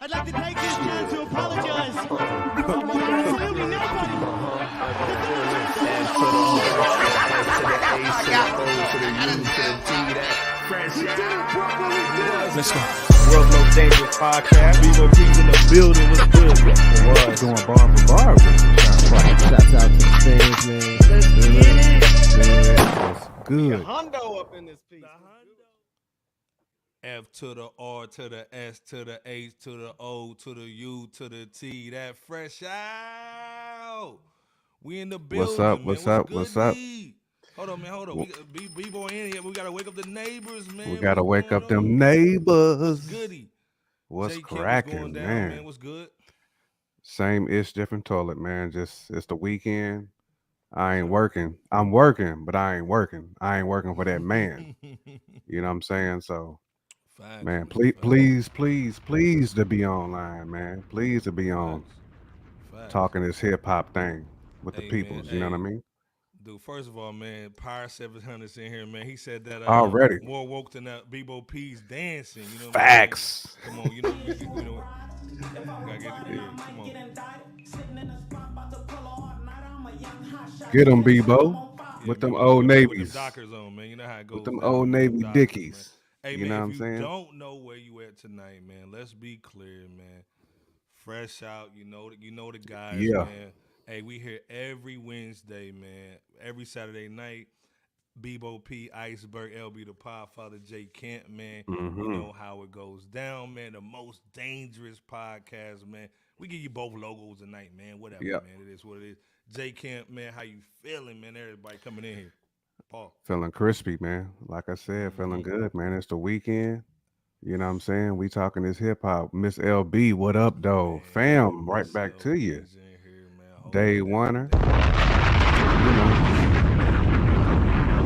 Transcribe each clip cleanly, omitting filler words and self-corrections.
I'd like to take this chance to apologize to absolutely nobody. Let's go. World Most Dangerous Podcast. Vivo P's in the building. What's good? It was going bar for bar. Shouts out to the fans, man. Let's get it. That's good. Hondo up in this piece. F to the R to the S to the H to the O to the U to the T. That fresh out. We in the building. What's up? Man. What's up? Good, What's up? D? Hold on, man. Hold on. We B-boy in here. We gotta wake up the neighbors, man. We gotta What's wake up going them on? neighbors. Goody. What's J. Kent, cracking, going down, man? What's good? Same ish, different toilet, man. Just it's the weekend. I ain't working. I'm working, but I ain't working. I ain't working for that man. You know what I'm saying? So, Facts, man, facts. please to be online, man. Please to be on Facts. talking this hip hop thing with the Hey, peoples. man, You know hey. what I mean? Dude, first of all, man, Pyre 700's in here, man. He said that Already. more woke than Bebo P's dancing. You know what Facts. I'm saying? Come on, you know, gotta get it here. Come on. Get them, Bebo. Yeah, With them Bebo, old with navies. them Dockers on, man. You know how it goes. With them down old with Navy Dockers, man. dickies. Hey, You man, know what if I'm you saying? don't know where you at tonight, man, let's be clear, man. Fresh out, you know the guys, Yeah. man. Hey, we here every Wednesday, man. Every Saturday night. Bebo P, Iceberg, LB the Podfather, J. Kent, man. Mm-hmm. You know how it goes down, man. The most dangerous podcast, man. We give you both logos tonight, man. Whatever, Yep. man. It is what it is. J. Kent, man, how you feeling, man? Everybody coming in here. Paul. Feeling crispy, man. Like I said, feeling good, man. It's the weekend. You know what I'm saying? We talking this hip hop. Miss LB, what up, though? Man, Fam, right Miss back to you. LB's in here, man. Hold Day it down, oneer. damn. You know.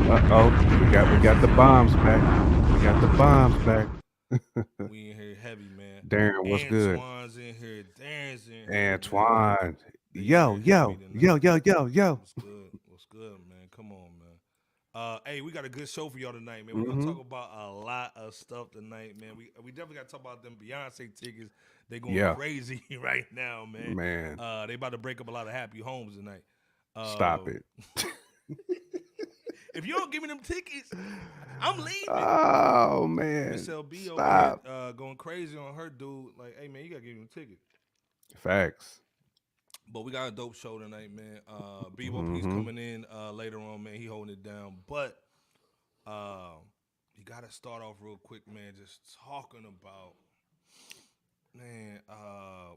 We got the bombs back. We got the bombs back. We in here heavy, man. Darren, what's good? Antoine's in here. Darren's in here. Man. Antoine. They Yo, in here heavy yo, tonight. yo. What's good? What's good, man? Come on, man. Hey, we got a good show for y'all tonight, man. We're Mm-hmm. gonna talk about a lot of stuff tonight, man. We definitely gotta talk about them Beyonce tickets. They going crazy right now, man. Man. They about to break up a lot of happy homes tonight. Stop it. If you don't give me them tickets, I'm leaving. Oh, man. Miss LB Stop. over here, going crazy on her dude. Like, hey, man, you gotta give him a ticket. Facts. But we got a dope show tonight, man. Bebo P's coming in later on, man. He holding it down. But you got to start off real quick, man, just talking about, man,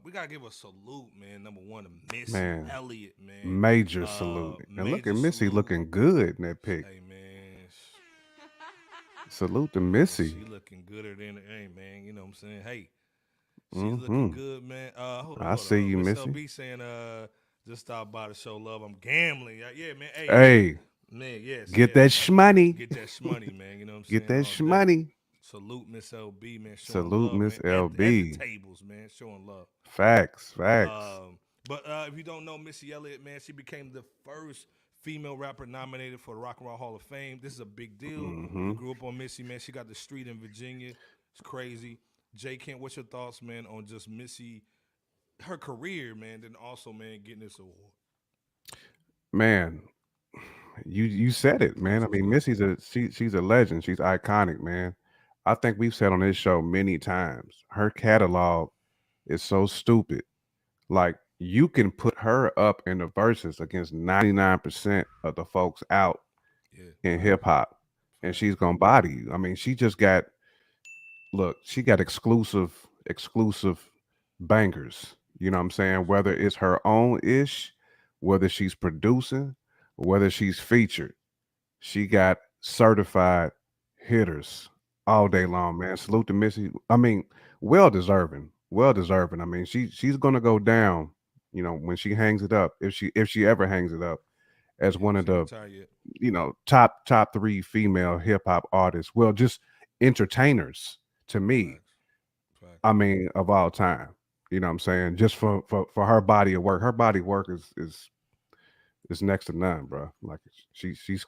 we got to give a salute, man, number one, to Missy Elliott, man. Major salute. And look at Missy salute. looking good in that pic. Hey, man. Salute to Missy. She looking gooder than, hey, man, you know what I'm saying? Hey. She's looking good, man. Hold on. I see you, Miss Missy. LB saying, just stop by to show love. I'm gambling. Yeah, man. Hey. Man, yes. Get that shmoney. Get that shmoney, man. You know what I'm Get saying? that shmoney. Salute Miss LB, man. Showing Salute love, Miss man. At LB. the tables, man. Showing love. Facts. But if you don't know Missy Elliott, man, she became the first female rapper nominated for the Rock and Roll Hall of Fame. This is a big deal. We grew up on Missy, man. She got the street in Virginia. It's crazy. J. Kent, what's your thoughts, man, on just Missy, her career, man, then also, man, getting this award? Man, you said it, man. I mean, Missy's she's a legend. She's iconic, man. I think we've said on this show many times, her catalog is so stupid. Like, you can put her up in the verses against 99% of the folks out in hip hop, and she's gonna body you. I mean, she got exclusive bangers. You know what I'm saying? Whether it's her own ish, whether she's producing, whether she's featured, she got certified hitters all day long, man. Salute to Missy. I mean, well deserving. I mean, she's gonna go down, you know, when she hangs it up, if she ever hangs it up, as one of the top 3 female hip hop artists. Well, just entertainers to me. Facts. I mean, of all time. You know what I'm saying? Just for her body of work. Her body of work is next to none, bro. Like she's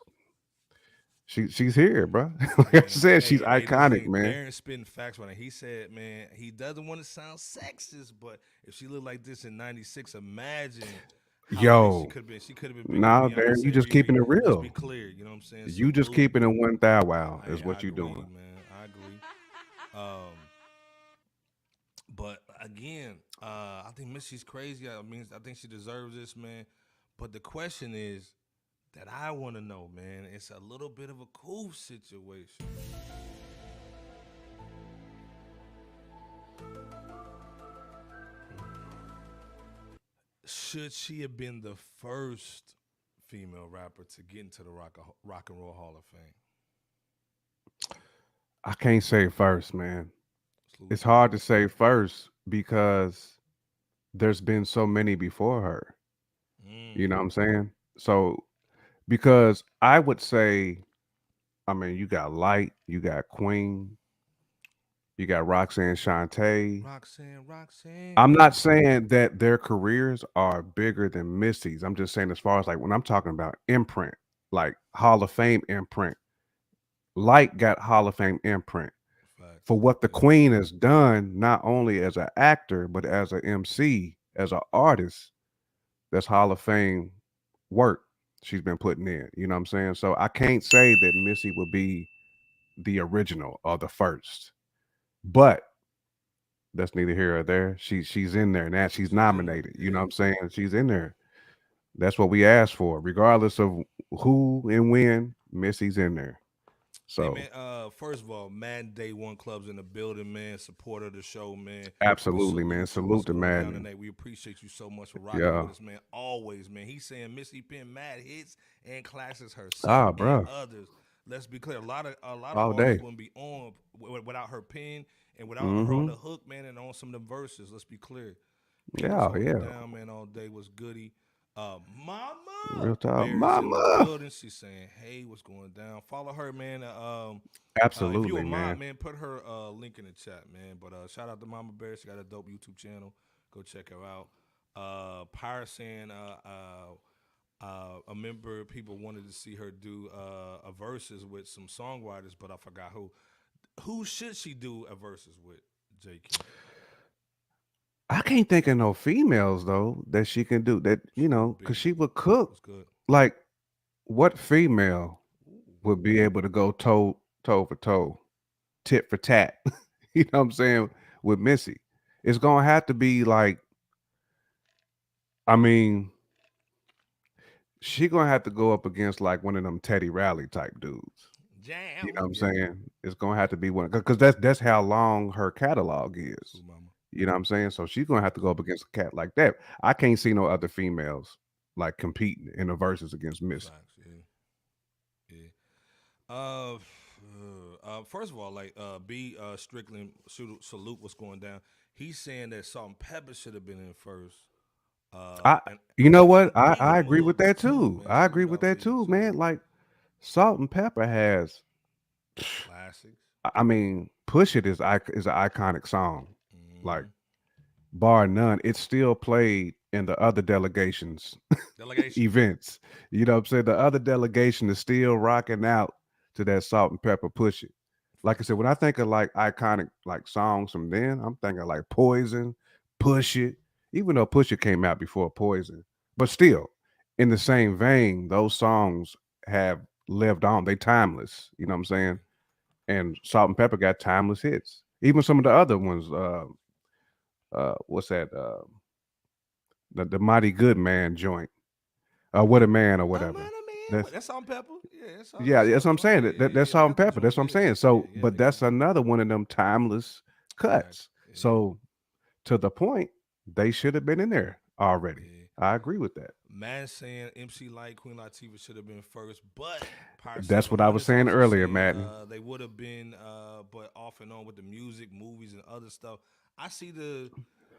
she's here, bro. Like I Man, said, she's hey, this iconic, thing, man. Darren spitting facts right now. He said, man, he doesn't want to sound sexist, but if she looked like this in '96, imagine how big she Yo, could have been. She could have been bigger than nah, Darren, you Beyonce, just Riri. keeping it Let's be real. clear. You know what I'm saying? You just Salute. keeping it one thou wow is I what you agree, doing. man. I agree. Um, but again, I think Missy's crazy. I mean, I think she deserves this, man. But the question is that I want to know, man. It's a little bit of a cool situation. Should she have been the first female rapper to get into the Rock and Roll Hall of Fame? I can't say first, man. Salute It's to you. hard to say first because there's been so many before her. You know Mm, what I'm saying? So because I would say, I mean, you got Light, you got Queen, you got Roxanne Shante. Roxanne, I'm Roxanne. not saying that their careers are bigger than Missy's. I'm just saying as far as like when I'm talking about imprint, like Hall of Fame imprint, Light got Hall of Fame imprint Facts. for what the Yeah. Queen has done, not only as an actor, but as an MC, as an artist. That's Hall of Fame work she's been putting in. You know what I'm saying? So I can't say that Missy would be the original or the first, but that's neither here or there. She's in there now. She's She's in there. nominated. You know Yeah. what I'm saying? She's in there. That's what we asked for, regardless of who and when. Missy's in there. Hey So man, first of all, Madden Day One Club's in the building, man. Supporter of the show, man. We absolutely, man. salute you. What's Salute to going down Madden. tonight? We appreciate you so much for rocking Yeah. with us, man. Always, man. He's saying Missy Pin mad hits and classes herself Ah, and bro. others. Let's be clear. A lot of All artists day. wouldn't be on without her pen and without her on Mm-hmm. the hook, man, and on some of the verses. Let's be clear. People's Yeah, holding it yeah. down, man, all day was goody. Mama Real talk. Bear is in the Mama. building. She's saying, "Hey, what's going down?" Follow her, man. If you a Absolutely, mod, man. man, put her link in the chat, man. But shout out to Mama Bear. She got a dope YouTube channel. Go check her out. Pyre saying a member people wanted to see her do a verses with some songwriters, but I forgot who. Who should she do a verses with? JQ. I can't think of no females though that she can do that, She would because be. she would cook. What's good? Like, what female Ooh. would be able to go toe for toe, tit for tat? You know what I'm saying? With Missy. It's gonna have to be like, I mean, she gonna have to go up against like one of them Teddy Riley type dudes. You know Jam. what I'm Yeah. saying? It's gonna have to be one because that's how long her catalog is. True, Mama. You know what I'm saying? So she's gonna have to go up against a cat like that. I can't see no other females like competing in the verses against Missy. Facts. Yeah. Yeah. First of all, like B Strickland salute what's going down. He's saying that Salt and Pepper should have been in first. I And You know I what? agree I with him a agree little with bit that too, too. man. I agree Salute with out to that you. too, man. Salute. Like Salt and Pepper has, Classics. I mean, Push It is an iconic song. Like Mm-hmm. bar none. It's still played in the other delegations Delegation. events. You know what I'm saying? The other delegation is still rocking out to that Salt and Pepper Push It. Like I Facts. said, when I think of like iconic like songs from then, I'm thinking like Poison, Push It, even though Push It came out before Poison. But still, in the same vein, those songs have lived on. They timeless. You know what I'm saying? And Salt and Pepper got timeless hits. Even some of the other ones, what's that? The Mighty Good Man joint. What a Man or I'm whatever. not a man. That's That's Salt and Pepper. Yeah, yeah, that's that's Salt what and I'm Pepper. saying. Yeah, yeah, That's yeah. I Salt and got the Pepper. That's joint. what I'm Yeah, saying. yeah, So, yeah, but yeah. that's another one of them timeless Facts. cuts. Yeah, So, to the point, they should have been in there already. yeah. I agree with that. Man saying MC Light, Queen Latifah should have been first, but Pyre That's what I was 700's saying also earlier, saying Madden. they would have been, but off and on with the music, movies, and other stuff. I see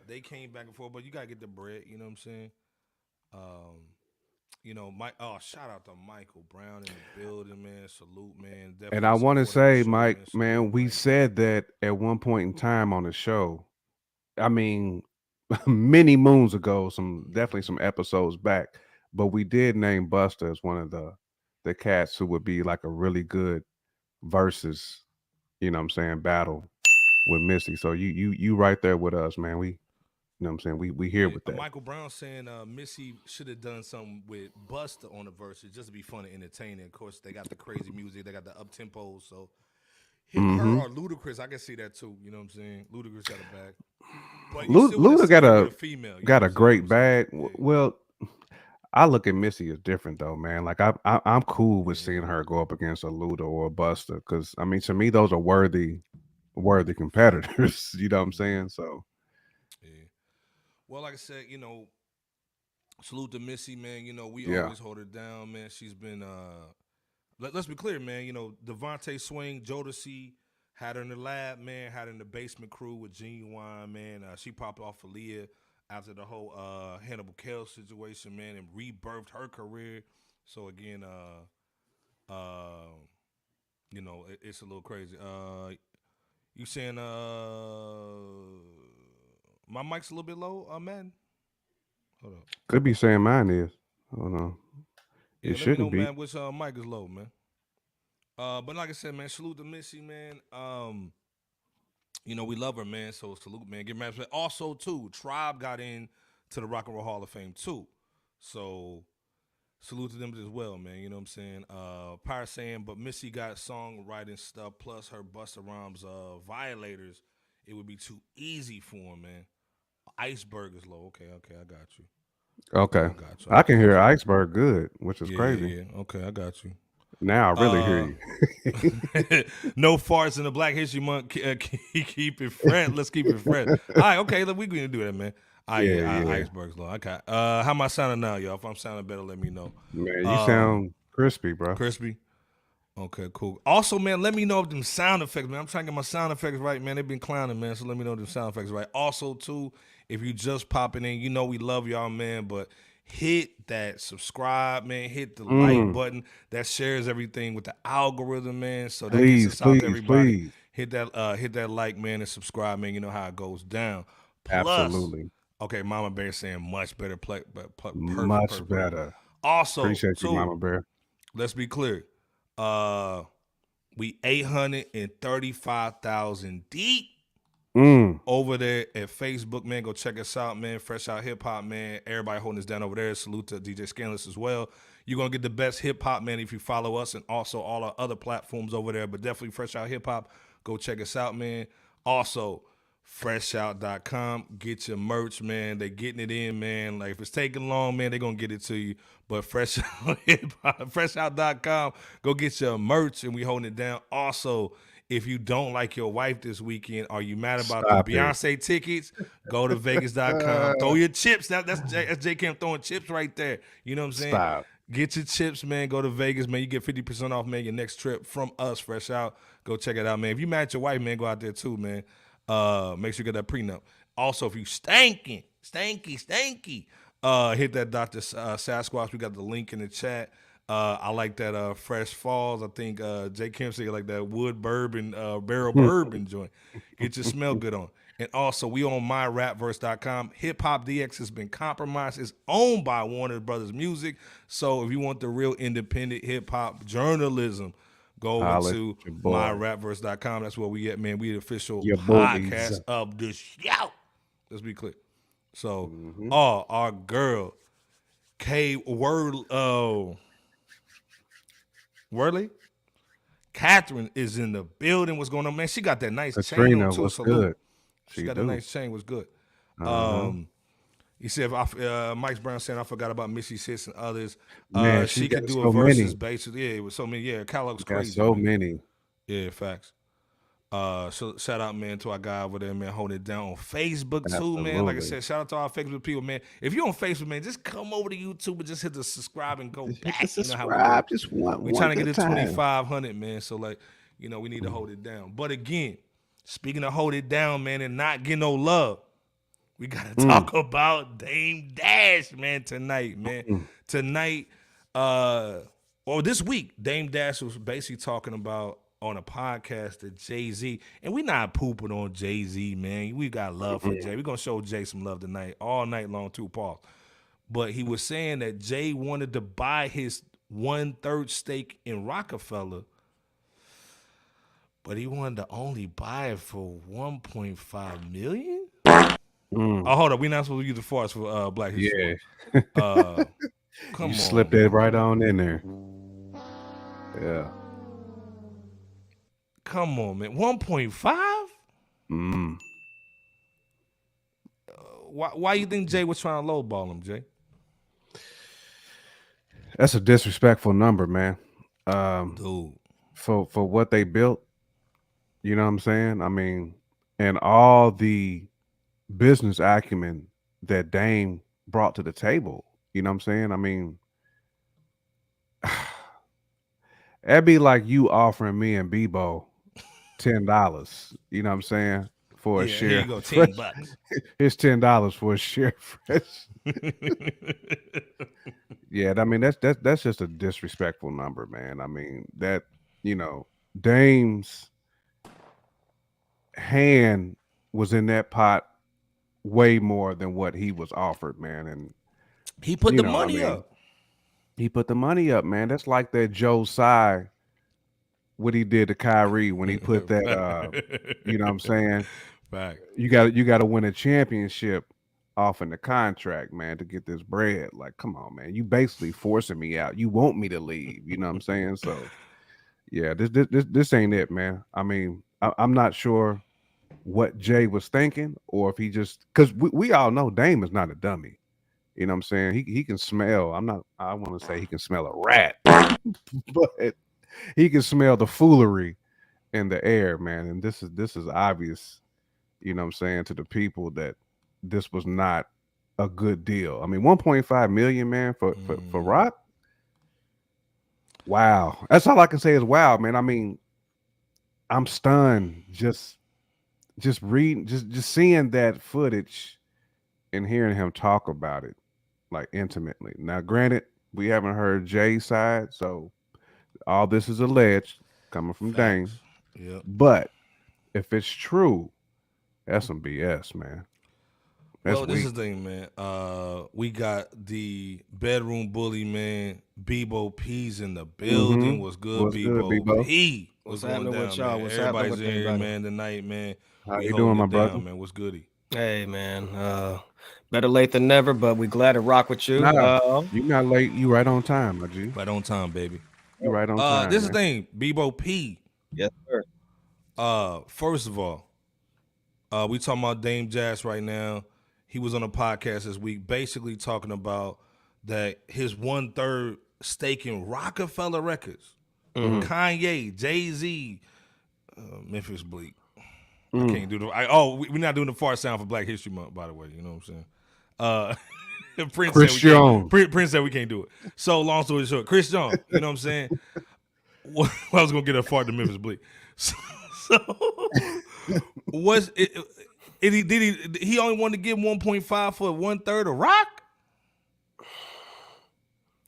they came back and forth, but you gotta get the bread. You know what I'm saying? Um, Mike. Oh, shout out to Michael Brown in the building, man. Salute, man. And Definitely I a want to supporter of the say, show, Mike, man. Salute, man, we Mike. said that at one point in time on the show. I mean, many moons ago, definitely Mhm. some episodes back, but we did name Buster as one of the the cats who would be like a really good versus, you know what I'm saying, battle with Missy. So you right there with us, man. We, you know what I'm saying, we here Yeah, with that. Michael Brown saying Missy should have done something with Busta on the verses just to be fun and entertaining. Of course, they got the crazy music, they got the up tempo. So her Mm-hmm. or Ludacris, I can see that too. You know what I'm saying? Ludacris got a bag, but you still want to Luda see her with a female. You know got what a I'm saying? great bag. Yeah, Well, I look at Missy as different though, man. Like I'm cool with seeing yeah, her go up against a Luda or a Buster, because I mean, to me, those are worthy fact. competitors. You know what I'm Hmm. saying? So Yeah. Well, like I said, salute to Missy, man. We yeah. always hold her down, man. She's been let's be clear, man. Devontae Swing, Jodeci had her in the lab, man. Had her in the basement crew with Genuine, man. She popped off for Leah after the whole Hannibal Kell situation, man, and rebirthed her career. So again, it's a little crazy. You saying my mic's a little bit low, man? Hold up. Could be saying mine is. Hold on. Yeah, It let me know, shouldn't be. man, which mic is low, man. But like I said, man, salute to Missy, man. We love her, man. So salute, man. Give mad respect. Also, too, Tribe got in to the Rock and Roll Hall of Fame too. So salute to them as well, man. You know what I'm saying? Pyre saying, but Missy got songwriting stuff plus her Busta Rhymes violators. It would be too easy for him, man. Iceberg is low. Okay, I got you. Okay. I got you. I can hear Okay. Iceberg good, which is Yeah, crazy. yeah. Okay, I got you. Now I really hear you. No farts in the Black History Month. Keep it fresh. Let's keep it fresh. All right, okay. Look, we gonna do that, man. All right, Yeah, yeah. yeah. Iceberg's low. Okay. How am I sounding now, y'all? If I'm sounding better, let me know. Man, you sound crispy, bro. Crispy. Okay, cool. Also, man, let me know if them sound effects, man. I'm trying to get my sound effects right, man. They've been clowning, man. So let me know if them sound effects right. Also, too, if you just popping in, we love y'all, man. But hit that subscribe, man. Hit the like Mm. button. That shares everything with the algorithm, man. So that gets Please, us out to please, everybody. please. Hit that like, man, and subscribe, man. You know how it goes down. Plus, Absolutely. okay, Mama Bear saying much better play, but perfect, Much perfect. better. Also, Appreciate you, too, Mama Bear. let's be clear. We 835,000 deep Mm. over there at Facebook, man. Go check us out, man. Fresh Out Hip Hop, man. Everybody holding us down over there. Salute to DJ Scanless as well. You're going to get the best hip hop, man, if you follow us and also all our other platforms over there. But definitely Fresh Out Hip Hop. Go check us out, man. Also, FRSHOUT.com. Get your merch, man. They getting it in, man. Like, if it's taking long, man, they're going to get it to you. But FRSHOUT.com. Go get your merch, and we holding it down. Also, if you don't like your wife this weekend, are you mad about the Stop it. Beyonce tickets? Go to Vegas.com. Throw your chips. That's J Cam throwing chips right there. You know what I'm saying? Stop. Get your chips, man. Go to Vegas, man. You get 50% off, man, your next trip from us, Fresh Out. Go check it out, man. If you mad at your wife, man, go out there too, man. Make sure you get that prenup. Also, if you stanky, hit that Dr. Sasquatch. We got the link in the chat. I like that Fresh Falls. I think J. Kim said like that wood bourbon, barrel bourbon joint. Get your smell good on. And also, we on myrapverse.com. Hip Hop DX has been compromised. It's owned by Warner Brothers Music. So if you want the real independent hip hop journalism, go over Holla to at your boy. myrapverse.com. That's where we at, man. We the official Your podcast boys. of the show. Let's be clear. So, our girl, Worley, Catherine is in the building. What's going on, man? She got that nice chain Katrina on too. was Salute. good. She She got do. a nice chain. Was good. He said, Mike's Brown saying, I forgot about Missy's hits and others. Man, She she could got do so a versus many. basically. Yeah, it was so many. Yeah, catalog's Got crazy. so man. many. Yeah, facts. So shout out, man, to our guy over there, man, holding it down on Facebook too, man. Like I Absolutely. said, shout out to our Facebook people, man. If you're on Facebook, man, just come over to YouTube and just hit the subscribe and go back. Hit the You know how we do. Just one. We trying to get good to time. 2,500, man. So like, we need to hold it down. But again, speaking of hold it down, man, and not get no love, we gotta talk about Dame Dash, man, tonight, man. Tonight, or this week, Dame Dash was basically talking about on a podcast that Jay-Z, and we not pooping on Jay-Z, man. We got love for Jay. We're gonna show Jay some love tonight, all night long, too, Paul. But he was saying that Jay wanted to buy his 1/3 stake in Roc-A-Fella, but he wanted to only buy it for $1.5 million. Oh, hold up. We're not supposed to use the farce for Black History Month. Come You on, slipped man. it right on in there. Yeah. Come on, man. 1.5? Why you think Jay was trying to lowball him, Jay? That's a disrespectful number, man. Dude. For what they built, you know what I'm saying? I mean, and all the business acumen that Dame brought to the table, you know what I'm saying? I mean, that'd be like you offering me and Bebo $10, you know what I'm saying? For a share. Here you go, $10. Here's $10 for a share fresh. Yeah, I mean that's just a disrespectful number, man. I mean, that, you know, Dame's hand was in that pot way more than what he was offered, man. And he put the money up. He put the money up, man. That's like that Joe Tsai, what he did to Kyrie when he put that you know what I'm saying? Fact. You got to win a championship off in the contract, man, to get this bread. Like, come on, man. You basically forcing me out. You want me to leave, you know what I'm saying? So yeah, this ain't it, man. I mean, I'm not sure what Jay was thinking, or if he just, because we all know Dame is not a dummy. You know what I'm saying? He can smell. I want to say he can smell a rat, but he can smell the foolery in the air, man. And this is obvious, you know what I'm saying, to the people that this was not a good deal. I mean, 1.5 million, man, for Roc. Wow. That's all I can say is wow, man. I mean, I'm stunned just reading, just seeing that footage and hearing him talk about it like intimately. Now, granted, we haven't heard Jay's side, so all this is alleged coming from Dame. Yep. But if it's true, that's some BS, man. That's well, this weak. is the thing, man. We got the bedroom bully, man. Bebo P's in the building. What's good, What's Bebo? good, Bebo? P. What's going happening down, with y'all? man? What's Everybody's happening with in here, everybody? man, tonight, man. How We you holding doing, my it brother? down, man. What's goody? Hey, man. Better late than never, but we glad to rock with you. Nah, you not late. You right on time, my G. Right on time, baby. You right on time. This is the man. thing, Bebo P. Yes, sir. First of all, we talking about Dame Jazz right now. He was on a podcast this week, basically talking about that his 1/3 stake in Roc-A-Fella Records, Kanye, Jay-Z, Memphis Bleak. I can't do the. We're not doing the fart sound for Black History Month, by the way. You know what I'm saying? Prince said we can't do it. So long story short, Chris Jones. You know what I'm saying? Well, I was gonna get a fart to Memphis Bleak. So was it? He only wanted to give 1.5 for 1/3 of Roc?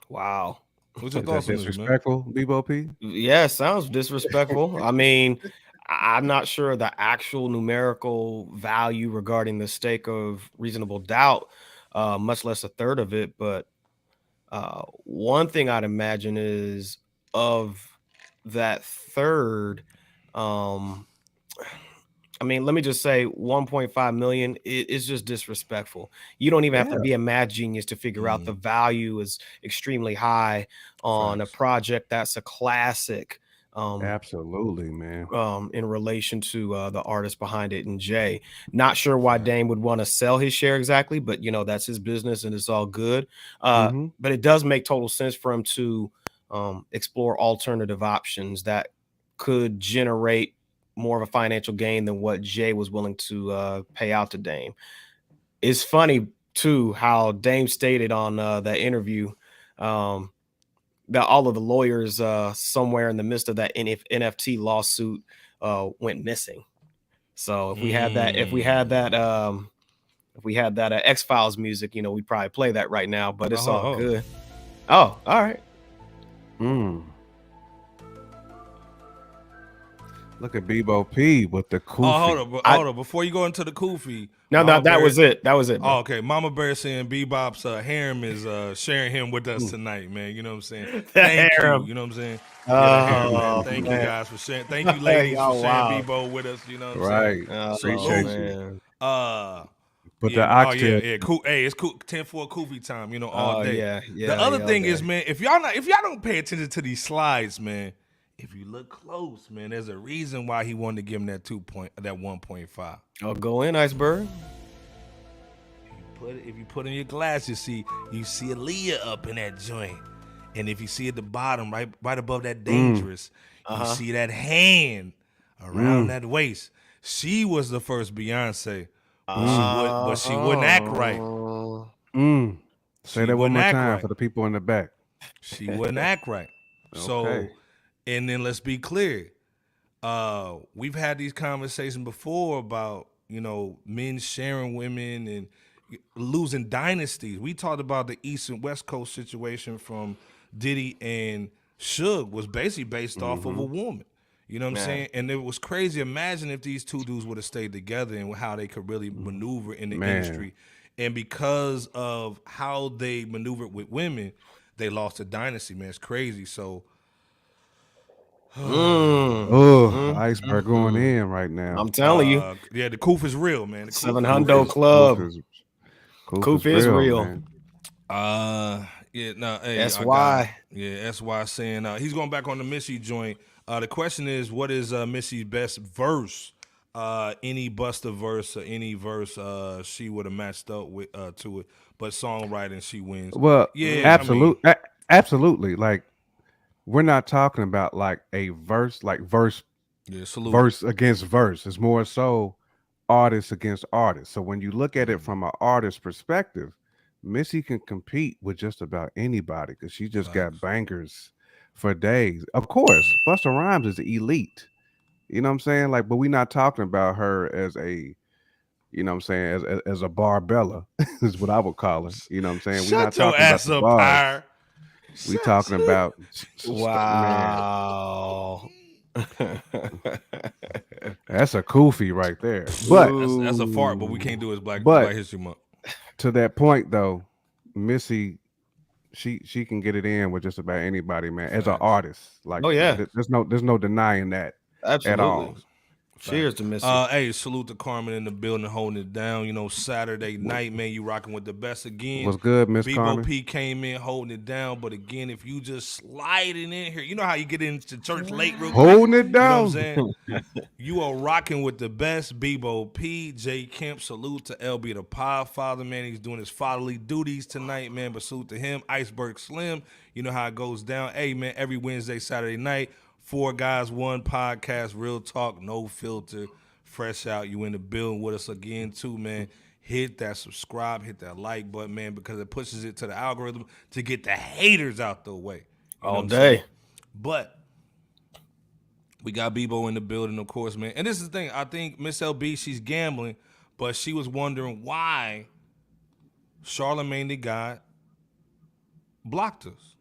Wow. What's your Is thoughts that on this, man? disrespectful, Bebo P? Yeah, sounds disrespectful. I mean, I'm not sure the actual numerical value regarding the stake of Reasonable Doubt, much less a third of it. But one thing I'd imagine is of that third, I mean, let me just say 1.5 million is just disrespectful. You don't even have to be a mad genius to figure out the value is extremely high on a project that's a classic. Absolutely, man. In relation to the artist behind it and Jay. Not sure why Dame would want to sell his share exactly, but you know, that's his business and it's all good. But it does make total sense for him to explore alternative options that could generate more of a financial gain than what Jay was willing to pay out to Dame. It's funny too how Dame stated on that interview that all of the lawyers somewhere in the midst of that NFT lawsuit went missing. So if we had that X-Files music, you know, we'd probably play that right now, but it's all good. Oh, all right. Look at Bebo P with the kufi. Oh, hold on. Before you go into the kufi, No, that was it. That was it. Bro. Oh, okay. Mama Bear saying Bebop's harem is sharing him with us tonight, man. You know what I'm saying? Thank you. You know what I'm saying? Yeah, harem, man. Thank you guys for sharing. Thank you, ladies, for sharing Bebo with us. You know what I'm saying? Appreciate you. But the oxtail. Cool. Hey, it's cool. 10-4 Kufi time. You know, all day. Yeah. The other thing is, man, if y'all don't pay attention to these slides, man, if you look close, man, there's a reason why he wanted to give him that 1.5. Oh, go in, Iceberg. If you put in your glass, you see Aaliyah up in that joint, and if you see at the bottom, right above that dangerous, you see that hand around that waist. She was the first Beyonce, but she wouldn't act right. Say that one more time for the people in the back. She wouldn't act right. So, and then let's be clear. We've had these conversations before about, men sharing women and losing dynasties. We talked about the East and West Coast situation from Diddy and Suge was basically based off of a woman. You know what I'm saying? And it was crazy. Imagine if these two dudes would have stayed together and how they could really maneuver in the industry. And because of how they maneuvered with women, they lost a dynasty, man. It's crazy. So Iceberg going in right now. I'm telling you. Yeah, the Koof is real, man. The 700 Club. Koof is real. Man. That's why. That's why saying he's going back on the Missy joint. The question is, what is Missy's best verse? Any Busta verse or any verse she would have matched up with to it, but songwriting she wins. Well, absolutely. Like, we're not talking about like a verse, verse against verse. It's more so artist against artist. So when you look at it from an artist perspective, Missy can compete with just about anybody because she just got bangers for days. Of course, Busta Rhymes is elite. You know what I'm saying? Like, but we're not talking about her as a, as a Barbella is what I would call her. You know what I'm saying? We're not talking about the bars. We talking about wow. That's a kufi right there. But that's a fart, but we can't do it as Black History Month. To that point though, Missy, she can get it in with just about anybody, man. As an artist, like, there's no denying that. Absolutely. At all. Cheers to Missy. Hey, salute to Carmen in the building, holding it down. Saturday night, man, you rocking with the best again. What's good, Miss Carmen? Bebo P came in holding it down, but again, if you just sliding in here, you know how you get into church late, real quick? Holding it down. You know what I'm saying? You are rocking with the best. Bebo P, J Kemp, salute to LB the Podfather, man. He's doing his fatherly duties tonight, man. But salute to him. Iceberg Slim, you know how it goes down. Hey, man, every Wednesday, Saturday night. 4 guys, 1 podcast, real talk, no filter, fresh out. You in the building with us again too, man. Hit that subscribe, hit that like button, man, because it pushes it to the algorithm to get the haters out the way. All day. But we got Bebo in the building, of course, man. And this is the thing. I think Miss LB, she's gambling, but she was wondering why Charlamagne the God blocked us.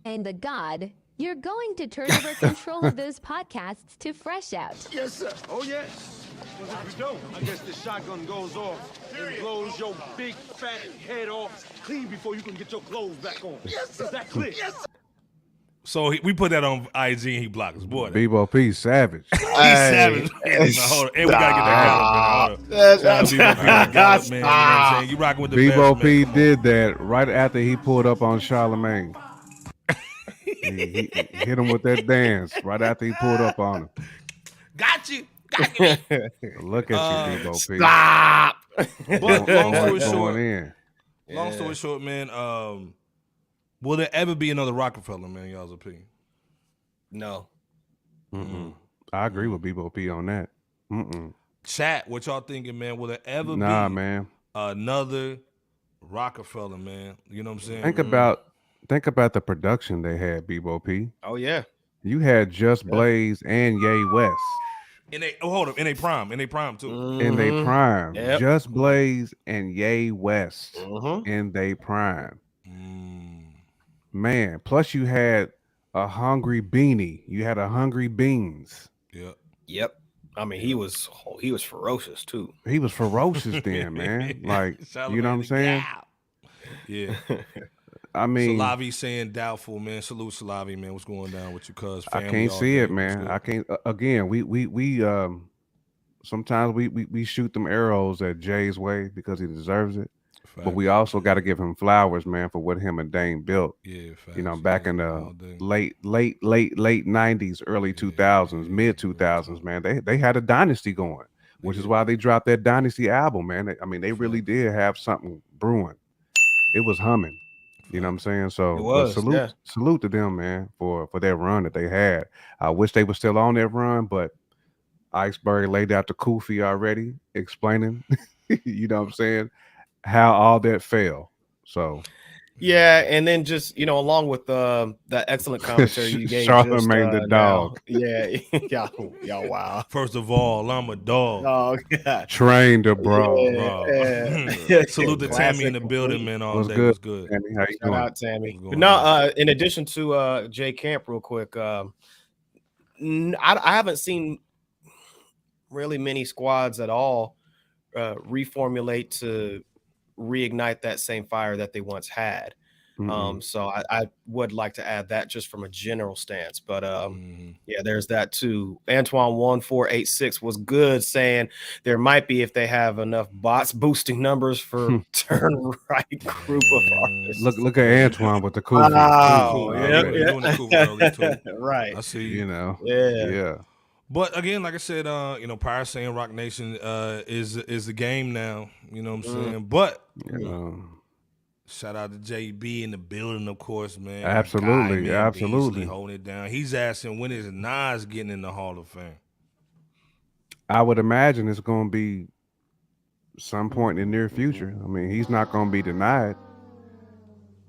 And the God, you're going to turn over control of those podcasts to FRSHOUT. Yes, sir. Oh, yes. Well, if you don't, I guess the shotgun goes off and blows your big fat head off clean before you can get your clothes back on. Yes, sir. Is that clear? Yes, sir. So we put that on IG and he blocked us. Boy, Bebo P savage. He's savage. Hold on. And we gotta get that gallop in. Man. You rocking with the Bebo best, P man. did that right after he pulled up on Charlamagne. He hit him with that dance right after he pulled up on him. Got you. Look at you, Bebo P. Stop. But long story short, man, will there ever be another Roc-A-Fella, man, in y'all's opinion? No. I agree with Bebo P on that. Chat, what y'all thinking, man? Will there ever be another Roc-A-Fella, man? You know what I'm saying? Think about the production they had, Bebo P. Oh, yeah. You had Just Blaze and Ye West. In they prime too. In they prime. Yep. Just Blaze and Ye West in they prime. Man, plus you had a Hungry Beanie. You had a Hungry Beans. Yep. I mean, he was ferocious too. He was ferocious then, man. Like, you know what I'm saying? Yeah. I mean, Salavi saying doubtful, man. Salute Salavi, man. What's going down with you, cuz? I Family can't all see day. it, man. I can't. Again, we sometimes we shoot them arrows at Jay's way because he deserves it. But we also got to give him flowers, man, for what him and Dame built. Yeah, facts. You know, back in the late 90s, early 2000s, mid 2000s, man. They had a dynasty going, which is why they dropped that dynasty album, man. I mean, they really did have something brewing. It was humming. You know what I'm saying? So, It was, salute to them, man, for that run that they had. I wish they were still on that run, but Iceberg laid out the kufi already, explaining, you know what I'm saying, how all that fell. So yeah, and then just along with that excellent commentary you gave, Charlamagne the dog. Y'all, wow. First of all, I'm a dog. Oh, God. Trained to brawl. Salute to Tammy in the building, man. All day. Good? What's good? Tammy, how you Shout doing? out, Tammy. But no, in addition to Jay Camp, real quick, I haven't seen really many squads at all reformulate to reignite that same fire that they once had. So I would like to add that just from a general stance. But yeah, there's that too. Antoine 1486 was good, saying there might be if they have enough bots boosting numbers for turn right group of artists. Look at Antoine with the cool. Doing the cool early too. Right. I see. You know. Yeah. But again, like I said, Pyre saying Rock Nation is the game now. You know what I'm saying? But shout out to JB in the building, of course, man. Absolutely, man, absolutely. Beasley holding it down. He's asking when is Nas getting in the Hall of Fame? I would imagine it's going to be some point in the near future. I mean, he's not going to be denied.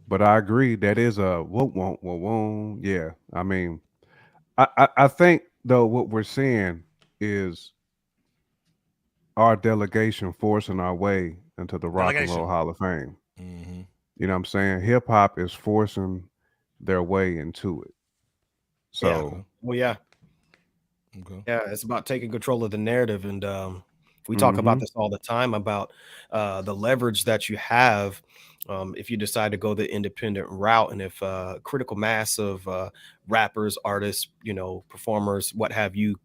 But I agree that is a whoa. Yeah, I mean, I think though what we're seeing is our delegation forcing our way into the Rock and Roll Hall of Fame. You know what I'm saying? Hip hop is forcing their way into it. So, yeah, it's about taking control of the narrative, and we talk about this all the time about the leverage that you have if you decide to go the independent route, and if critical mass of rappers, artists, performers, what have you,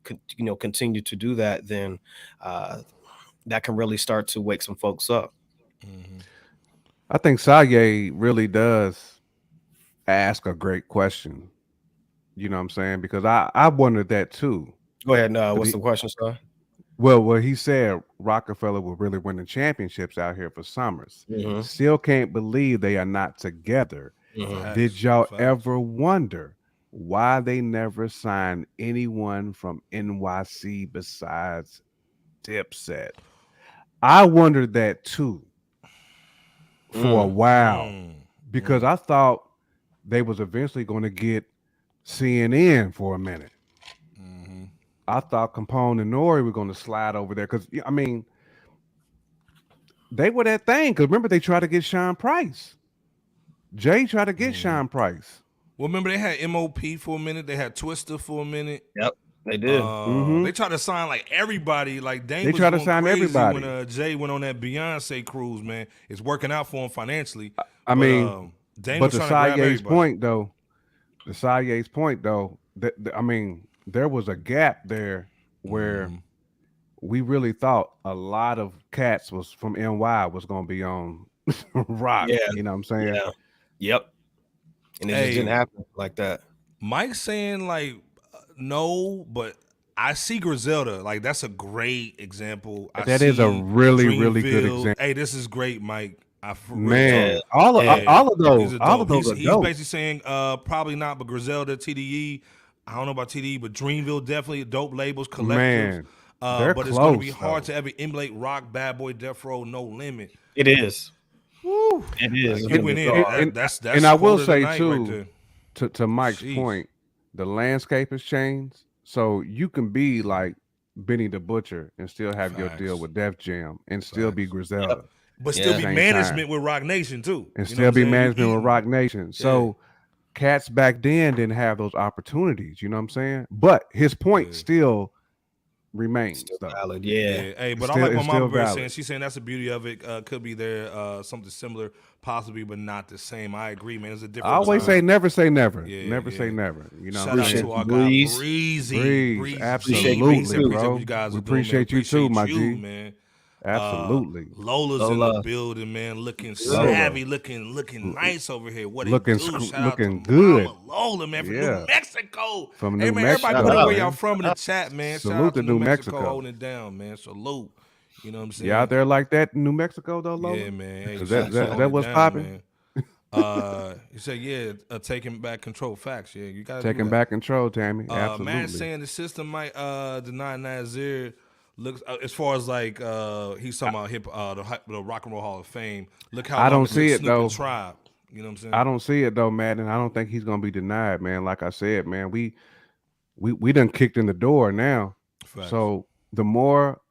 continue to do that, then that can really start to wake some folks up. I think Saye really does ask a great question. You know what I'm saying? Because I wondered that too. Go ahead. What's the question, sir? Well, he said Roc-A-Fella will really win the championships out here for Summers. Still can't believe they are not together. Did y'all ever wonder why they never signed anyone from NYC besides Dipset? I wondered that too for a while because I thought they was eventually going to get CNN for a minute. I thought Capone and Nori were going to slide over there because, I mean, they were that thing. Because remember, they tried to get Sean Price. Jay tried to get Sean Price. Well, remember, they had MOP for a minute. They had Twister for a minute. Yep, they did. They tried to sign like everybody. Like Dame they was tried to going sign crazy everybody. when Jay went on that Beyonce cruise, man. It's working out for him financially. I mean, Dame but was to trying to grab Saye's point, though, I mean, there was a gap there where we really thought a lot of cats was from NY was going to be on Rock. Yeah. You know what I'm saying? Yeah. Yep. And it just didn't happen like that. Mike's saying like no, but I see Griselda. Like that's a great example. That is a really, really good example. Hey, this is great, Mike. Man, all of those are He's dope. basically saying probably not, but Griselda, TDE. I don't know about TDE, but Dreamville definitely dope labels, collectives. Man, but close, it's going to be hard to ever emulate Rock, Bad Boy, Death Row, No Limit. It is. Woo. It is. He went in. That's and I will say too, right to Mike's point, the landscape has changed. So you can be like Benny the Butcher and still have your deal with Def Jam and still be Griselda. Yep. But still be management with Rock Nation too. And still be management with Rock Nation. So cats back then didn't have those opportunities. You know what I'm saying? But his point still remains Still though. valid. Yeah. Hey, but Still- I like it's what Mama still Bear valid. saying. She's saying that's the beauty of it. Could be there something similar, possibly, but not the same. I agree, man. It's a different. I always say never say never. Yeah, never yeah. say never. You know Shout what I'm out saying? to our Breeze. guy Breezy. Breeze, Breezy. absolutely, Appreciate bro. what you guys We are doing, man. appreciate you too, my you, G. man. Absolutely. Lola's in the Lola. building, man. Looking Lola. savvy, looking nice over here. What Looking it do? sc- Shout out looking to good. Mama Lola, man, from Yeah. New Mexico. From Hey, New man, Mexico, everybody put it where man. y'all from in the chat, man. Shout Salute out to to New New Mexico Mexico. holding it down, man. Salute. You know what I'm saying? You out there like that in New Mexico though, Lola? Yeah, man. Hey, Is shout- that holding it what's down, popping? man. You said, yeah, taking back control. Facts, yeah. You got to Taking back control, Tammy. Absolutely. Man saying the system might deny Nazir looks as far as like he's talking about the Rock and Roll Hall of Fame. Look how I long don't it took see it, Snoop though. and Tribe. You know what I'm saying? I don't see it though, man, and I don't think he's gonna be denied, man. Like I said, man, we done kicked in the door now. Facts. So the more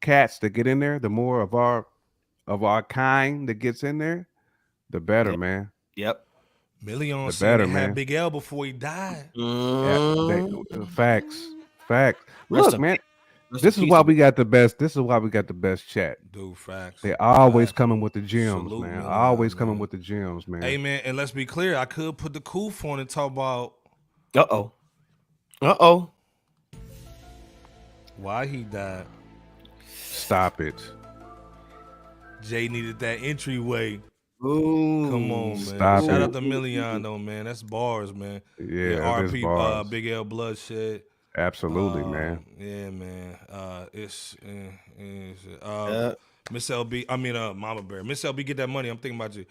cats that get in there, the more of our kind that gets in there, the better, man. Yep. Million The saying better, they had man. Big L before he died. Facts. Rest Look, in man, Rest this in is peace why to we got the best. This is why we got the best chat. Dude, facts. They always Facts. coming with the gems, Salute man. Million, Always man. coming with the gems, man. Hey, man, and let's be clear. I could put the Koof on and talk about Uh-oh. why he died. Stop it. Jay needed that entryway. Ooh. Come on, man. Stop Shout it. out to Million, though, man. That's bars, man. Yeah, that is RP, bars. Big L Bloodshed. Absolutely, man. Yeah, man. Yeah. Miss LB, Mama Bear. Miss LB, get that money. I'm thinking about you.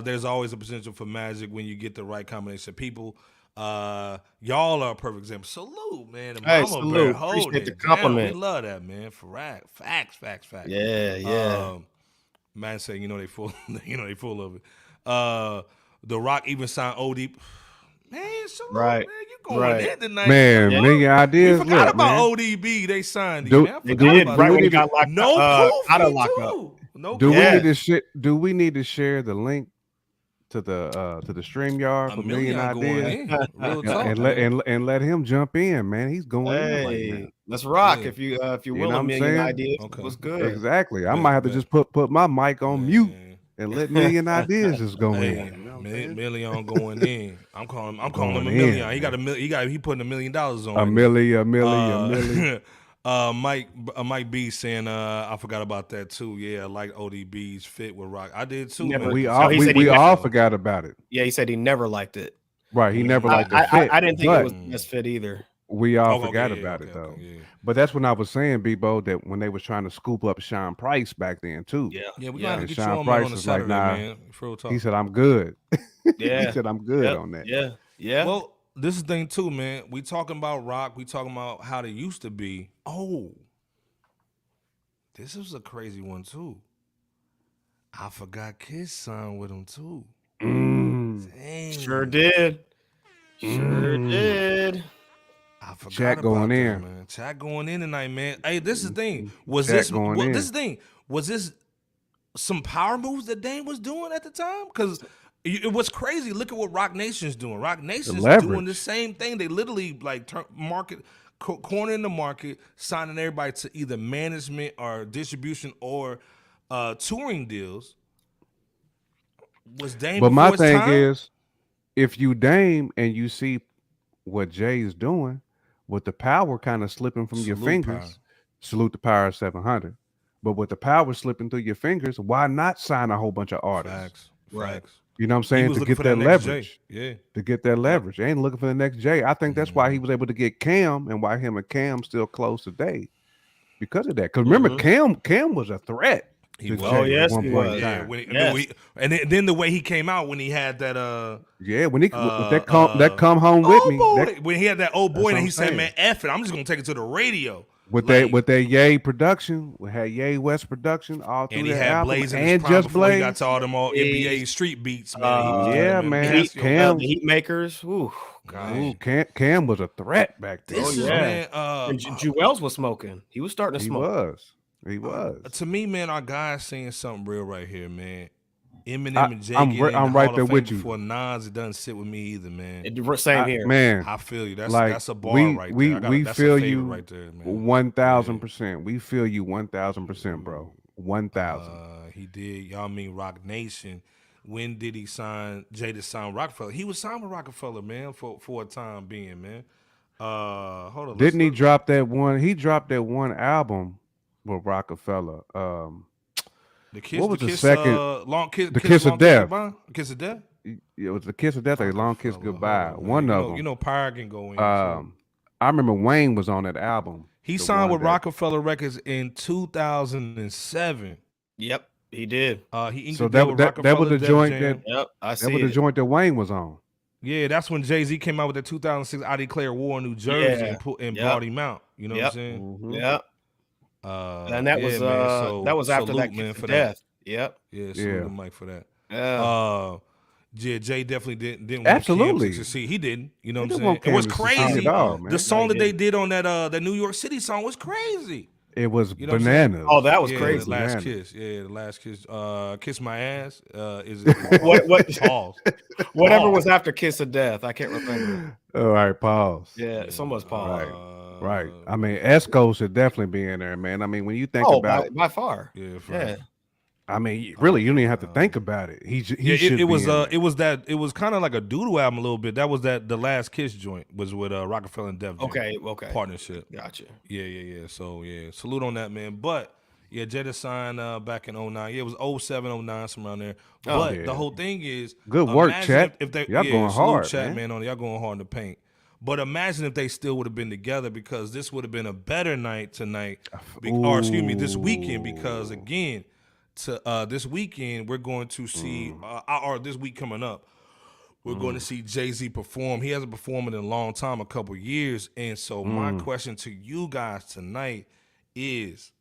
There's always a potential for magic when you get the right combination of people. Y'all are a perfect example. Salute, man. And Hey, Mama salute. Bear, hold Appreciate it the down. compliment. We love that, man. Facts. Yeah. Man saying, they full, they full of it. The Rock even signed OD. Man, salute, Right. man. You going Right. in tonight? Man, yo. million We ideas. forgot Look, about man. ODB. They signed him, Do- man. I They forgot did about right that. when he got locked No out of Kofi, lockup. too. No Do Kofi. Yeah. we need to share the link to the stream yard A for million million going ideas? in. Real talk, And man. let him jump in, man. He's going in right Hey, now. let's rock. Yeah. If you're You know willing, what I'm million saying? ideas. Okay. What's good? Exactly. I Bet, might have to bet. just put my mic on mute Man. and let million ideas just go in. Hey, You know what I'm saying? Million going in. I'm calling him a Going million. in, He got he putting $1 million on A right now. milli. Mike B saying I forgot about that too. Yeah, I like ODB's fit with Rock. I did too. Never- man. We So all he said he we all never- forgot about it. Yeah, he said he never liked it. Right. He never liked the I fit. didn't think but it was the best fit either. we all Okay, forgot yeah, about okay, it though. okay, yeah. But that's when I was saying, Bebo, that when they was trying to scoop up Sean Price back then too. Yeah. Yeah, we Yeah. gotta have to And get Sean you on, Price man, on a is like, Saturday, nah. man. For real talk. He said, I'm good. Yeah. He said, I'm good Yep. on that. Yeah. Yeah. Well, this is the thing too, man. We talking about Rock. We talking about how they used to be. Oh, this was a crazy one too. I forgot Kiss signed with him too. Dang. Sure did. Sure did. I forgot Chat about going that, in. man. Chat going in tonight, man. Hey, this is the thing. Was Chat this going well, in. this is the thing? Was this some power moves that Dame was doing at the time? Because it was crazy. Look at what Rock Nation's doing. Rock Nation's doing leverage. the same thing. They literally like corner in the market, signing everybody to either management or distribution or touring deals. Was Dame? But my before his thing time? is, if you Dame and you see what Jay's doing, with the power kind of slipping from your Salute fingers, power. salute the power 700. But with the power slipping through your fingers, why not sign a whole bunch of artists? Facts. Right. Facts. You know what I'm He saying? was To looking get for that next leverage. Jay. Yeah. To get that leverage. They ain't looking for the next Jay. I think that's why he was able to get Cam and why him and Cam still close today. Because of that. Because remember, Cam was a threat. He to was. Jay Oh, at yes, one he point in was. Yeah, time. when Yes. then the way he came out when he had that Yeah, when he that come home with oh me. boy, that- when he had that old boy what and I'm he said, saying. "Man, F it, I'm just gonna take it to the radio." with Like, that Ye production, we had Ye West production all through and he that had album, Blaze in his and prime just before he got Blaze. to all them NBA street beats, man. He was doing yeah, them, man. Casio. Cam- The Heat Makers. Ooh, gosh. Ooh, Cam was a threat back then. This is yeah. man. And Jewels was smoking. He was starting to He smoke. was. He was. To me, man, our guy's saying something real right here, man. Eminem and Jay I'm getting in I'm the right Hall there of Fame with you. before Nas, it doesn't sit with me either, man. Same here. Man. I feel you. That's Like a bar right there. we that's feel a favorite you right there, man. 1,000%. We feel you 1,000%, bro. 1,000. He did. Y'all mean Rock Nation. When did he sign Jay to sign Roc-A-Fella? He was signed with Roc-A-Fella, man, for a time being, man. Hold on. Didn't he drop that one? He dropped that one album with Roc-A-Fella. The Kiss, what was the the kiss, second? long kiss, The Kiss of Death. Kiss of Death. It was the Kiss of Death. A Long Kiss Goodbye. One of them. You know, Pyre can go in. I remember Wayne was on that album. He signed with Roc-A-Fella Records in 2007. Yep, he did. He inked So a deal with that was Roc-A-Fella the Def joint Jam. Yep, I see that was the joint that Wayne was on. Yeah, that's when Jay-Z came out with the 2006 I Declare War in New Jersey and brought him out. You know what I'm saying? Mm-hmm. Yep. And that was man. that was after salute, that man, Kiss for of that. Death. Yep. Yeah, salute to Mike for that. Yeah. Yeah, Jay definitely didn't Absolutely. want Cam to succeed. He didn't. You know He what I'm didn't saying? want It was Cam to succeed crazy. at all, man. The song No, that they did on that New York City song was crazy. It was You know what I'm saying? bananas. Oh, that was Yeah, crazy. The Last Bananas. Kiss. Yeah, the Last Kiss. Kiss My Ass. Is What pause. whatever Pause. was after Kiss of Death, I can't remember. All right, pause. Yeah, someone's pause. Right. I mean, Esco should definitely be in there, man. I mean, when you think about, by far. Yeah, Yeah. I mean, really, you don't even have to think about it. He should. it was be in there. it was kind of like a doodle album a little bit. That was the Last Kiss joint was with Roc-A-Fella and Def Jam. Okay. Partnership. Gotcha. Yeah. So yeah, salute on that, man. But yeah, Jada signed back in 09. Yeah, it was 07, 09, somewhere around there. But yeah. the whole thing is Good work, imagine Chat. If they, Y'all going salute hard, Chat, man. on y'all going hard in the paint. But imagine if they still would have been together, because this would have been a better night tonight, or excuse me, this weekend, because again, this weekend we're going to see, or this week coming up, we're going to see Jay-Z perform. He hasn't performed in a long time, a couple years, and so my question to you guys tonight is,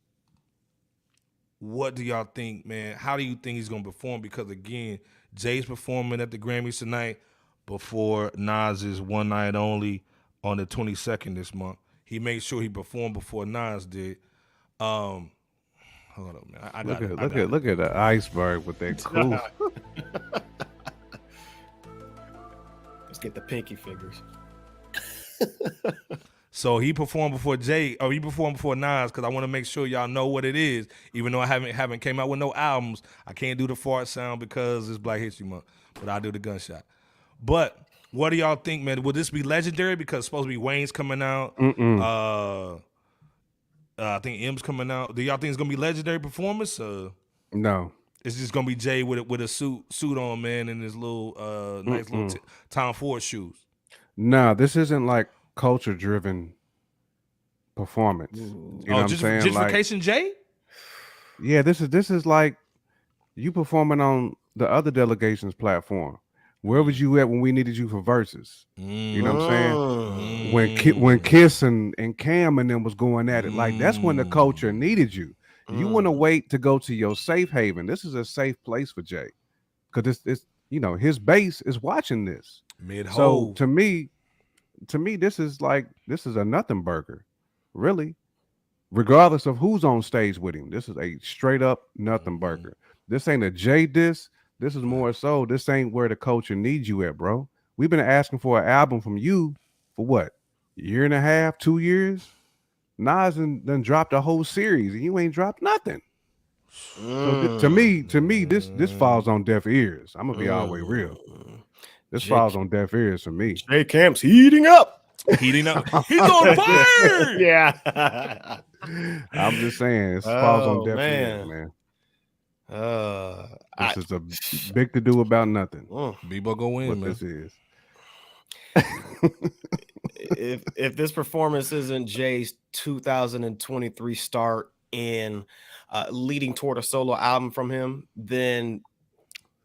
what do y'all think, man? How do you think he's going to perform? Because again, Jay's performing at the Grammys tonight before Nas's One Night Only on the 22nd this month. He made sure he performed before Nas did. Hold up, man. Look at the iceberg with that cool. Let's get the pinky fingers. So he performed before Jay, or he performed before Nas, because I want to make sure y'all know what it is. Even though I haven't came out with no albums, I can't do the fart sound because it's Black History Month, but I'll do the gunshot. But what do y'all think, man? Will this be legendary? Because it's supposed to be Wayne's coming out. I think M's coming out. Do y'all think it's gonna be legendary performance? No. It's just gonna be Jay with a suit on, man, and his little nice little Tom Ford shoes. No, this isn't like culture driven performance. You know what I'm saying? Gentrification Jay? Yeah, this is like you performing on the other delegation's platform. Where was you at when we needed you for verses? You know what I'm saying? When Kiss and Cam and them was going at it, like that's when the culture needed you. You want to wait to go to your safe haven. This is a safe place for Jay, because it's his base is watching this. So to me, this is a nothing burger, really. Regardless of who's on stage with him, this is a straight up nothing burger. This ain't a Jay diss. This is more so. This ain't where the culture needs you at, bro. We've been asking for an album from you for what, a year and a half, 2 years? Nas done dropped a whole series, and you ain't dropped nothing. So to me, this falls on deaf ears. I'm gonna be all the way real. This falls on deaf ears for me. Jay Camp's heating up. He's on fire. Yeah. I'm just saying, this falls on deaf ears, man. This is a big to do about nothing. Bebo go in, what man. This is. if this performance isn't Jay's 2023 start in leading toward a solo album from him, then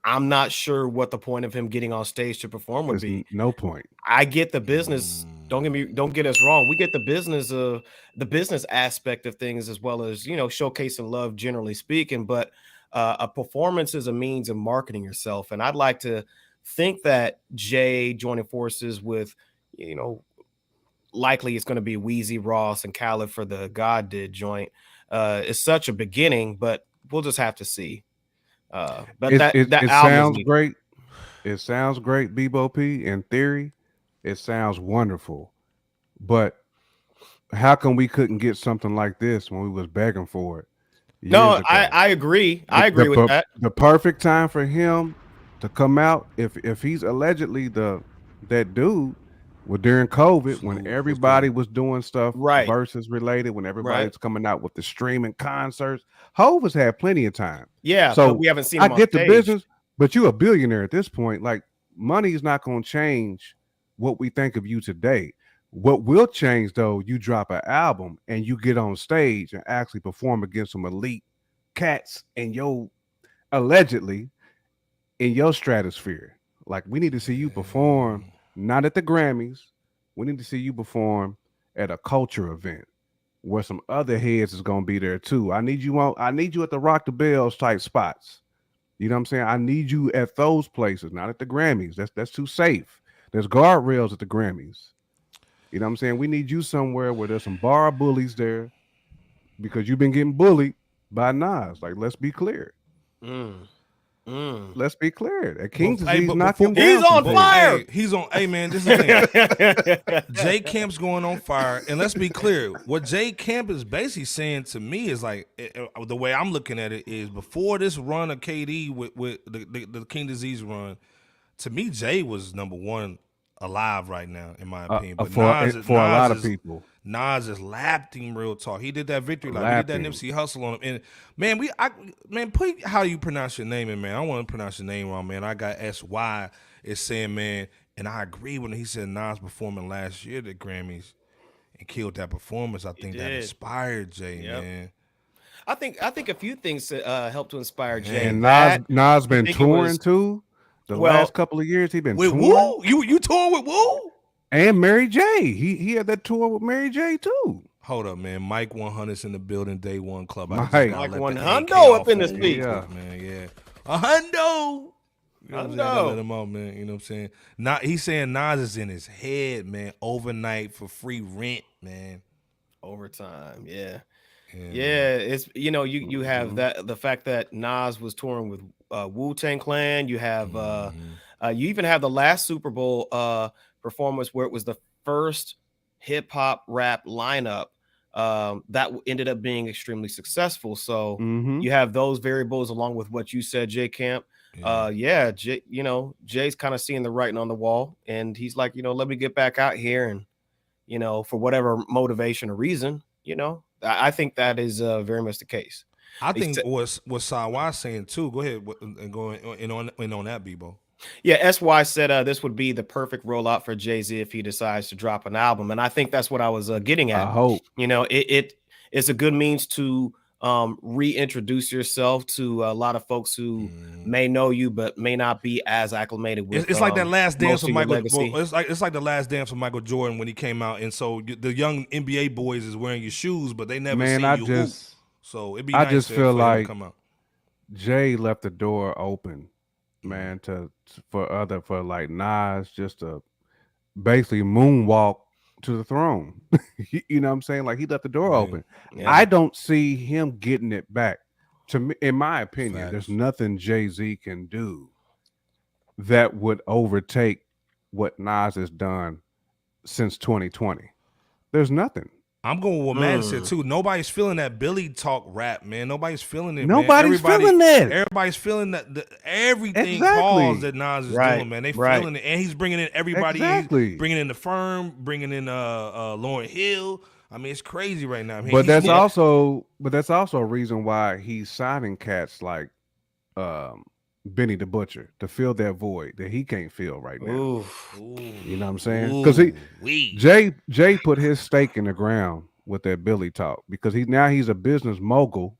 I'm not sure what the point of him getting on stage to perform would be. No point. I get the business. Don't get us wrong. We get the business aspect of things, as well as showcasing love, generally speaking. But a performance is a means of marketing yourself, and I'd like to think that Jay joining forces with, likely it's going to be Weezy, Ross, and Khaled for the God Did joint. It's such a beginning, but we'll just have to see. But It that album sounds is great. It sounds great, Bebo P. In theory, it sounds wonderful. But how come we couldn't get something like this when we was begging for it years no, ago? I agree. I agree with that. The perfect time for him to come out, if he's allegedly that dude, well, during COVID, when Smooth, everybody was doing stuff Right. versus related, when everybody's Right. coming out with the streaming concerts, Hov has had plenty of time. Yeah, So but we haven't seen I him on get the stage. business, but you're a billionaire at this point. Like, money is not going to change what we think of you today. What will change, though, you drop an album and you get on stage and actually perform against some elite cats and allegedly in your stratosphere. Like, we need to see you perform not at the Grammys. We need to see you perform at a culture event where some other heads is gonna be there too. I need you at the Rock the Bells type spots. You know what I'm saying? I need you at those places, not at the Grammys. That's too safe. There's guardrails at the Grammys. You know what I'm saying? We need you somewhere where there's some bar bullies there because you've been getting bullied by Nas. Like, let's be clear. Let's be clear. That King's disease knocked him down. He's on some fire. days. He's on. Hey man, this is the thing. Jay Camp's going on fire, and let's be clear. What Jay Camp is basically saying to me is like the way I'm looking at it is before this run of KD with the King disease run. To me, Jay was number one alive right now, in my opinion. But For a lot of people. Nas just lapped him, real talk. He did that victory lap. Lapped He did that Nipsey Hustle on him. And man, put how you pronounce your name in, man. I don't want to pronounce your name wrong, man. I got SY is saying, man, and I agree when he said Nas performing last year at the Grammys and killed that performance. I think that inspired Jay, man. I think a few things helped to inspire Jay. And Nas been touring too. The last couple of years he been with touring. Woo? You touring with Woo? And Mary J. He had that tour with Mary J. too. Hold up, man. Mike 100's in the building, day one club. Mike 100 up in the speech. Yeah, man. Yeah, a hundo. You know what I'm saying? I gotta let him out, man. You know what I'm saying? He's saying Nas is in his head, man. Overnight for free rent, man. Overtime, yeah. It's you have that the fact that Nas was touring with Wu-Tang Clan. You have you even have the last Super Bowl performance where it was the first hip hop rap lineup that ended up being extremely successful. So you have those variables along with what you said, Jay Camp. Jay's kind of seeing the writing on the wall, and he's like, let me get back out here, and for whatever motivation or reason, I think that is very much the case. I think what Sawa saying too. Go ahead and go in on that, Bebo. Yeah, SY said this would be the perfect rollout for Jay-Z if he decides to drop an album, and I think that's what I was getting at. I hope it's a good means to reintroduce yourself to a lot of folks who may know you but may not be as acclimated with. It's like that last dance with Michael. It's like the last dance with Michael Jordan when he came out, and so the young NBA boys is wearing your shoes, but they never see you hoop. So it'd be nice. I just feel like come out. Jay left the door open, man, for like Nas just to basically moonwalk to the throne. You know what I'm saying? Like, he left the door open. Yeah. I don't see him getting it back. To me, in my opinion, there's nothing Jay-Z can do that would overtake what Nas has done since 2020. There's nothing. I'm going with what Matt said too. Nobody's feeling that Billy talk rap, man. Nobody's feeling it. Nobody's feeling that. Everybody's feeling that everything pause that Nas is doing, man. They feeling it, and he's bringing in everybody. He's bringing in the Firm, bringing in Lauryn Hill. I mean, it's crazy right now. But that's also a reason why he's signing cats like Benny the Butcher to fill that void that he can't fill right now. Ooh. You know what I'm saying? Because Jay put his stake in the ground with that Billy talk, because he's a business mogul.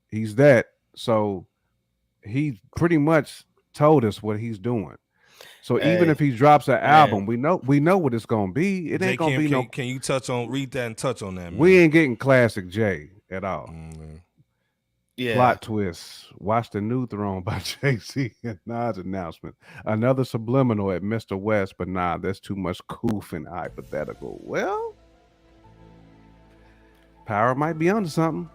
He's that. So he pretty much told us what he's doing. So even if he drops an album, we know what it's gonna be. It ain't gonna be no. Can you read that and touch on that, man? We ain't getting classic Jay at all. Yeah. Plot twist. Watch the New Throne by Jay-Z and Nas announcement. Another subliminal at Mr. West, but nah, that's too much goof and hypothetical. Well, Power might be onto something.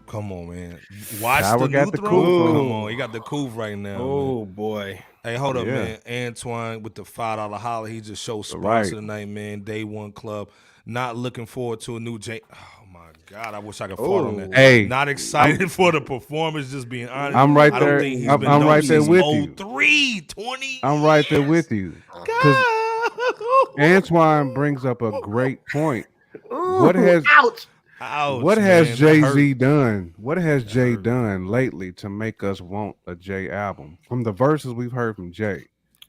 Come on, man. Watch Tower the got new the throne. coupe. Come on, he got the coupe right now. Oh Man. boy. Hey, hold up, Yeah. man. Antoine with the $5 holler. He just showed sponsor Right. tonight, man. Day One Club. Not looking forward to a new J. Oh my God, I wish I could fart on that. Hey, Not excited for the performance. Just being honest. I'm right I don't there. think he's I'm been known right there since with you. 03, 20 I'm right there years. with you. Because Antoine brings up a great point. What has Ouch, what has man, that Jay-Z hurt. done? What has Jay done lately to make us want a Jay album? From the verses we've heard from Jay.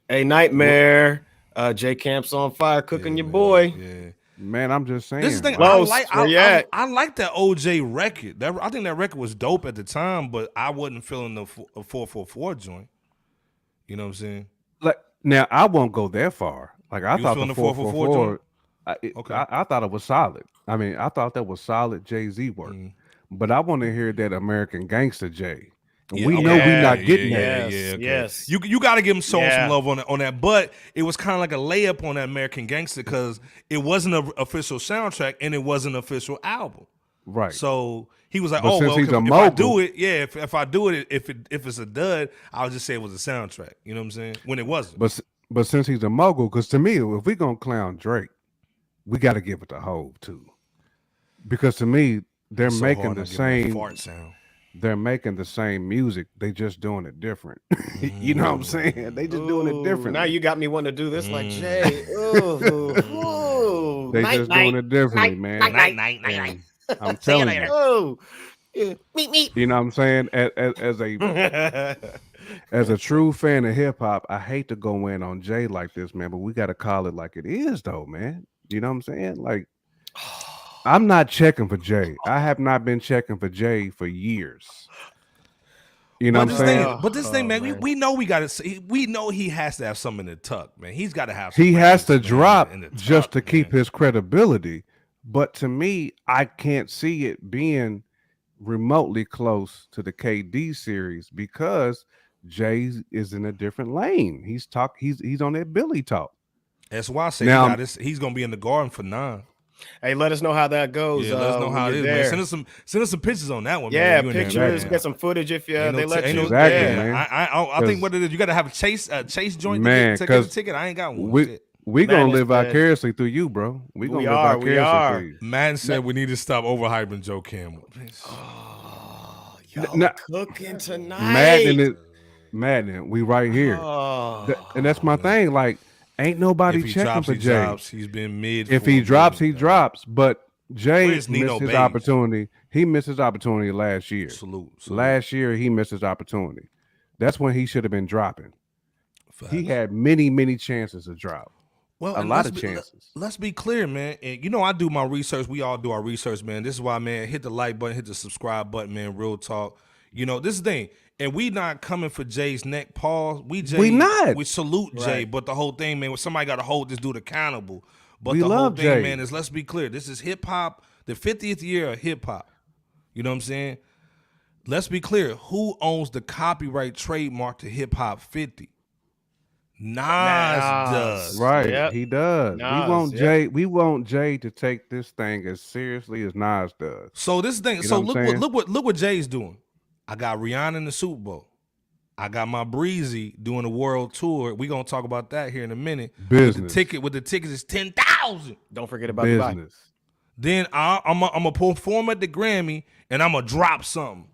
Hey, Nightmare. J Camp's on fire cooking your boy. Yeah. Man, I'm just saying. This is the thing. Los, I where you at? like that OJ record. I think that record was dope at the time, but I wasn't feeling the 444 joint. You know what I'm saying? Like now, I won't go that far. Like I You thought feeling the the 444 444. Okay. I thought it was solid. I mean, I thought that was solid Jay-Z work. But I want to hear that American Gangster Jay. And we know we're not getting that. Yes. You got to give him some Yeah. love on that. But it was kind of like a layup on that American Gangster because it wasn't an official soundtrack and it wasn't an official album. Right. So he was like, But "Oh since well, he's if a I mogul- do it, yeah. If I do it, if it's a dud, I'll just say it was a soundtrack." You know what I'm saying? When it wasn't. But since he's a mogul, because to me, if we're gonna clown Drake, we got to give it to Hove too. Because to me, they're It's so making hard the not giving that same. fart sound. They're making the same music. They just doing it different. You know what I'm saying? They just doing it different. Now you got me wanting to do this like Jay. Ooh. They Night, just night, doing it differently, man. Night. And I'm telling you. Oh. Yeah. Meet. You know what I'm saying? As a true fan of hip hop, I hate to go in on Jay like this, man, but we got to call it like it is, though, man. You know what I'm saying? Like, I'm not checking for Jay. I have not been checking for Jay for years. You know what I'm saying? But this thing, man, we know we got to. We know he has to have something in the tuck, man. He's got to have. He has to man, drop in the tuck, just to keep man. his credibility. But to me, I can't see it being remotely close to the KD series because Jay is in a different lane. He's on that Billy talk. That's why I say Now- he's gonna be in the garden for 9. Hey, let us know how that goes. Yeah, let us know how it is, man. Send us some pictures on that one. Yeah, man. You in there, pictures. man. Get some footage if Ain't no they let ain't you. no- Exactly, yeah, man. I think what it is, you got to have a chase joint Man, to get a 'cause ticket. I ain't got one. We Shit. gonna Man, live it's vicariously through you, bro. We gonna live are. vicariously through you. Madden said we need to stop overhyping Joe Campbell. Y'all Nah, cooking tonight. Madden, we right here. Oh. And that's my thing. Like, ain't nobody If he checking drops, for he Jay. drops. He's been mid. If for he a drops, minute he now. drops. But Jay Where's Nino missed his Bates? opportunity. He missed his opportunity last year. Salute. Last year, he missed his opportunity. That's when he should have been dropping. Facts. He had many chances to drop. Well, a and lot let's of be- chances. Let's be clear, man. And you know, I do my research. We all do our research, man. This is why, man, hit the like button, hit the subscribe button, man. Real talk. You know, this is the thing. And we not coming for Jay's neck. Pause. We not. We salute Jay. Right. But the whole thing, man, somebody got to hold this dude accountable. But We the whole love thing, Jay. man, is let's be clear. This is hip hop, the 50th year of hip hop. You know what I'm saying? Let's be clear. Who owns the copyright trademark to hip hop 50? Nas does. Right, Yep. he does. Nas, We want Jay to take this thing as seriously as Nas does. So this thing. You So know what I'm look what Jay's doing. I got Rihanna in the Super Bowl. I got my Breezy doing a world tour. We gonna talk about that here in a minute. Business. With the tickets is 10,000. Don't forget about Dubai. Business. Then I'm a perform at the Grammy and I'm gonna drop something.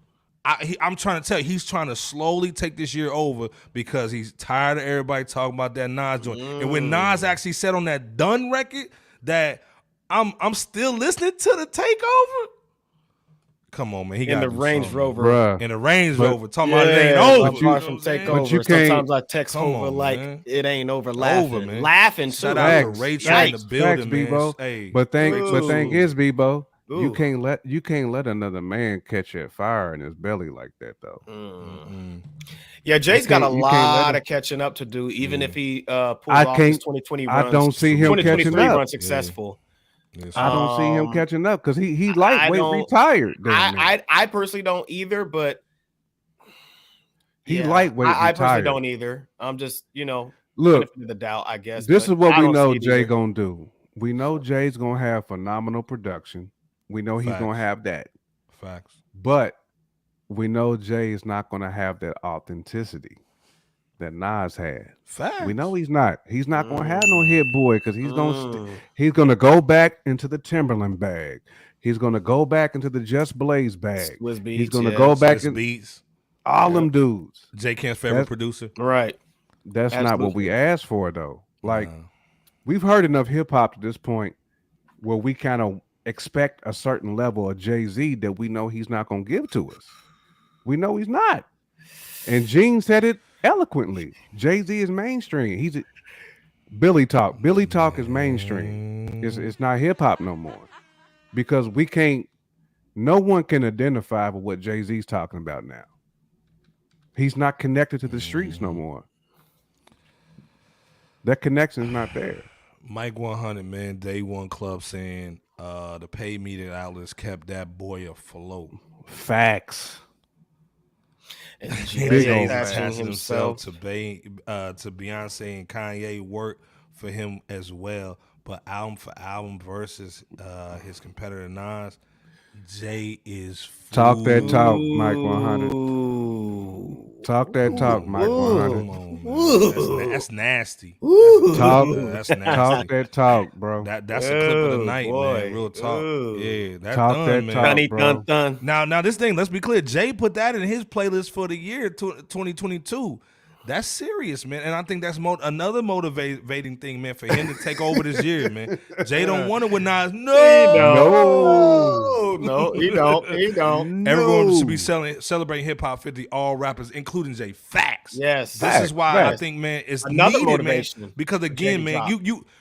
I'm trying to tell you, he's trying to slowly take this year over because he's tired of everybody talking about that Nas joint. And when Nas actually said on that Done record that I'm still listening to the Takeover. Come on, man. He In got the Range Rover. Bruh. In the Range But- Rover, talking about it Yeah, ain't over. apart You know from what I'm saying? Takeover. But you can't- Sometimes I text Come over on, like man. it ain't over laughing. Over, man. Laughing too. Shout out to Facts. Ray Trey in the Facts, building, man. Bebo. Hey, But thing Ooh. is, Bebo, Ooh. you can't let another man catch that fire in his belly like that, though. Yeah, Jay's got a you can't let lot him- of catching up to do, even if he pulls I off can't- his 2020 I runs. don't see him 2023 catching up. run successful. yes, I don't see him catching up because he I lightweight don't- retired. damn near. I personally don't either, but He yeah, lightweight I personally retired. don't either. I'm just, Look, benefit of the doubt, I guess. this but is what I we don't know see it Jay either. gonna do. We know Jay's gonna have phenomenal production. We know he's gonna Facts. have that. Facts. But we know Jay is not going to have that authenticity that Nas had. Facts. We know he's not. He's not going to have no Hit Boy because he's going to go back into the Timberland bag. He's going to go back into the Just Blaze bag. Swiss Beats, He's going to go back Swiss in Beats. all them dudes. J. Camp's favorite producer. Right. That's not what we asked for, though. Like, Nah. we've heard enough hip hop to this point where we kind of expect a certain level of Jay-Z that we know he's not going to give to us. We know he's not. And Gene said it eloquently. Jay-Z is mainstream. He's Billy Talk. Billy Talk is mainstream. It's not hip hop no more. Because no one can identify with what Jay-Z's talking about now. He's not connected to the streets no more. That connection's not there. Mike 100, man, Day One Club saying the paid media outlets kept that boy afloat. Facts. And Jay Jay passing himself to Beyonce and Kanye work for him as well. But album for album versus his competitor Nas, Jay is Talk that talk, Mike 100. Talk that talk, Mike 100. Come on, man. That's nasty. That's nasty. Talk that talk, bro. That's a clip of the night, man. Real talk. Yeah, that's Talk done, that man. talk, bro. Dun. Now this thing, let's be clear. Jay put that in his playlist for the year 2022. That's serious, man. And I think that's another motivating thing, man, for him to take over this year, man. Jay don't want it with Nas. No, he don't. Everyone should be celebrating hip hop 50, all rappers, including Jay. Facts. Yes. This is why I think, man, it's Another needed, motivation. man. Because again, man,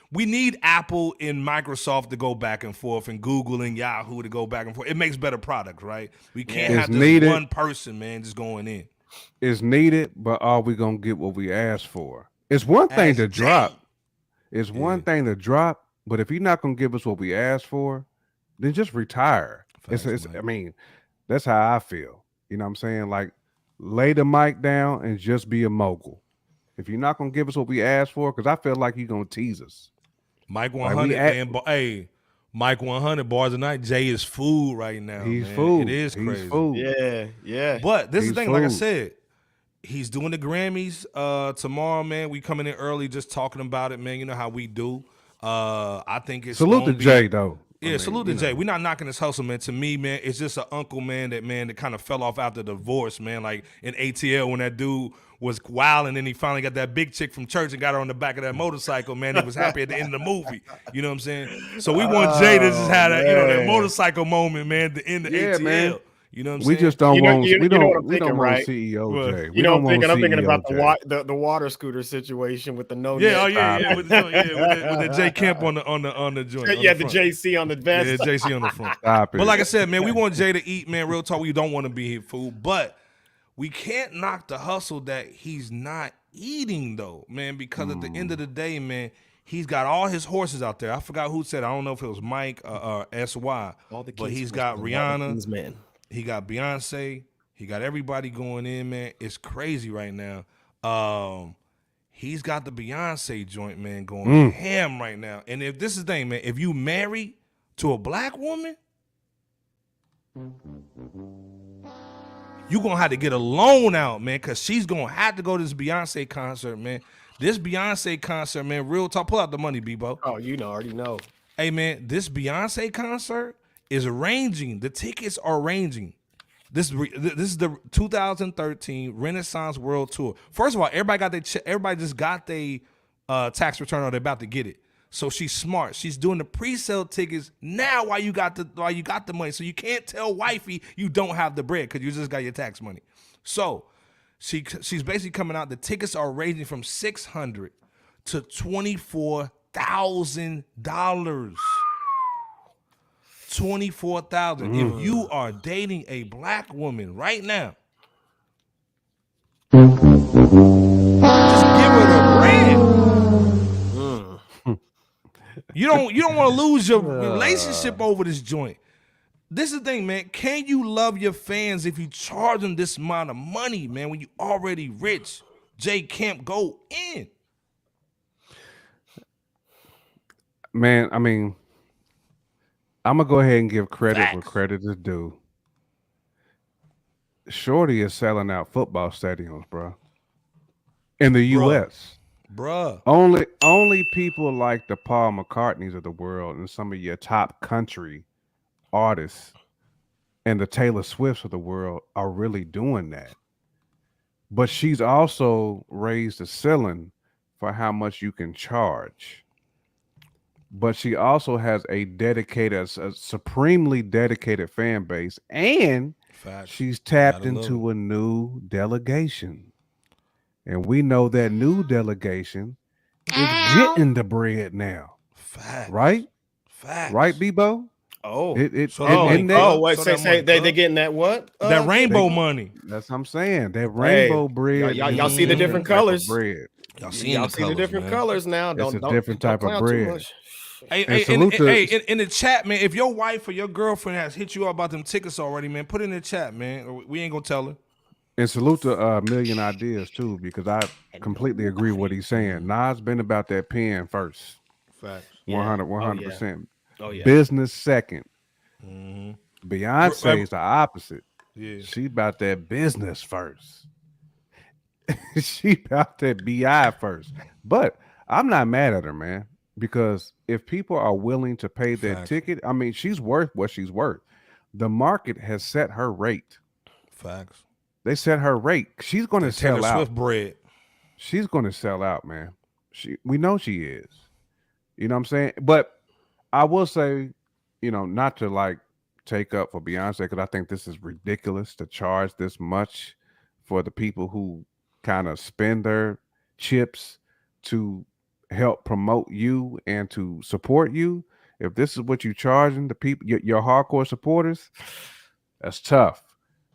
we need Apple and Microsoft to go back and forth, and Google and Yahoo to go back and forth. It makes better products, right? We can't have this one person, man, just going in. It's needed, but are we gonna get what we asked for? It's one thing to drop. It's one thing to drop, but if you're not gonna give us what we asked for, then just retire. I mean, that's how I feel. You know what I'm saying? Like, lay the mic down and just be a mogul. If you're not gonna give us what we asked for, because I feel like you're gonna tease us. Mike 100, man. Hey, Mike 100 bars a night. Jay is food right now. He's man. food. It is crazy. He's food. Yeah. But this is the thing, like I food. said, he's doing the Grammys tomorrow, man. We coming in early, just talking about it, man. You know how we do. I think it's Salute to Jay, though. Yeah, salute to Jay. We're not knocking his hustle, man. To me, man, it's just an uncle, man, that kind of fell off after divorce, man. Like in ATL when that dude was wild and then he finally got that big chick from church and got her on the back of that motorcycle, man. He was happy at the end of the movie. You know what I'm saying? So we want Jay to just have that, that motorcycle moment, man, at the end of ATL. Man. You know what I'm saying? We just don't want. We don't want right? CEO Jay. You know what I'm thinking? I'm thinking about CEO the water scooter situation with the no. Yeah, with the J Camp on the joint. Yeah, the JC on the vest. Yeah, JC on the front. Stop it. But like I said, man, we want Jay to eat, man. Real talk, we don't want to be here food, but we can't knock the hustle that he's not eating though, man. Because at the end of the day, man, he's got all his horses out there. I forgot who said. I don't know if it was Mike or SY. But he's got Rihanna. Man. He got Beyonce. He got everybody going in, man. It's crazy right now. He's got the Beyonce joint, man, going ham right now. And if this is the thing, man, if you marry to a black woman, you're going to have to get a loan out, man, because she's going to have to go to this Beyonce concert, man. This Beyonce concert, man, real talk. Pull out the money, Bebo. Oh, already know. Hey, man, this Beyonce concert is ranging. The tickets are ranging. This is the 2013 Renaissance World Tour. First of all, everybody just got their tax return or they're about to get it. So she's smart. She's doing the pre-sale tickets now while you got the money. So you can't tell wifey you don't have the bread because you just got your tax money. So she's basically coming out. The tickets are ranging from $600 to $24,000. $24,000. If you are dating a black woman right now, just give her the bread. You don't want to lose your relationship over this joint. This is the thing, man. Can you love your fans if you charge them this amount of money, man, when you already rich? J Camp, go in. Man, I mean, I'm gonna go ahead and give credit where credit is due. Shorty is selling out football stadiums, bro. In the Bruh. U.S. Bruh. Only people like the Paul McCartneys of the world and some of your top country artists and the Taylor Swifts of the world are really doing that. But she's also raised the ceiling for how much you can charge. But she also has a supremely dedicated fan base, and Facts. she's tapped Gotta love into a new delegation. And we know that new delegation is getting the bread now. Facts. Right? Facts. Right, Bebo? Oh, So that money, wait, so say, that say money, they getting that what? that rainbow they- money. That's what I'm saying. That rainbow bread. y'all is see the a different type of colors. bread. Y'all Y'all see the different man. colors now. It's Don't a different don't type of clown too bread. much. Hey, And hey, salute to- in the chat, man. If your wife or your girlfriend has hit you up about them tickets already, man, put it in the chat, man. We ain't gonna tell her. And salute to Million Ideas too, because I completely agree with what he's saying. Nas been about that pen first. Facts. 100%. Oh yeah. Business second. Mm-hmm. Beyonce is the opposite. Yeah. She about that business first. She about that BI first. But I'm not mad at her, man, because if people are willing to pay that Facts. ticket, I mean, she's worth what she's worth. The market has set her rate. Facts. They set her rate. She's going to Taylor sell out. Swift bread. She's going to sell out, man. We know she is. You know what I'm saying? But I will say, you know, not to like take up for Beyonce, because I think this is ridiculous to charge this much for the people who kind of spend their chips to help promote you and to support you. If this is what you're charging the people, your hardcore supporters, that's tough.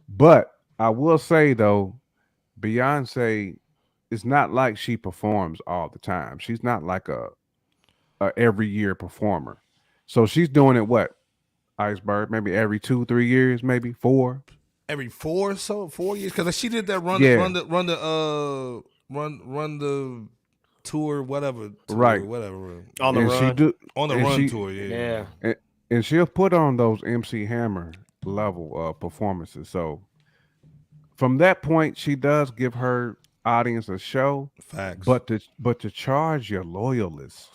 But I will say though, Beyonce is not like she performs all the time. She's not like a every year performer. So she's doing it what? Iceberg, maybe every 2-3 years, maybe 4. Every 4 years, because she did that run the tour, whatever, Right. whatever On the And run. on the and run she- tour, yeah. and she'll put on those MC Hammer level performances. So from that point, she does give her audience a show. Facts. But to charge your loyalists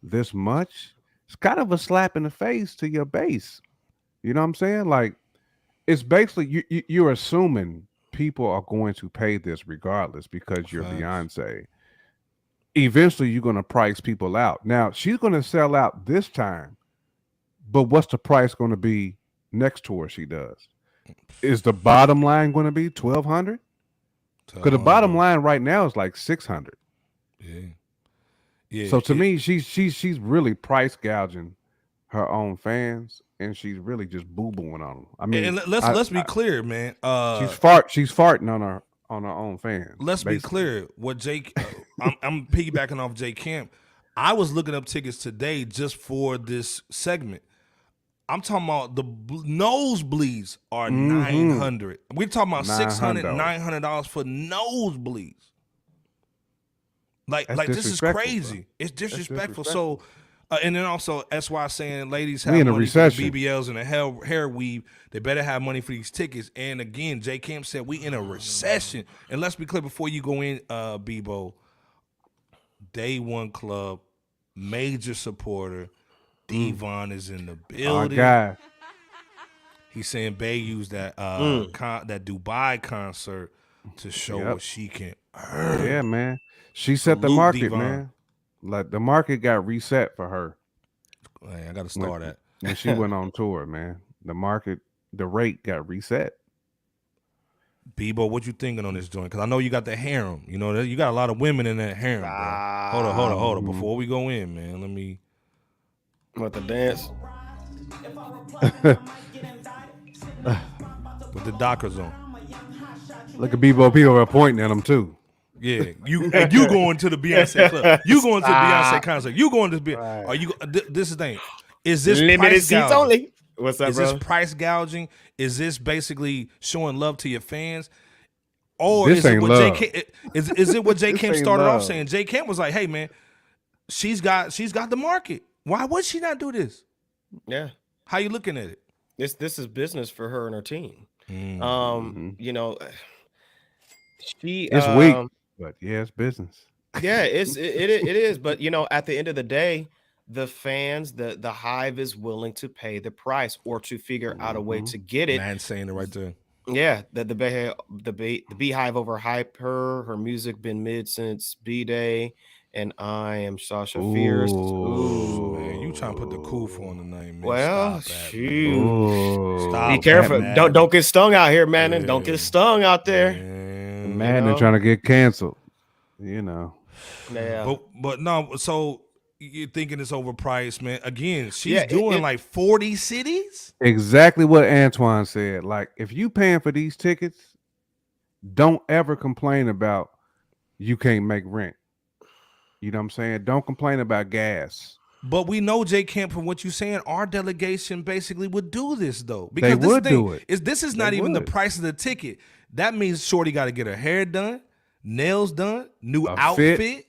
this much, it's kind of a slap in the face to your base. You know what I'm saying? Like, it's basically you're assuming people are going to pay this regardless because you're Facts. Beyonce. Eventually, you're going to price people out. Now, she's going to sell out this time, but what's the price going to be next tour she does? Is the bottom line going to be $1,200? Because the bottom line right now is like $600. Yeah. Yeah. So to me, she's really price gouging her own fans, and she's really just boo-booing on them. I mean, and let's be clear, man. She's farting on her own fans. Let's be clear. What Jake, I'm piggybacking off Jay Camp. I was looking up tickets today just for this segment. I'm talking about the nosebleeds are $900. We're talking about $600, $900 for nosebleeds. Like this is crazy. Bro. It's disrespectful. So, and then also that's why I'm saying ladies have money for the BBLs and the hair weave. They better have money for these tickets. And again, Jay Camp said we in a recession. And let's be clear before you go in, Bebo. Day One Club, major supporter. Devon is in the building. God. He's saying Bay used that that Dubai concert to show what she can earn. Yeah, man. She set the market, man. Like the market got reset for her. Hey, I got to start that. When she went on tour, man. The rate got reset. Bebo, what you thinking on this joint? Because I know you got the harem. You know, you got a lot of women in that harem, bro. Hold on. Before we go in, man, let me. What, the dance? With the Dockers on. Look at Bebo P over pointing at him too. Yeah, you going to the Beyonce club? You going to the Beyonce concert? You going to the? Right. Are you? This is the thing. Is this limited price seats gouging? only? What's up, Is bro? this price gouging? Is this basically showing love to your fans? Or this is it ain't what love. is it what J. Camp started love. off saying? J. Camp was like, "Hey man, she's got the market. Why would she not do this?" Yeah. How you looking at it? This is business for her and her team. You know, she It's weak, but yeah, it's business. yeah, it is. But you know, at the end of the day, the fans, the hive is willing to pay the price or to figure out a way to get it. Man saying it right there. Yeah, the beehive overhype her. Her music been mid since B-Day, and I am Sasha Fierce. Ooh, Man, you trying to put the Koof on the name, man. well, Stop that, shoot. Stop Be careful. that, Don't get stung out here, man. And don't get stung out there. Man, they're trying to get canceled. You know. Yeah. But no, so you're thinking it's overpriced, man. Again, she's doing like 40 cities. Exactly what Antoine said. Like, if you paying for these tickets, don't ever complain about you can't make rent. You know what I'm saying? Don't complain about gas. But we know, Jay Camp, from what you're saying, our delegation basically would do this though. Because they would do it. This is not even the price of the ticket. That means Shorty got to get her hair done, nails done, new outfit.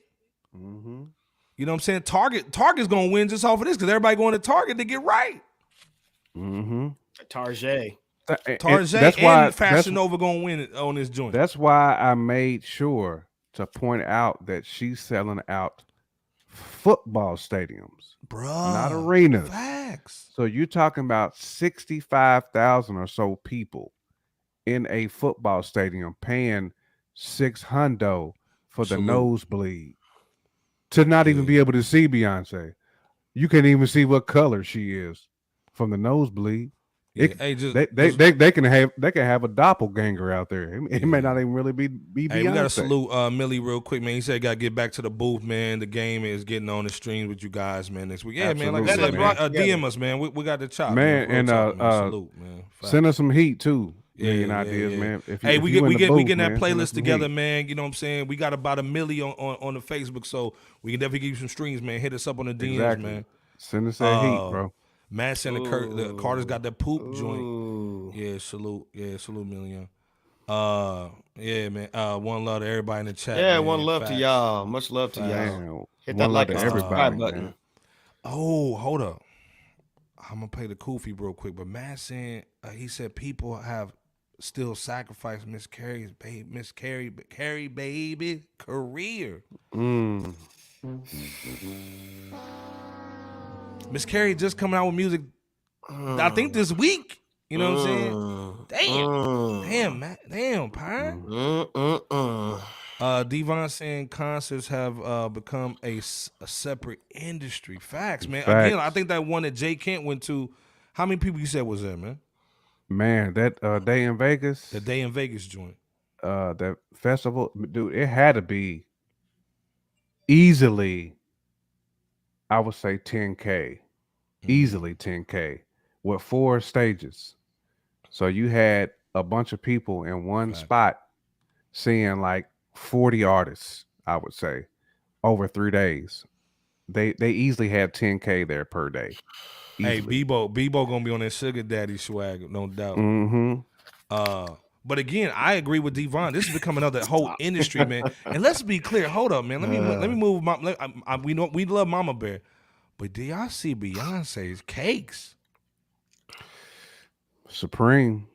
You know what I'm saying? Target's gonna win just off of this because everybody going to Target to get right. Target and Fashion Nova gonna win on this joint. That's why I made sure to point out that she's selling out football stadiums, not arenas. Facts. So you're talking about 65,000 or so people in a football stadium paying $600 for the nosebleed to not even be able to see Beyonce. You can't even see what color she is from the nosebleed. They can have a doppelganger out there. It may not even really be Beyonce. Hey, we gotta salute Millie real quick, man. He said gotta get back to the booth, man. The game is getting on the stream with you guys, man, next week. Yeah, Absolutely, man. Like I said, man. DM us, man. We got the chop, man. And salute, man. Send us some heat too. Ideas, man. We getting that playlist together, man. You know what I'm saying? We got about 1 million on the Facebook, so we can definitely give you some streams, man. Hit us up on the DMs, man. Send us that heat, bro. Man, the Carter's got that poop joint. Yeah, salute. Yeah, salute, Million. Yeah, man. One love to everybody in the chat. Yeah, man. one love to y'all. Much love to y'all. Hit that like and subscribe button. Oh, hold up. I'm gonna play the Koofy real quick, but Matt saying he said people have still sacrificed Miss Carrie baby career. Miss Carrie just coming out with music, I think this week. You know what I'm saying? Damn, Matt. Damn, Pine. Devon saying concerts have become a separate industry. Facts, man. Facts. Again, I think that one that Jay Kent went to, how many people you said was there, man? Man, that day in Vegas. The day in Vegas joint. That festival, dude, it had to be easily, I would say 10K. Easily 10K with 4 stages. So you had a bunch of people in one spot seeing like 40 artists, I would say, over 3 days. They easily had 10K there per day. Easily. Hey, Bebo gonna be on that Sugar Daddy swag, no doubt. But again, I agree with Devon. This is becoming another whole industry, man. And let's be clear. Hold up, man. Let me move. We know we love Mama Bear, but do y'all see Beyonce's cakes? Supreme.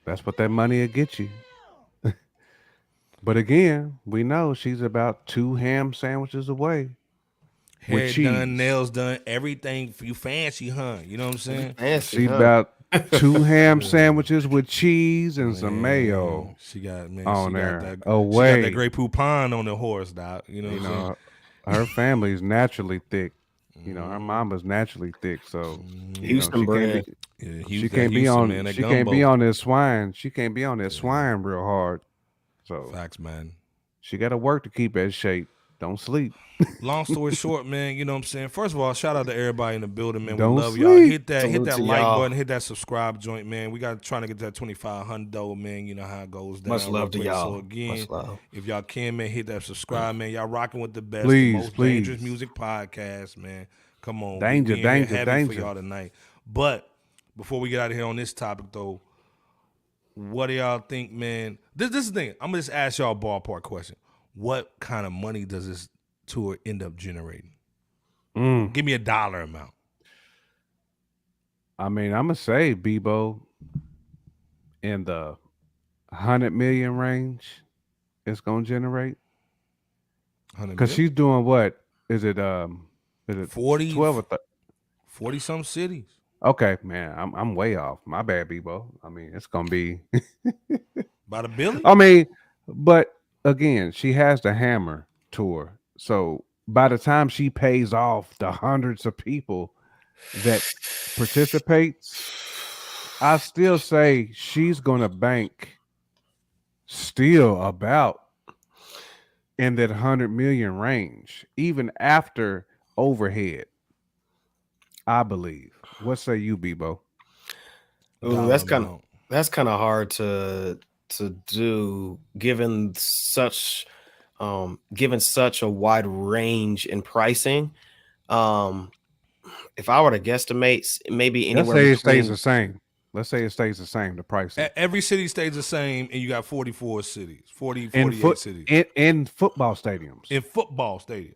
That's what that money will get you. But again, we know she's about 2 ham sandwiches away. Hair done, nails done, everything for you fancy, huh? You know what I'm saying? Fancy, she's about 2 ham sandwiches with cheese and some mayo. She got on she there. Got that, away. She got that Grey Poupon on the horse, doc. You know what I'm saying? Her family's naturally thick. You know, her mama's naturally thick, so Houston bread. She can't be on. Man, she can't be on this swine. She can't be on that swine real hard. So facts, man. She got to work to keep that shape. Don't sleep. Long story short, man, you know what I'm saying? First of all, shout out to everybody in the building, man. Don't we love sleep. y'all. Hit that like y'all. button, hit that subscribe joint, man. We got trying to get that 2,500 though, man. You know how it goes down. Much love to y'all. So again, Much love. if y'all can, man, hit that subscribe, man. Y'all rocking with the best, Please, the most please. dangerous music podcast, man. Come on. Danger, We being danger, heavy danger. for y'all tonight. But before we get out of here on this topic though, what do y'all think, man? This is the thing. I'm gonna just ask y'all a ballpark question. What kind of money does this tour end up generating? Give me a dollar amount. I mean, I'm gonna say, Bebo, in the 100 million range. It's gonna generate 100 because mil? she's doing what? Is it 40, 12 or 40 some cities. Okay, man, I'm way off. My bad, Bebo. I mean, it's gonna be. By the Billy? I mean, but again, she has the Hammer tour, so by the time she pays off the hundreds of people that participates, I still say she's gonna bank still about in that 100 million range, even after overhead. I believe. What say you, Bebo? Ooh, Dollar amount. that's kind of hard to do given such a wide range in pricing. If I were to guesstimate, maybe Let's anywhere say it stays between the same. Let's say it stays the same. The pricing Every city stays the same, and you got 44 cities, 40, in 48 cities. in football stadiums. In football stadiums.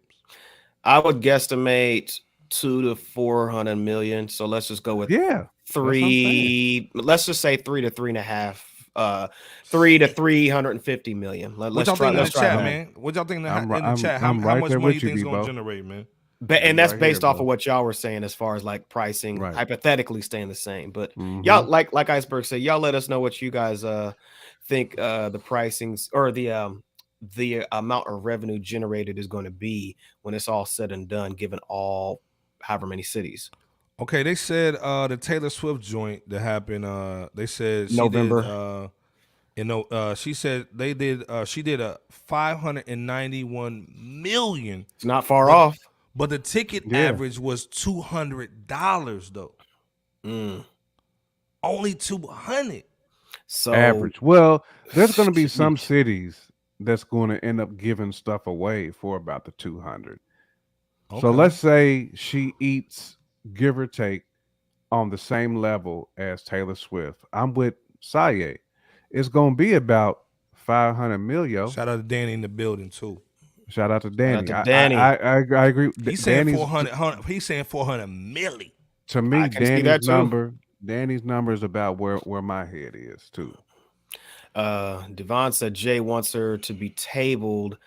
I would guesstimate 200 to 400 million. So let's just go with Yeah, three. Let's just say 3 to 3.5. 300 to 350 million. What Let's y'all try. think in the Let's try chat, that. man? What y'all think in the I'm chat? I'm How right much there money with you you, think it's gonna Bebo. generate, man? And that's right based here, off bro. of what y'all were saying as far as like pricing, Right. hypothetically staying the same. But Mhm. y'all, like Iceberg said, y'all let us know what you guys think the pricings or the amount of revenue generated is going to be when it's all said and done, given all however many cities. Okay, they said the Taylor Swift joint that happened. They said she November. did. She said they did. She did a 591 million, It's not far but off. but the ticket Yeah. average was $200 though. Mm. Only 200. So Average. Well, there's going to be sheesh. some cities that's going to end up giving stuff away for about the 200. So Okay. let's say she eats, give or take, on the same level as Taylor Swift. I'm with Saye. It's going to be about 500 million. Shout out to Danny in the building too. Shout out to Shout out Danny. to I, Danny. I agree. He's saying Danny's 400. He's saying 400 milli. to I me, can see that too. Danny's number is about where my head is too. Devon said Jay wants her to be tabled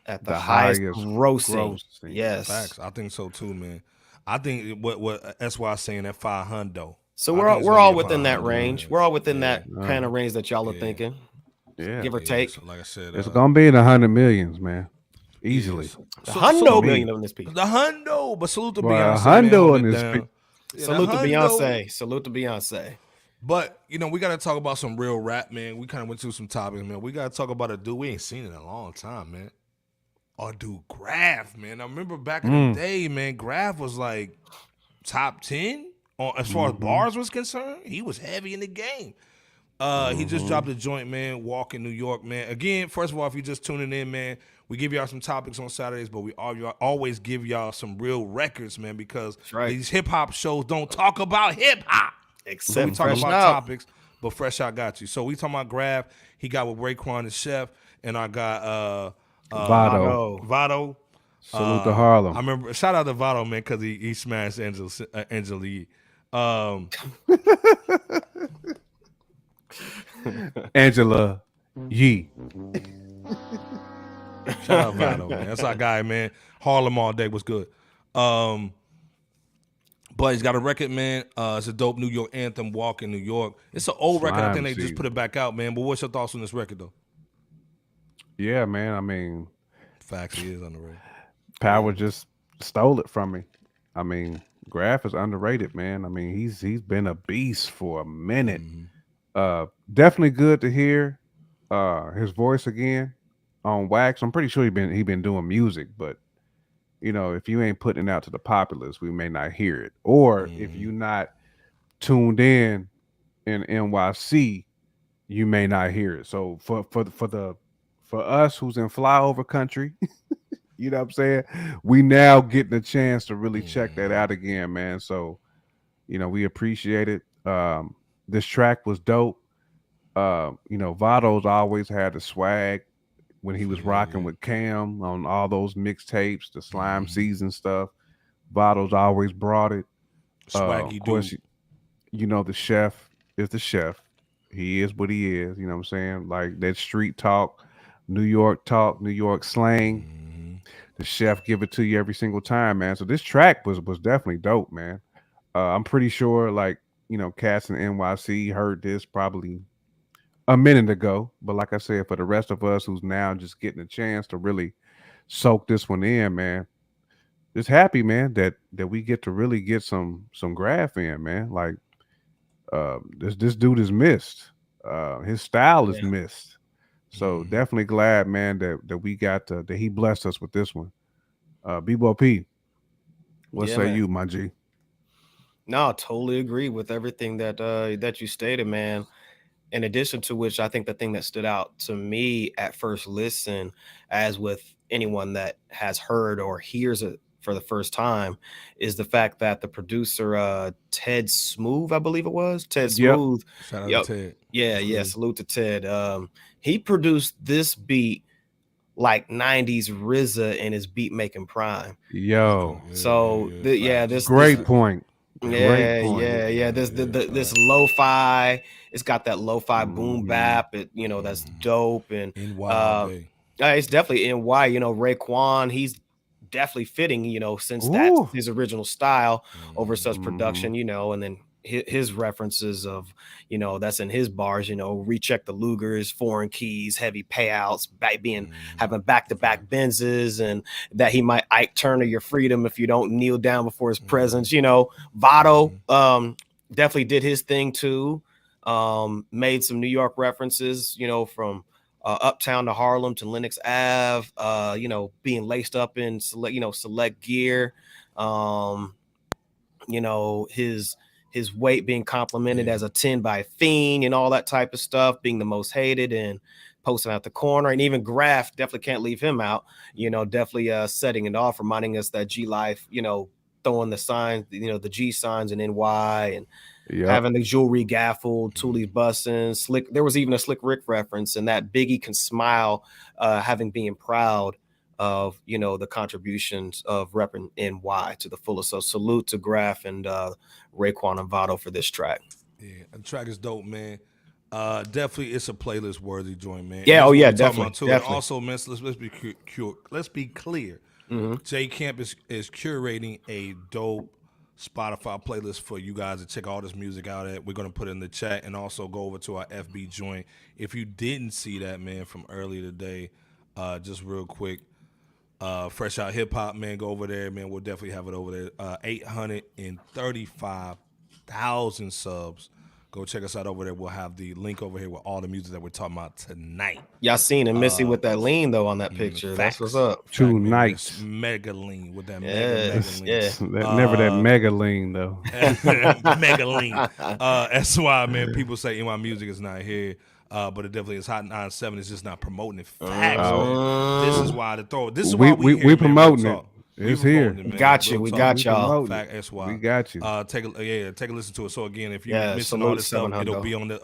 at the The highest highest grossing. grossing. Yes. Facts. I think so too, man. I think what that's why I'm saying that 500 though. So I we're think all, it's we're gonna all be a within that 500, range. man. We're all within that Yeah. kind of range that y'all are Yeah. thinking, Yeah. give or take. So like I said, It's gonna be in the 100 millions, man. yeah. Easily. The So- hundo so- million on this piece. The hundo, but salute to Well, Beyonce. man, hundo hold in it this down. pic- Yeah, the Salute to hundo. Beyonce. Salute to Beyonce. But we got to talk about some real rap, man. We kind of went through some topics, man. We got to talk about a dude we ain't seen in a long time, man. Our dude Grafh, man. I remember back in the day, man. Grafh was like top 10 on as far as bars was concerned. He was heavy in the game. He just dropped a joint, man. Walk in New York, man. Again, first of all, if you're just tuning in, man, we give y'all some topics on Saturdays, but we always give y'all some real records, man, because right. these hip hop shows don't talk about hip hop. Except So we talking Fresh about Out. topics, but Fresh Out got you. So we talking about Grafh. He got with Raekwon and Chef, and I got Vado. Vado. Salute to Harlem. I remember shout out to Vado, man, because he smashed Angela Yee. Angela Yee. Shout out Vado, man. That's our guy, man. Harlem all day was good. But he's got a record, man. It's a dope New York anthem, Walk in New York. It's an old record. I think they just put it back out, man. But what's your thoughts on this record, though? Yeah, man. I mean, Facts, he is underrated. Power just stole it from me. I mean, Grafh is underrated, man. I mean, he's been a beast for a minute. Definitely good to hear his voice again on wax. I'm pretty sure he been doing music, but if you ain't putting it out to the populace, we may not hear it. Or if you're not tuned in NYC, you may not hear it. So for us who's in flyover country, you know what I'm saying? We now getting a chance to really check that out again, man. So, we appreciate it. This track was dope. Vado's always had the swag when he was rocking with Cam on all those mixtapes, the slime season stuff. Vado's always brought it. Swaggy of course, dude. the chef is the chef. He is what he is. You know what I'm saying? Like that street talk, New York slang. The chef give it to you every single time, man. So this track was definitely dope, man. I'm pretty sure, like, you know, cats in NYC heard this probably a minute ago. But like I said, for the rest of us who's now just getting a chance to really soak this one in, man, just happy, man, that we get to really get some Grafh in, man. Like this dude is missed. His style is Yeah. missed. So definitely glad, man, that we got that he blessed us with this one. B-Boy P, what Yeah, say man. you, my G? No, I totally agree with everything that you stated, man. In addition to which, I think the thing that stood out to me at first listen, as with anyone that has heard or hears it for the first time, is the fact that the producer, Ted Smooth, I believe it was Ted Yep. Smooth. Shout out Yep. to Ted. Yeah. Salute to Ted. He produced this beat like 90s RZA in his beat making prime. Yo, So this great point. yeah, Great point. this lo-fi, it's got that lo-fi boom Mhm. bap. It, you know, that's dope. And NY. it's definitely NY. You know, Raekwon, he's definitely fitting, you know, since that's Ooh. his original style over such Mhm. production, you know, and then his references of, you know, that's in his bars, you know, recheck the Lugers, foreign keys, heavy payouts, having back-to-back Benzes, and that he might Ike Turner your freedom if you don't kneel down before his presence. You know, Vado definitely did his thing too. Made some New York references, you know, from uptown to Harlem to Lenox Ave, you know, being laced up in select gear. You know, his weight being complimented as a 10 by Fiend and all that type of stuff, being the most hated and posting out the corner. And even Grafh, definitely can't leave him out, you know, definitely setting it off, reminding us that G Life, you know, throwing the signs, you know, the G signs in NY, and having the jewelry gaffled, Tooley's busting, Slick. There was even a Slick Rick reference, and that Biggie can smile, having being proud of, you know, the contributions of repping NY to the fullest. So salute to Grafh and Raekwon and Vado for this track. Yeah, the track is dope, man. Definitely, it's a playlist worthy joint, man. Yeah, And that's what we're talking definitely, about, too. definitely. And also, man, let's be clear. J Camp is curating a dope Spotify playlist for you guys to check all this music out at. We're gonna put it in the chat, and also go over to our FB joint. If you didn't see that, man, from earlier today, just real quick. Fresh Out Hip Hop, man, go over there, man. We'll definitely have it over there. 835,000 subs. Go check us out over there. We'll have the link over here with all the music that we're talking about tonight. Y'all seen and Missy with that lean though on that picture. That's what's up. Tonight. Mega lean with that Yes, mega lean. yeah. Never that mega lean though. Mega lean. That's why, man, people say NY music is not here. But it definitely is Hot 97. It's just not promoting it. Facts, man. This is why the throw. This is why we here, promoting man, it. It's here. Man. Got you. We got y'all. Fact, that's why. We got you. Take a listen to it. So again, if you're missing all this stuff, it'll be on the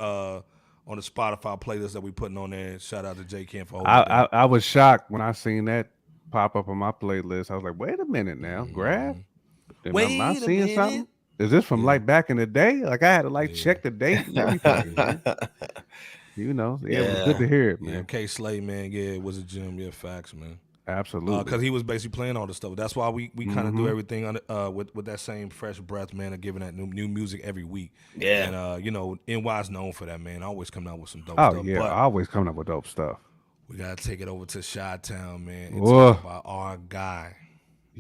Spotify playlist that we putting on there. Shout out to J Camp for holding it. I was shocked when I seen that pop up on my playlist. I was like, wait a minute now, Grafh. Am I seeing something? Is this from like back in the day? Like I had to like check the date and everything. You know, it was good to hear it, man. Yeah, K Slay, man, it was a gym. Yeah, facts, man. Absolutely. Because he was basically playing all the stuff. That's why we kind of do everything on with that same fresh breath, man, of giving that new music every week. Yeah. And you know, NY's known for that, man. Always coming out with some dope Oh stuff. yeah, But always coming up with dope stuff. we gotta take it over to Chi-Town, man, and talk about our guy.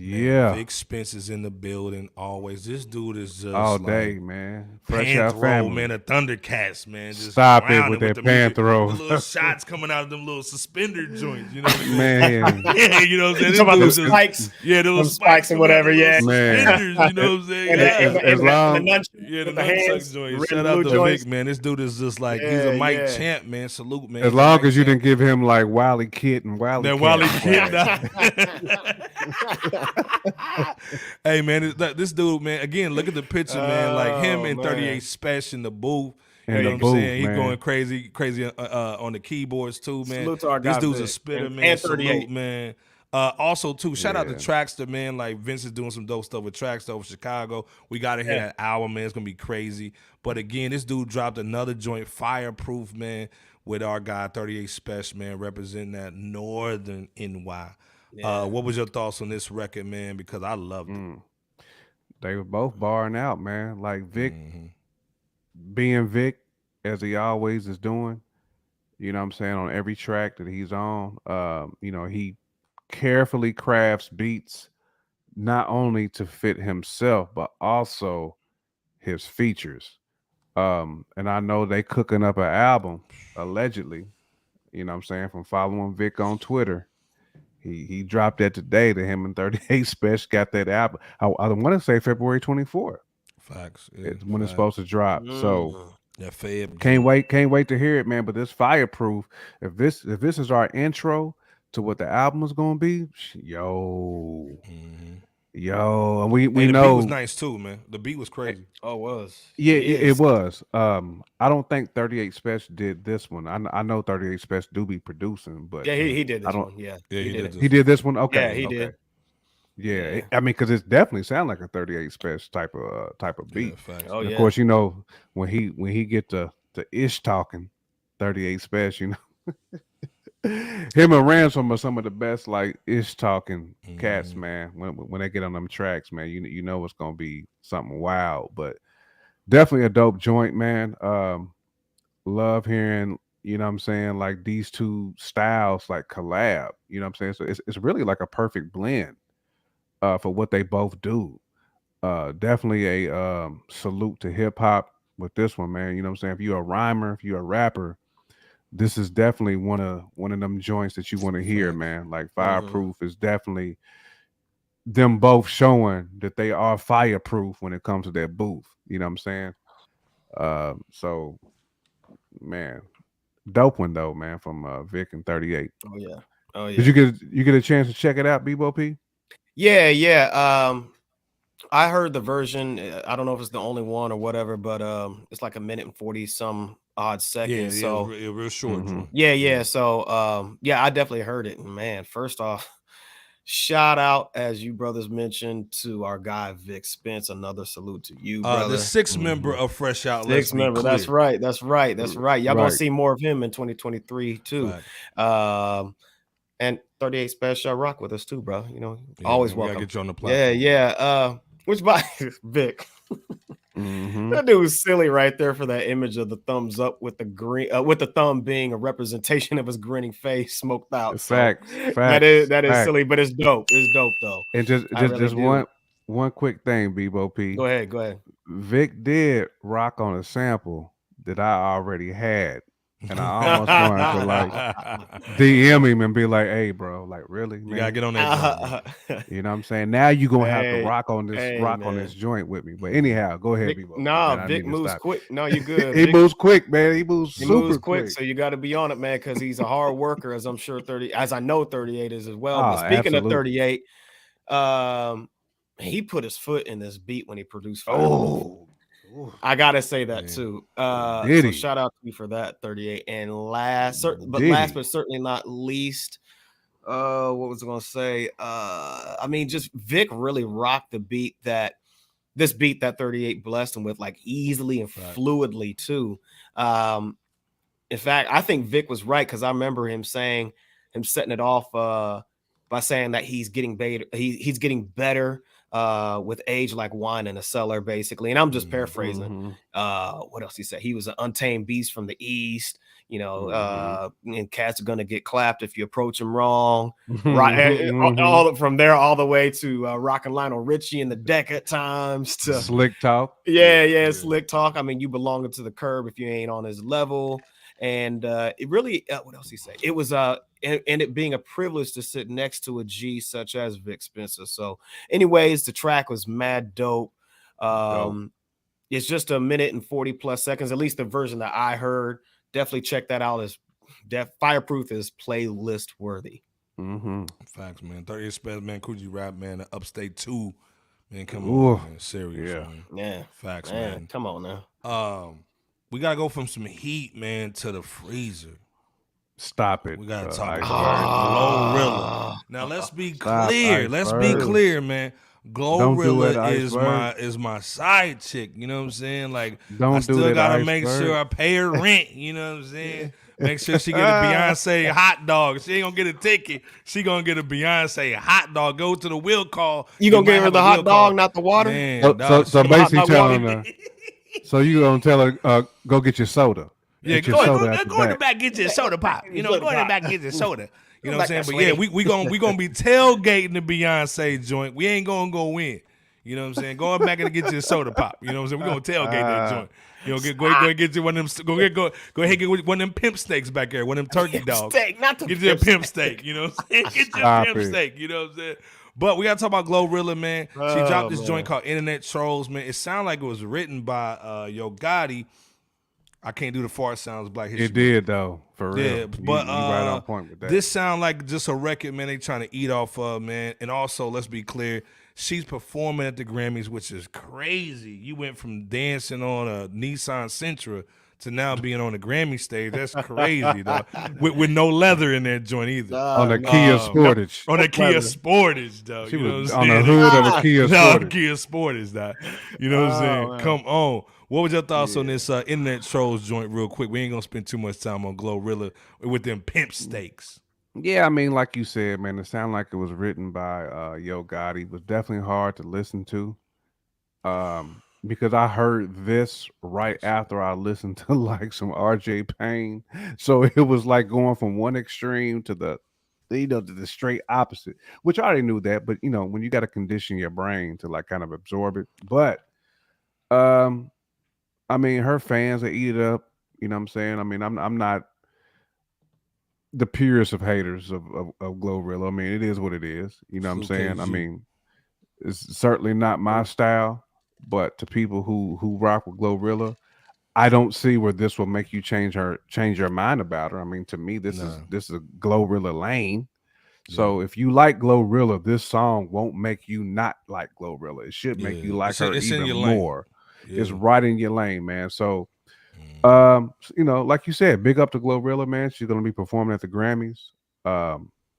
Yeah. Big Spence is in the building always. This dude is just all like day, man. Fresh Out family, man. A Thundercats, man. Just stop it rounding with that the music. Panthro. The little shots coming out of them little suspender joints. You know what I mean? Man. Yeah, you know what I'm saying. Talking about This them dude spikes. just- Yeah, those spikes and whatever, yeah. Man. Suspenders, you know what I'm saying? And Yeah. as long- Yeah, the the hands, nunchuck joint. red Shout and out blue to joints. Vic, man. This dude is just like he's a Mike champ, man. Salute, man. As long as you didn't give him like Wally Kit and Wally that Cat. Wally Kid. Hey man, this dude, man. Again, look at the picture, man. Like him and man. 38 Spesh in the booth. In You know the what I'm saying? booth, He's man. going crazy on the keyboards too, man. Salute to our This guy dude's a Vic. spitter, And man. 38. Salute, man. Also, too, shout out to Yeah. Traxter, man. Like Vince is doing some dope stuff with Traxter over Chicago. We gotta hear that album, man. It's gonna be crazy. But again, this dude dropped another joint, Fireproof, man, with our guy 38 Spesh, man, representing that northern NY. What was your thoughts on this record, man? Because I loved it. They were both barring out, man. Like Vic being Vic, as he always is doing, you know what I'm saying, on every track that he's on. You know, he carefully crafts beats not only to fit himself, but also his features. And I know they cooking up an album, allegedly, you know what I'm saying, from following Vic on Twitter. He dropped that today to him and 38 Spesh got that album. I want to say February 24th. Facts. It's when it's supposed to drop. So that Feb. can't wait to hear it, man. But this Fireproof, if this is our intro to what the album is gonna be, yo, and we the know beat was nice too, man. The beat was crazy. Oh, it was. yeah, it was. I don't think 38 Spesh did this one. I know 38 Spesh do be producing, but Yeah, he did this one. Yeah, he did. He did this one. Okay, Yeah, he did. Yeah, I mean, because it definitely sound like a 38 Spesh type of beat. Oh, And yeah. of course, you know when he get the ish talking, 38 Spesh, you know. Him and Ransom are some of the best like ish talking cats, man. When they get on them tracks, man, you know it's gonna be something wild. But definitely a dope joint, man. Love hearing, you know what I'm saying, like these two styles like collab. You know what I'm saying? So it's really like a perfect blend for what they both do. Definitely a salute to hip hop with this one, man. You know what I'm saying? If you're a rhymer, if you're a rapper, this is definitely one of them joints that you want to hear, man. Like Fireproof is definitely them both showing that they are fireproof when it comes to their booth. You know what I'm saying? So man, dope one though, man, from Vic and 38. Oh yeah. Oh yeah. Did you get a chance to check it out, Bebo P? Yeah. I heard the version. I don't know if it's the only one or whatever, but it's like a minute and 40 some odd seconds. So real short. Yeah. So I definitely heard it. And man, first off, shout out, as you brothers mentioned, to our guy Vic Spence. Another salute to you, brother. The sixth member of Fresh Out. Sixth member. That's right. Y'all gonna see more of him in 2023 too. And 38 Spesh rock with us too, bro. You know, always welcome. Gotta get you on the platform. Yeah. Which by Vic. That dude was silly right there for that image of the thumbs up with the green, with the thumb being a representation of his grinning face, smoked out. Facts. That is silly, but it's dope. It's dope though. And just one quick thing, Bebo P. Go ahead. Vic did rock on a sample that I already had. And I almost wanted to like DM him and be like, "Hey, bro, like really, man? You gotta get on that." You know what I'm saying? Now you gonna have to rock on this joint with me. But anyhow, go ahead, Bebo. Vic moves quick. No, you good. He moves quick, man. He moves super quick. So you got to be on it, man, because he's a hard worker, as I'm sure I know 38 is as well. But speaking of 38, he put his foot in this beat when he produced. I gotta say that too. So shout out to you for that, 38. And last but certainly not least, what was I gonna say? I mean, just Vic really rocked the beat that 38 blessed him with, like easily and fluidly too. In fact, I think Vic was right, because I remember him setting it off by saying that he's getting better. He's getting better with age like wine in a cellar, basically. And I'm just paraphrasing. What else he said? He was an untamed beast from the East, you know, and cats are gonna get clapped if you approach him wrong. Right, all from there all the way to rocking Lionel Richie in the deck at times to slick talk. Yeah, slick talk. I mean, you belong to the curb if you ain't on his level. And it really, what else he say? It was and it being a privilege to sit next to a G such as Vic Spencer. So, anyways, the track was mad dope. It's just a minute and 40 plus seconds, at least the version that I heard. Definitely check that out. As Fireproof is playlist worthy. Facts, man. 38 Spesh, man. Coogee Rap, man. Upstate 2, man. Come on, man. Serious, man. Yeah. Facts, man. Come on now. We gotta go from some heat, man, to the freezer. Stop it. We gotta talk Iceberg. about GloRilla. Now let's be Stop, clear. Let's be Iceberg. clear, man. Don't do it, GloRilla Iceberg. is my side chick. You know what I'm saying? Like Don't I do still that, gotta make Iceberg. sure I pay her rent. You know what I'm saying? Make sure she get a Beyonce hot dog. She ain't gonna get a ticket. She gonna get a Beyonce hot dog. Go to the will call. You gonna might give her have the a hot will dog, call. not the water? Man, So dog, she- basically hot telling water. her. So you gonna tell her, go get your soda. Yeah, Get your go soda in out the the back, get your soda pop. You know, go in the back, get your soda. You know what I'm saying? Come But back, yeah, we gonna be tailgating the Beyonce joint. We ain't gonna go in. You know what I'm saying? Going back and get your soda pop. You know what I'm saying? We gonna tailgate that joint. You know, go ahead and get you one of them. Go ahead and get one of them pimp steaks back there. One of them turkey dogs. Steak, not the Get you a pimp pimp steak. You know what I'm saying? Get you a Stop pimp it. steak. You know what I'm saying? But we gotta talk about GloRilla, man. She Oh, dropped this man. joint called Internet Trolls, man. It sounded like it was written by Yo Gotti. I can't do the fart sounds. Black History It Month. did though, for real. Yeah, but you right on point with that. this sound like just a record, man. They trying to eat off of, man. And also, let's be clear, she's performing at the Grammys, which is crazy. You went from dancing on a Nissan Sentra to now being on the Grammy stage. That's crazy, though. With no leather in that joint either. on the Kia Sportage. On a Kia Sportage, though. She You know was what I'm on the saying? hood of a Kia No, Sportage. Kia Sportage, though. You know what I'm saying? man. Come on. What was your thoughts on this Internet Trolls joint real quick? We ain't going to spend too much time on GloRilla with them pimp steaks. Yeah, I mean, like you said, man, it sounded like it was written by Yo Gotti. It was definitely hard to listen to. Because I heard this right after I listened to like some RJ Payne. So it was like going from one extreme to the to the straight opposite, which I already knew that, but you know, when you got to condition your brain to like kind of absorb it. But I mean, her fans they eat it up, you know what I'm saying? I mean, I'm not the purest of haters of GloRilla. I mean, it is what it is. You know what I'm saying? I KG. mean, it's certainly not my style, but to people who rock with GloRilla, I don't see where this will make you change your mind about her. I mean, to me, this is a GloRilla lane. So if you like GloRilla, this song won't make you not like GloRilla. It should make you like her it's in even your lane. more. Yeah. It's right in your lane, man. So you know, like you said, big up to GloRilla, man. She's gonna be performing at the Grammys.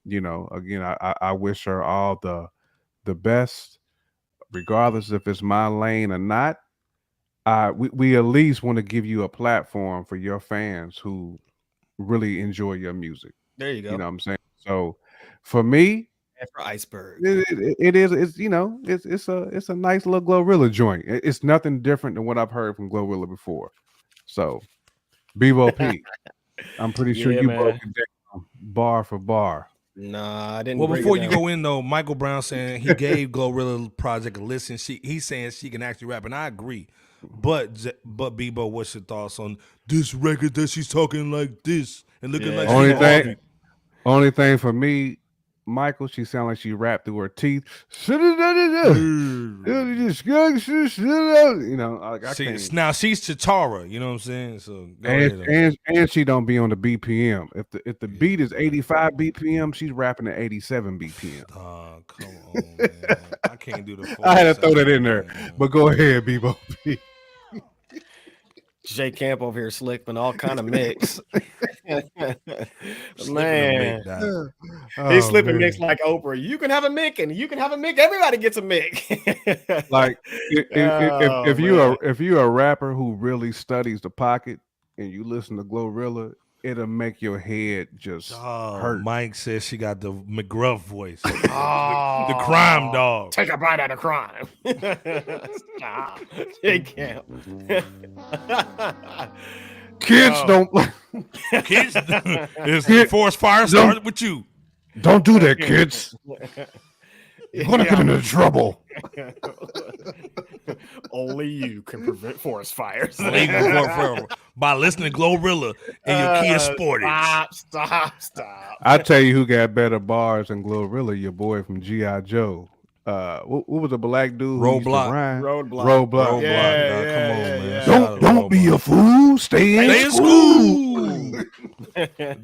You know, again, I wish her all the best, regardless if it's my lane or not. We at least want to give you a platform for your fans who really enjoy your music. There you go. You know what I'm saying? So for me, And for Iceberg. it is, it's you know, it's a nice little GloRilla joint. It's nothing different than what I've heard from GloRilla before. So Bebo P, I'm pretty sure Yeah, you man. broke it down bar for bar. Nah, I didn't. Well, break before it you down. go in though, Michael Brown saying he gave GloRilla project a listen. He's saying she can actually rap, and I agree. But Bebo, what's your thoughts on this record that she's talking like this and looking like Only she's thing- Harvey? Only thing for me, Michael, she sound like she rapped through her teeth. You know, like I can't. Now she's Chitara, you know what I'm saying? So go ahead. And she don't be on the BPM. If the beat is 85 BPM, she's rapping at 87 BPM. Come on, man. I can't do the. I had to throw that in there. Man. But go ahead, Bebo P. Jay Camp over here slipping all kind of mix. Slipping Man, a bit, dog. he's slipping man. mix like Oprah. You can have a mick, and you can have a mick. Everybody gets a mick. Like Oh, if man. you're a rapper who really studies the pocket and you listen to GloRilla, it'll make your head just hurt. Mike says she got the McGruff voice. the crime dog. Take a bite out of crime. Stop. Jay Camp. Kids don't Kids, it's the forest fire started with you. don't do that, kids. You're gonna get into trouble. Only you can prevent forest fires. By listening to GloRilla and your Kia Sportage. Stop. I tell you who got better bars than GloRilla, your boy from G.I. Joe. What was the black dude? who used to Roadblock. rhyme? Roadblock. Roadblock. Yeah, Dog. yeah, Come on, yeah, man. yeah. Shout out to Don't be a Roadblock. fool. Stay in school.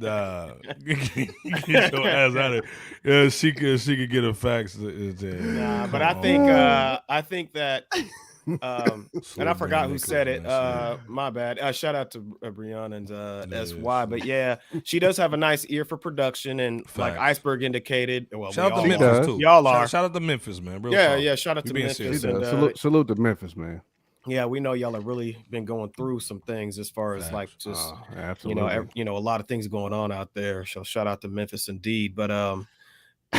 Nah. Get your ass out of here. Yeah, she could get her facts. Nah, but Come I on. think that And I forgot who said it. Man. My bad. Shout out to Brianna and SY. But yeah, she does have a nice ear for production, and like Facts. Iceberg indicated. Well, Shout out to we all Memphis are. too. Y'all are. Shout out to Memphis, man. Real Yeah, talk. yeah. Shout out We to being Memphis. serious. And, salute to Memphis, man. yeah, we know y'all have really been going through some things as far as like just Absolutely. a lot of things going on out there. So shout out to Memphis indeed. But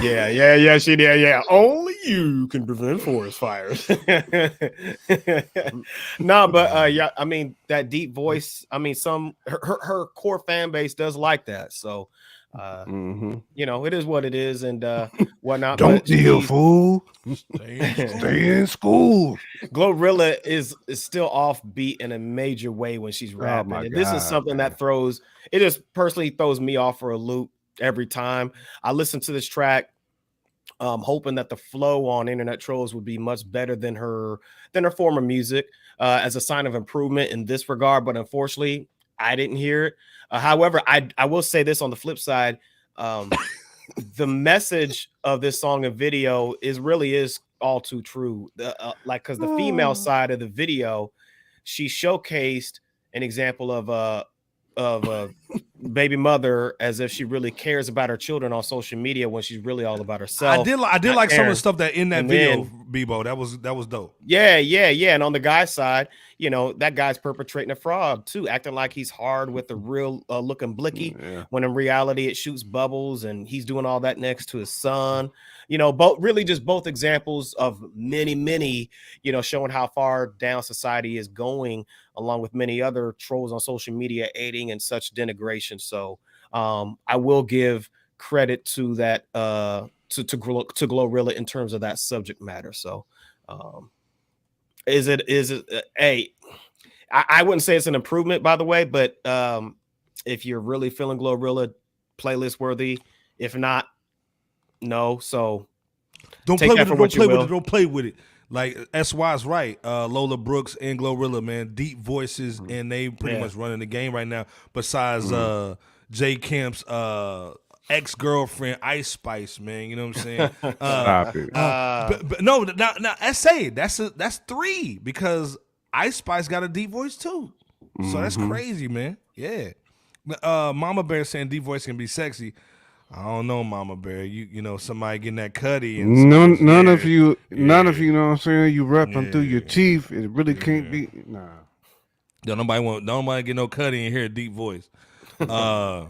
yeah, she did. Yeah, only you can prevent forest fires. No, but yeah, I mean that deep voice. I mean, her core fan base does like that. So, it is what it is, and whatnot. Don't but deal, fool. Stay in school. GloRilla is still offbeat in a major way when she's rapping. my And this is God, something man. that it just personally throws me off for a loop every time I listen to this track. Hoping that the flow on Internet Trolls would be much better than her former music, as a sign of improvement in this regard. But unfortunately, I didn't hear it. However, I will say this on the flip side. The message of this song and video is all too true. Because the female side of the video, she showcased an example of a baby mother as if she really cares about her children on social media when she's really all about herself. I did like some of the stuff that in that video, Bebo. That was dope. Yeah. And on the guy's side, that guy's perpetrating a fraud too, acting like he's hard with the real looking blicky, when in reality it shoots bubbles, and he's doing all that next to his son. Both examples of many, showing how far down society is going, along with many other trolls on social media aiding in such denigration. So I will give credit to that to GloRilla in terms of that subject matter. So I wouldn't say it's an improvement, by the way, but if you're really feeling GloRilla, playlist worthy. If not, no. So don't play with it. Like SY's right. Lola Brooks and GloRilla, man, deep voices, and they pretty much running the game right now. Besides J Camp's ex-girlfriend Ice Spice, man, you know what I'm saying? Stop it. But no, now SA, that's 3, because Ice Spice got a deep voice too. So that's crazy, man. Yeah. Mama Bear saying deep voice can be sexy. I don't know, Mama Bear. You know, somebody getting that cutty and none of you know what I'm saying. You repping through your teeth. It really can't be. Nah. Don't nobody get no cutty and hear a deep voice. Yeah,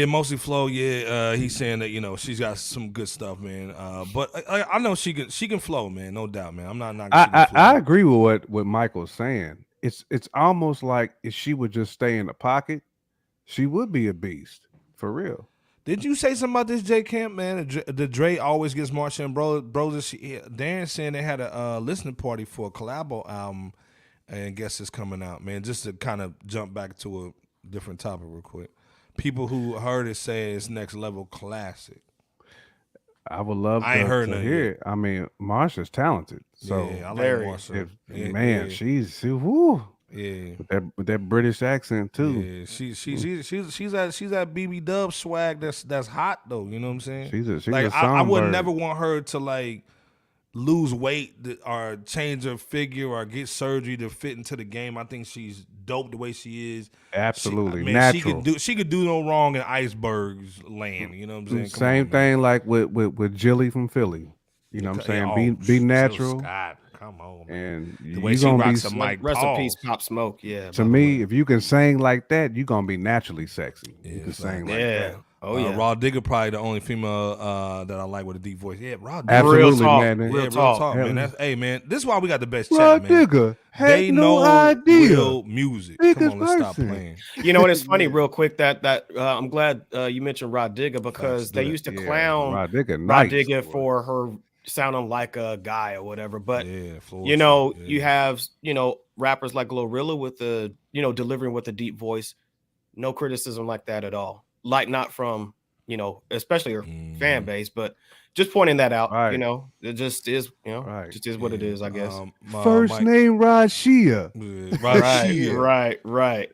mostly flow. Yeah, he's saying that she's got some good stuff, man. But I know she can flow, man. No doubt, man. I'm not knocking. I agree with what Michael's saying. It's almost like if she would just stay in the pocket, she would be a beast. For real. Did you say something about this J Camp, man? The Dre always gets Marsha and Bros. Darren saying they had a listening party for a collabo album, and I guess it's coming out, man. Just to kind of jump back to a different topic real quick. People who heard it say it's next level classic. I would love to hear it. I mean, Marsha's talented. So yeah, I like Marsha. She's woo. Yeah, with that British accent too. Yeah, she's that BB Dub swag that's hot though. You know what I'm saying? She's a like I would never want her to like lose weight or change her figure or get surgery to fit into the game. I think she's dope the way she is. Absolutely natural. She could do no wrong in Iceberg's land. You know what I'm saying? Same thing like with Jilly from Philly. You know what I'm saying? Be natural. Scott. Come on, man. And the way she rocks a mic. Rest in peace, Pop Smoke. Yeah. To me, if you can sing like that, you're gonna be naturally sexy. You can sing like that. Oh yeah. Raw Digger probably the only female that I like with a deep voice. Yeah, Raw Digger. Absolutely, man. Real talk, man. Hey, man, this is why we got the best Raw chat, man. Digger They no know idea. real music. Come on, let's stop playing. You know what? It's funny, real quick. That I'm glad you mentioned Raw Digger because they used to clown Raw Digger, Raw Digger for her sounding like a guy or whatever. But you have rappers like GloRilla with the delivering with a deep voice. No criticism like that at all. Like not from you know, especially her fan base. But just pointing that out, Right. you know, it just is, you know, Right. just is what it is, I guess. First name Rashia. Right.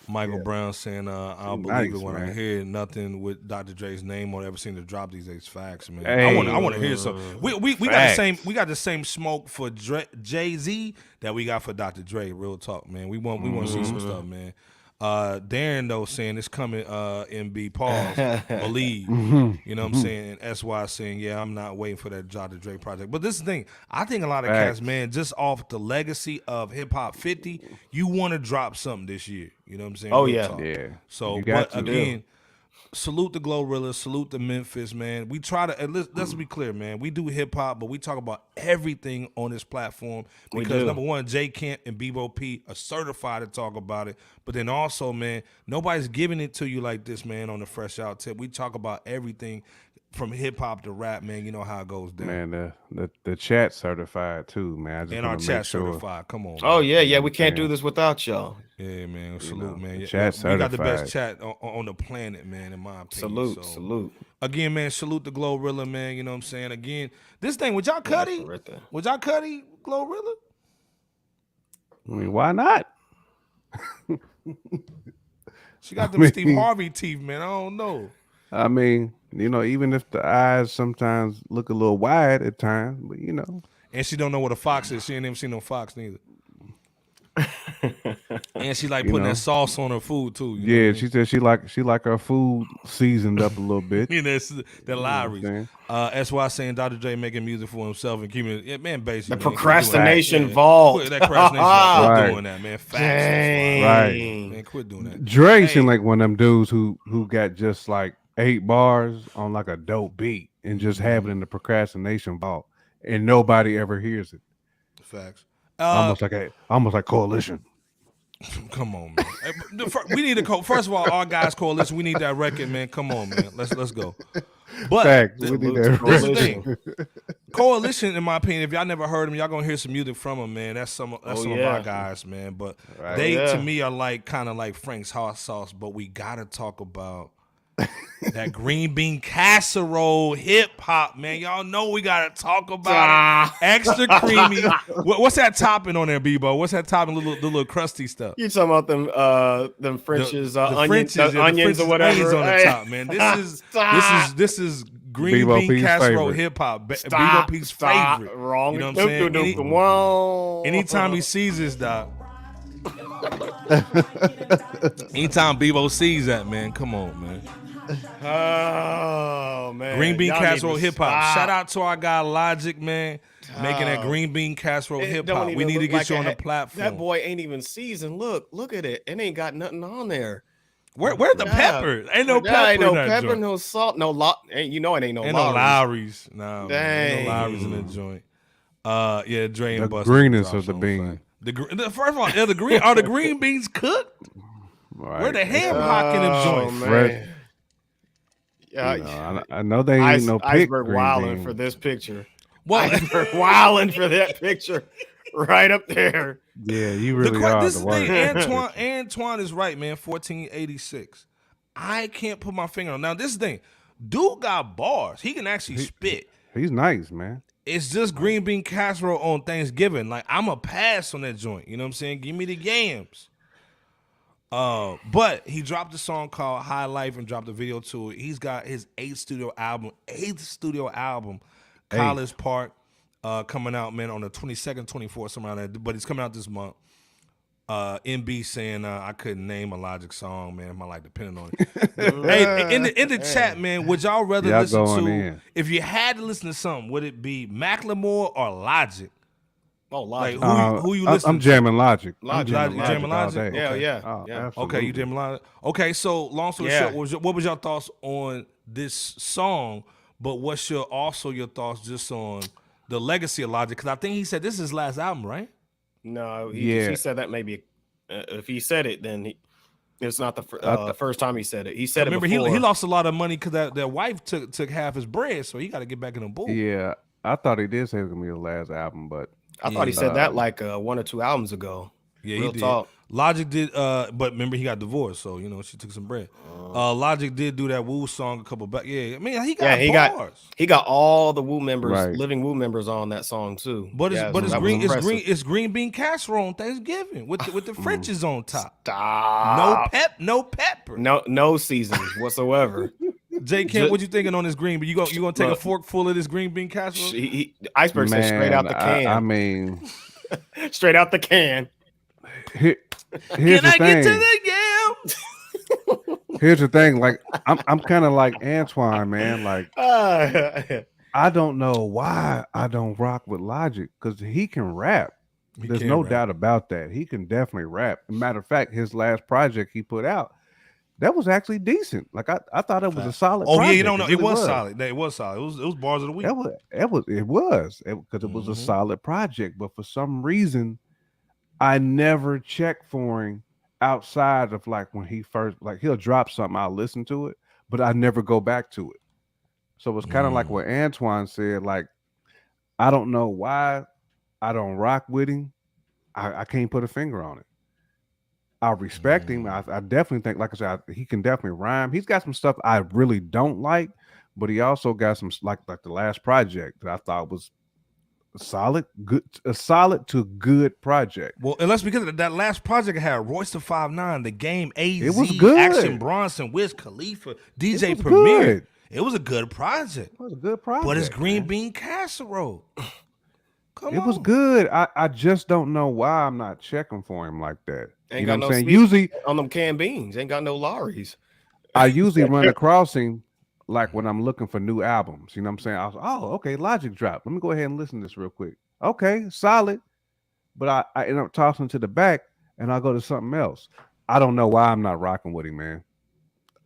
Michael Brown saying, I'll Nice, believe it when I man. hear nothing with Dr. Dre's name on ever seen to drop these days. Facts, man. Hey. I want to hear some. We got the same smoke for Jay-Z that we got for Dr. Dre. Real talk, man. We want to see some stuff, man. Darren though saying it's coming. MB pause believe. You know what I'm saying? And SY saying, yeah, I'm not waiting for that Dr. Dre project. But this is the thing, I think a lot of cats, man, just off the legacy of Hip Hop 50, you want to drop something this year. You know what I'm saying? Oh, Real yeah. talk. Yeah. So, You got but to. again, salute the GloRilla, salute the Memphis, man. We try to, let's be clear, man. We do hip hop, but we talk about everything on this platform because number one, J Camp and Bebo P are certified to talk about it. But then also, man, nobody's giving it to you like this, man, on the Fresh Out tip. We talk about everything from hip hop to rap, man. You know how it goes down. Man, the chat certified too, man. I just And our wanna make chat sure. certified. Come on. Oh, man. yeah. We can't do this without y'all. Yeah, man. Salute, man. the Yeah, chat we got the best certified. chat on the planet, man, in my opinion. Salute. Again, man, salute the GloRilla, man. You know what I'm saying? Again, this thing, would y'all cutty? Right there. Would y'all cutty GloRilla? I mean, why not? She got them Steve Harvey teeth, man. I don't know. I mean, you know, even if the eyes sometimes look a little wide at times, but you know. And she don't know what a fox is. She ain't never seen no fox neither. And she like putting that sauce on her food too. You know Yeah, what I she said she like her food seasoned up a little bit. mean? That's the Lowry's. saying? SY saying Dr. Dre making music for himself and keeping it. Yeah, man, basically. The man, procrastination quit vault. Quit that procrastination. Quit Right. doing that, man. Facts. Dang. Right. Man, quit doing that. Dre seemed like one of them dudes who got just like 8 bars on like a dope beat and just have it in the procrastination vault, and nobody ever hears it. Facts. Almost like Coalition. Come on, man. We need a first of all, our guys coalition. We need that record, man. Come on, man. Let's go. But Fact, we need that this is the record. thing. Coalition, in my opinion, if y'all never heard them, y'all gonna hear some music from them, man. That's some of our guys, man. But they to me are like kind of like Frank's hot sauce. But we gotta talk about that green bean casserole hip hop, man. Y'all know we gotta talk about it. Extra creamy. What's that topping on there, Bebo? What's that topping? The little crusty stuff. You talking about them French's onions French's or whatever onions on the top, man. This is green Bebo bean P's casserole favorite. hip hop. Bebo P's favorite. Wrong. You know what I'm saying? Anytime he sees this, dog. Anytime Bebo sees that, man, come on, man. Oh man, Green bean Y'all casserole need to hip hop. stop. Shout out to our guy Logic, man, making that green bean casserole It hip don't hop. even We need to look get like you on the a- platform. That boy ain't even seasoned. Look at it. It ain't got nothing on there. Where's the pepper? Ain't no pepper. Ain't no in that pepper, joint. no salt, no lot. You know it ain't no Ain't no Lowry's. Lowry's. Nah, man. Ain't no Dang. Lowry's in the joint. Yeah, Dre and The Busta greenness dropped of the some bean. fact. First of all, are the green beans cooked? Right. Where the ham hock in the joint? Fresh. Yeah, You know, I know they ain't no pick Iceberg green wilding bean. for this picture. Well, Iceberg wilding for that picture, right up there. Yeah, you really are this the is the thing, worst. Antoine is right, man. 1486. I can't put my finger on. Now this is the thing, dude got bars. He can actually spit. He's nice, man. It's just green bean casserole on Thanksgiving. Like I'm a pass on that joint. You know what I'm saying? Give me the yams. But he dropped a song called High Life and dropped a video to it. He's got his eighth studio album, College Park, coming out, man, on the 22nd, 24th, somewhere around there. But it's coming out this month. MB saying I couldn't name a Logic song, man. My life depending on it. Hey, in the chat, man, would y'all rather Y'all listen going to in. if you had to listen to something, would it be Macklemore or Logic? Oh, Logic. Like who you listen I'm jamming Logic. Logic. I'm Jamming all Logic? day. Yeah, Okay. yeah, Oh, yeah. absolutely. Okay, you jamming Logic. Okay, so long story Yeah. short, what was your thoughts on this song? But what's your thoughts just on the legacy of Logic? Because I think he said this is his last album, right? No, Yeah. he said that maybe. If he said it, then it's not the first time he said it. He said Remember, it before. he lost a lot of money because that wife took half his bread, so he got to get back in the booth. Yeah, I thought he did say it was gonna be the last album, but I thought he said that like 1 or 2 albums ago. Yeah, Real he did. talk. Logic did, but remember he got divorced, so she took some bread. Logic did do that Wu song a couple back. Yeah, I mean he got bars. He got all the Wu members, Right. living Wu members on that song too. But it's impressive. it's green bean casserole on Thanksgiving with the French's on top. Stop. No pepper. No seasons whatsoever. J. Kent, what you thinking on this green? But you gonna take a fork full of this green bean casserole? Iceberg said straight out the can. I mean, straight out the can. Here's Can I get to the Here's the thing. Like I'm kind of like Antoine, man. Like I don't know why I don't rock with Logic because he can rap. There's no doubt about that. He can definitely rap. Matter of fact, his last project he put out, that was actually decent. Like I thought it was a solid. Oh project. yeah, you don't know. It was solid. solid. It was solid. It was bars of the week. It was because it was a solid project. But for some reason, I never check for him outside of like when he first he'll drop something, I'll listen to it, but I never go back to it. So it's kind of like what Antoine said. Like I don't know why I don't rock with him. I can't put a finger on it. I respect him. I definitely think, like I said, he can definitely rhyme. He's got some stuff I really don't like, but he also got some like the last project that I thought was a solid to good project. Well, and let's because that last project had Royce the 5'9", The Game, AZ, it was good. Action Bronson, Wiz Khalifa, DJ Premier. Good. It was a good project. It was a good project. But it's green bean casserole. Come on. It was good. I just don't know why I'm not checking for him like that. Ain't got no saying? Usually on them canned beans. Ain't got no Lawry's. I usually run across him like when I'm looking for new albums. You know what I'm saying? I was, okay, Logic dropped. Let me go ahead and listen to this real quick. Okay, solid. But I end up tossing to the back and I'll go to something else. I don't know why I'm not rocking with him, man.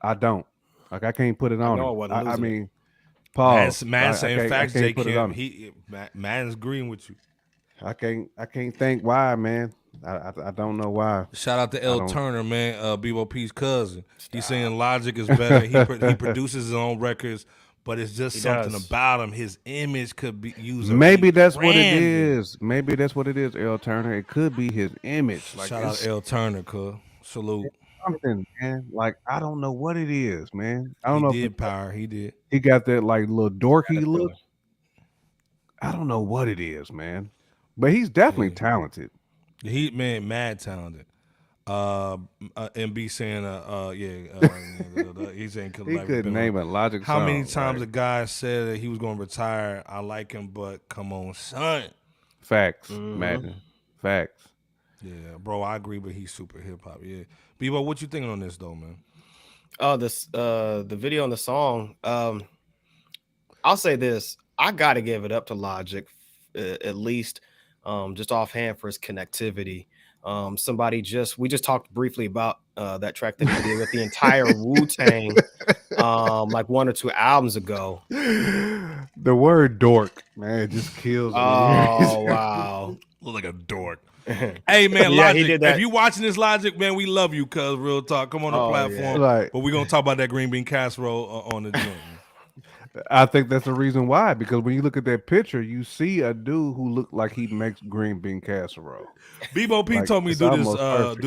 I don't. Like I can't put it on him. I mean, Paul. Man saying facts, J. Kim. Man's agreeing with you. I can't think why, man. I don't know why. Shout out to L Turner, man, BOP's cousin. He's saying Logic is better. He produces his own records, but it's just something about him. His image could be used. Maybe that's what it is. Maybe that's what it is, L Turner. It could be his image. Like, shout out L Turner, cuz. Salute. Something, man. Like I don't know what it is, man. I don't know. He did power. He did. He got that like little dorky look. I don't know what it is, man. But he's definitely talented. Mad talented. MB saying, he's saying he could name a Logic How song, many times a guy said that he was going to retire? I like him, but come on, son. Facts, Madden. Facts. Yeah, bro, I agree, but he's super hip hop. Yeah, Bebo, what you thinking on this though, man? The video and the song. I'll say this: I got to give it up to Logic, at least, just offhand for his connectivity. We just talked briefly about that track that he did with the entire Wu-Tang, like 1 or 2 albums ago. The word dork, man, it just kills me. Oh wow, look like a dork. Hey man, Logic, he did that. If you watching this, Logic, man, we love you, cuz real talk. Come on the platform. Right. But we're gonna talk about that green bean casserole on the joint. I think that's the reason why, because when you look at that picture, you see a dude who looked like he makes green bean casserole. Bebo P told me do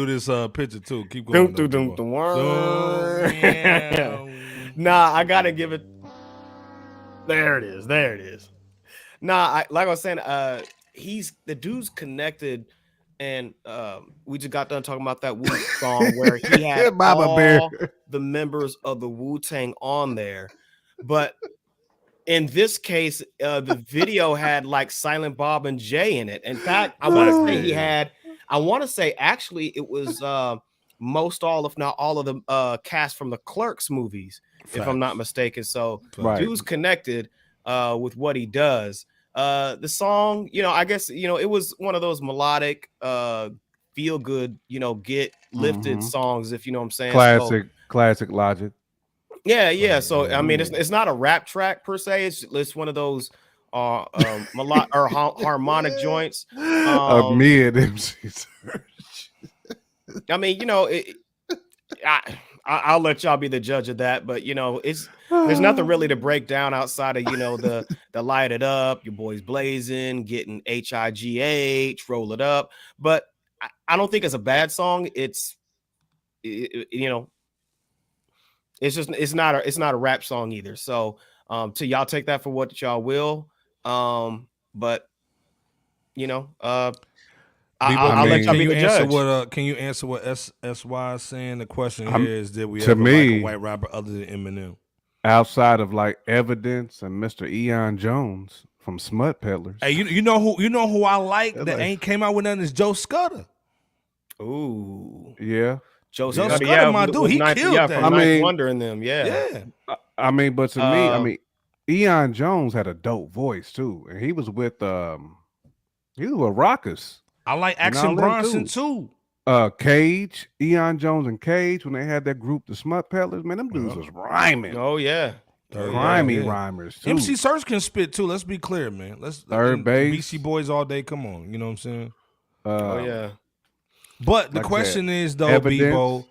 this picture too. Keep going. Nah, I gotta give it. There it is. Nah, like I was saying, the dude's connected, and we just got done talking about that Wu song where he had all the members of the Wu-Tang on there, but in this case, the video had like Silent Bob and Jay in it. In fact, I want to say actually it was most all, if not all of the cast from the Clerks movies, if I'm not mistaken. So dude's connected with what he does. The song, I guess, it was one of those melodic, feel good, get lifted songs, if you know what I'm saying. Classic Logic. Yeah. So I mean, it's not a rap track per se. It's one of those harmonic joints. Of me and MCs. I mean, I'll let y'all be the judge of that, but there's nothing really to break down outside of the light it up, your boys blazing, getting HIGH, roll it up. But I don't think it's a bad song. It's it's not a rap song either. So to y'all take that for what y'all will. But I'll let y'all be the judge. Can you answer what SY is saying? The question here is: did we to ever me, like a white rapper other than Eminem? Outside of like Evidence and Mr. Eon Jones from Smut Peddlers. Hey, you know who I like that ain't came out with nothing is Joe Scudder. Ooh, yeah. Joe Scudder, my dude, he killed that. I mean, Wonder in them, yeah. I mean, but to me, Eon Jones had a dope voice too, and he was with Rockers. I like Action Bronson too. Cage, Eon Jones and Cage, when they had that group, the Smut Peddlers, man, them dudes was rhyming. Oh yeah, grimy rhymers too. MC Search can spit too. Let's be clear, man. Third base, BC Boys all day. Come on, you know what I'm saying? Oh yeah. But the question is though, Bebo,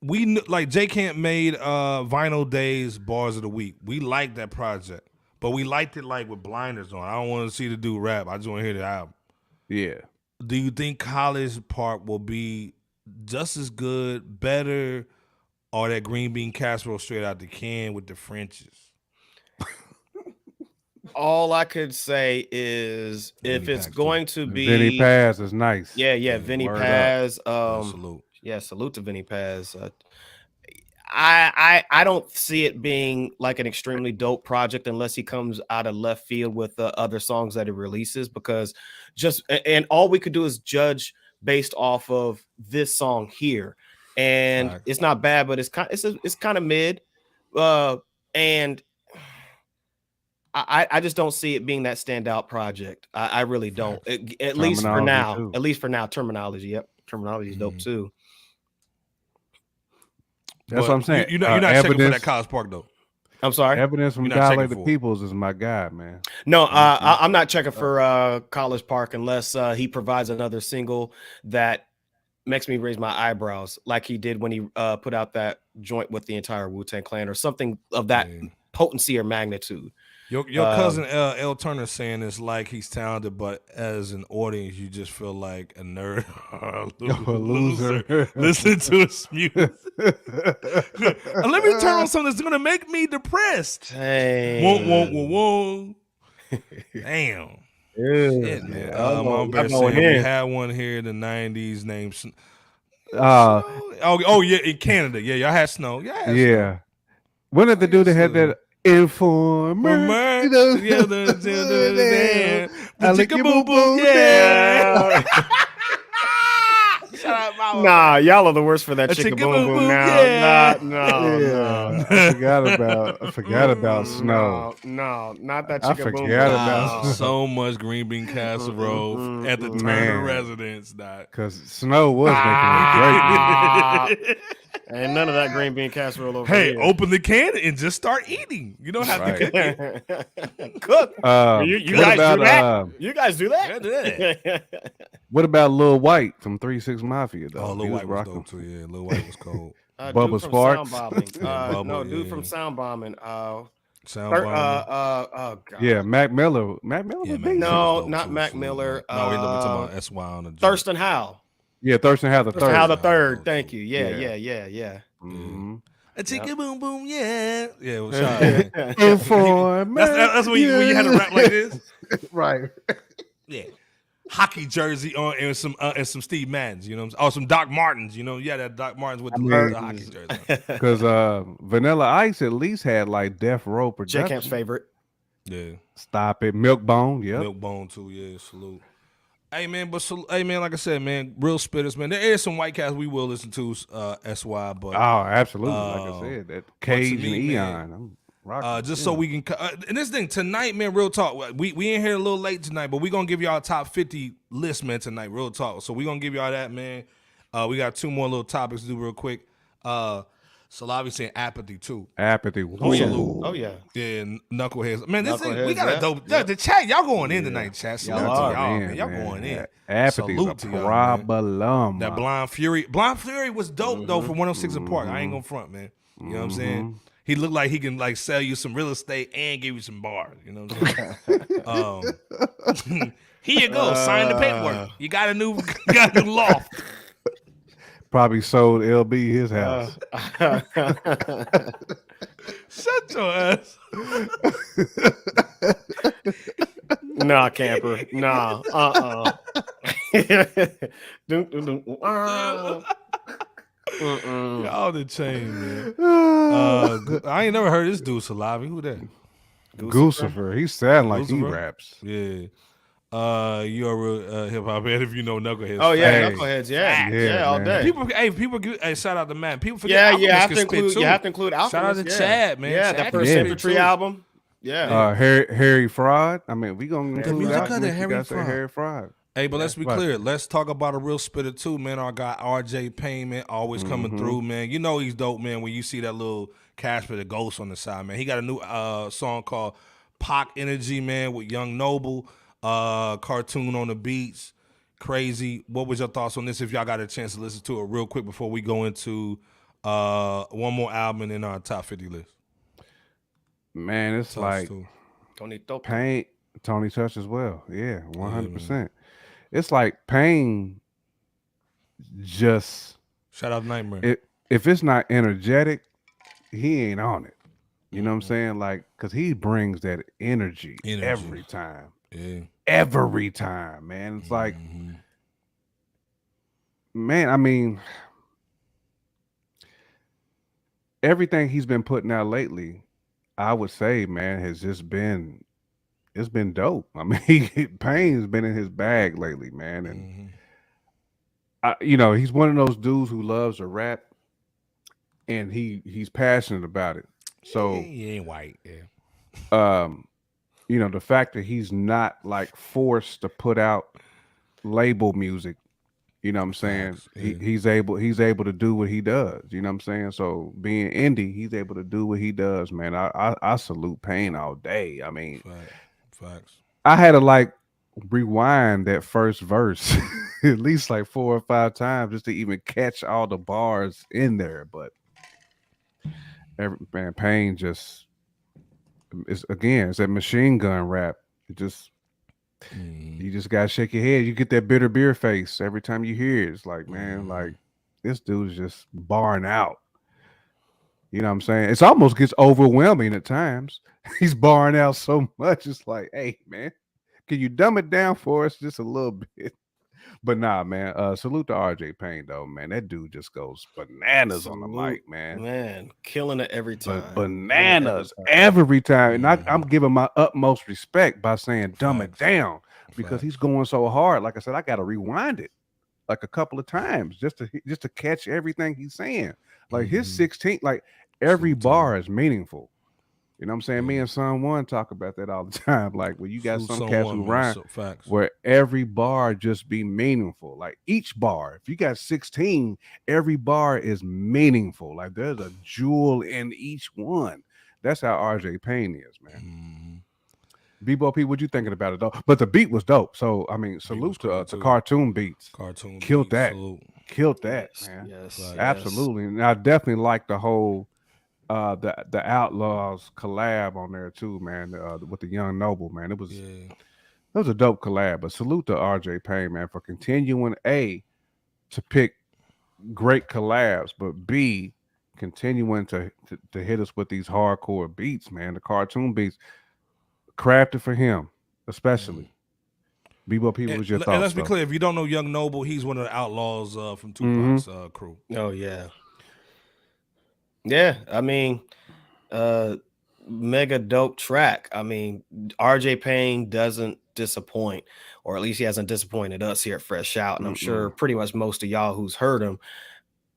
we like J Camp made Vinyl Days Bars of the Week. We liked that project, but we liked it like with blinders on. I don't want to see the dude rap. I just want to hear the album. Yeah. Do you think College Park will be just as good, better, or that green bean casserole straight out the can with the Frenches? All I could say is if it's going to be Vinny Paz is nice. Yeah, Vinny Paz. Salute. Yeah, salute to Vinny Paz. I don't see it being like an extremely dope project unless he comes out of left field with other songs that he releases, because and all we could do is judge based off of this song here, and it's not bad, but it's kind of mid, and I just don't see it being that standout project. I really don't. At least for now. Too. At least for now. Terminology. Yep, terminology is dope too. That's what I'm saying. You're not checking for that College Park though. I'm sorry. Evidence from Dolly the Peoples is my guy, man. No, I'm not checking for College Park unless he provides another single that makes me raise my eyebrows, like he did when he put out that joint with the entire Wu-Tang Clan, or something of that potency or magnitude. Your cousin L Turner saying it's like he's talented, but as an audience, you just feel like a nerd or a loser. Listen to his music. Let me turn on something that's gonna make me depressed. Dang. Whoa. Damn. Shit, man. We had one here in the 90s named yeah, in Canada. Yeah, y'all had Snow. Yeah. When did the dude that had that Informer? The chicka boom boom, yeah. Nah, y'all are the worst for that chicka boom boom now. Yeah. No. I forgot about Snow. No, not that chicka boom boom. I forgot about so much green bean casserole at the Turner residence. Because Snow was making it great. Ain't none of that green bean casserole over here. Hey, open the can and just start eating. You don't have to cook it. Cook. You guys do that? You guys do that? What about Lil White from 3-6 Mafia, though? Oh, Lil White was dope, too. Yeah, Lil White was cold. Bubba Sparks? Dude from Sound Bombing. Oh, God. Yeah, Mac Miller. Mac Miller was big. No, not Mac Miller. No, we talking about SY on the Thurston Howell. Yeah, Thurston Howell the third. Howell the third. Thank you. Yeah. Mm-hmm. A chicken boom boom, yeah. Yeah, it was shot. Informer. That's when you had to rap like this, right? Yeah. Hockey jersey on and some Steve Maddens, you know, or some Doc Martens, you know. Yeah, that Doc Martens with the hockey jersey. Because Vanilla Ice at least had like Death Row production. J-Camp's favorite. Yeah. Stop it. Milk Bone. Yeah. Milk Bone too. Yeah. Salute. Hey man, like I said, man, real spitters, man. There is some white cats we will listen to, SY, but absolutely, like I said, that Cage and Eon. Man, I'm rocking. just so we can, and this thing tonight, man, real talk. We in here a little late tonight, but we gonna give y'all a top 50 list, man, tonight, real talk. So we gonna give y'all that, man. We got two more little topics to do real quick. Salavi saying apathy too. Apathy. Oh yeah. Yeah, knuckleheads. Man, this thing we got a dope. The chat, y'all going in tonight, chat. Salute to y'all, man. Y'all going in. Apathy's a problem. That Blind Fury was dope though for 106 and Park. I ain't gonna front, man. You know what I'm saying? He looked like he can like sell you some real estate and give you some bars. You know what I'm saying? Here you go. Sign the paperwork. You got a new loft. Probably sold LB his house. Shut your ass. Nah, camper. Nah. Y'all the chain, man. I ain't never heard this dude Salavi. Who that? Goosifer. He sound like he Goosifer? raps. Yeah. You're a real hip hop head if you know Knuckleheads. Oh yeah, Hey. Knuckleheads. Yeah, Yeah, all man. day. People shout out to Matt. People forget. You have Alchemist to can spit, include. too. You have to include Alchemist. Shout out to Chad, man. Yeah, Chad that can first spit, Infantry too. album. Yeah. Harry Fraud. I mean, we gonna include music that. of the Harry Fraud. Harry Fraud. Hey, but let's be Right. clear. Let's talk about a real spitter too, man. Our guy RJ Payne, man, always coming through, man. You know he's dope, man. When you see that little Casper the Ghost on the side, man. He got a new song called Pac Energy, man, with Young Noble, cartoon on the beats. Crazy. What was your thoughts on this? If y'all got a chance to listen to it real quick before we go into one more album in our top 50 list. Man, it's like Payne, Tony Touch as well. Yeah, 100%. It's like Payne just shout out Nightmare. If it's not energetic, he ain't on it. You know what I'm saying? Like, cause he brings that energy. Every time. Yeah. Every time, man. It's like, man, I mean, everything he's been putting out lately, I would say, man, has just been, it's been dope. I mean, Payne's been in his bag lately, man. And he's one of those dudes who loves to rap and he's passionate about it. So he ain't white, yeah. The fact that he's not like forced to put out label music, you know what I'm saying? Yeah. He's able to do what he does, you know what I'm saying? So being indie, he's able to do what he does, man. I salute Payne all day. I mean, facts. I had to like rewind that first verse at least like 4 or 5 times just to even catch all the bars in there. But Payne just it's that machine gun rap. It just you just gotta shake your head. You get that bitter beer face every time you hear it. It's like, man, like this dude is just barring out. You know what I'm saying? It almost gets overwhelming at times. He's barring out so much. It's like, hey, man, can you dumb it down for us just a little bit? But nah, man. Salute to RJ Payne, though, man. That dude just goes bananas on the mic, man. Man, killing it every time. Bananas every time. And I'm giving my utmost respect by saying dumb it down because he's going so hard. Like I said, I got to rewind it like a couple of times just to catch everything he's saying. Like his 16, like every bar is meaningful. You know what I'm saying? Me and Son One talk about that all the time. Like when you got some cats who rhyme where every bar just be meaningful. Like each bar, if you got 16, every bar is meaningful. Like there's a jewel in each one. That's how RJ Payne is, man. B-Bo P, what you thinking about it though? But the beat was dope. So I mean, salute to Cartoon Beats. Killed that. Killed that, man. Yes, absolutely. And I definitely like the whole the Outlaws collab on there too, man. With the Young Noble, man. It was a dope collab. But salute to RJ Payne, man, for continuing to pick great collabs, but B continuing to hit us with these hardcore beats, man. The cartoon beats crafted for him, especially. B-Bo P, what was your thoughts? And let's be clear, if you don't know Young Noble, he's one of the Outlaws from Tupac's crew. Oh yeah. Yeah, I mean, mega dope track. I mean, RJ Payne doesn't disappoint, or at least he hasn't disappointed us here at FRSHOUT. And I'm sure pretty much most of y'all who's heard him.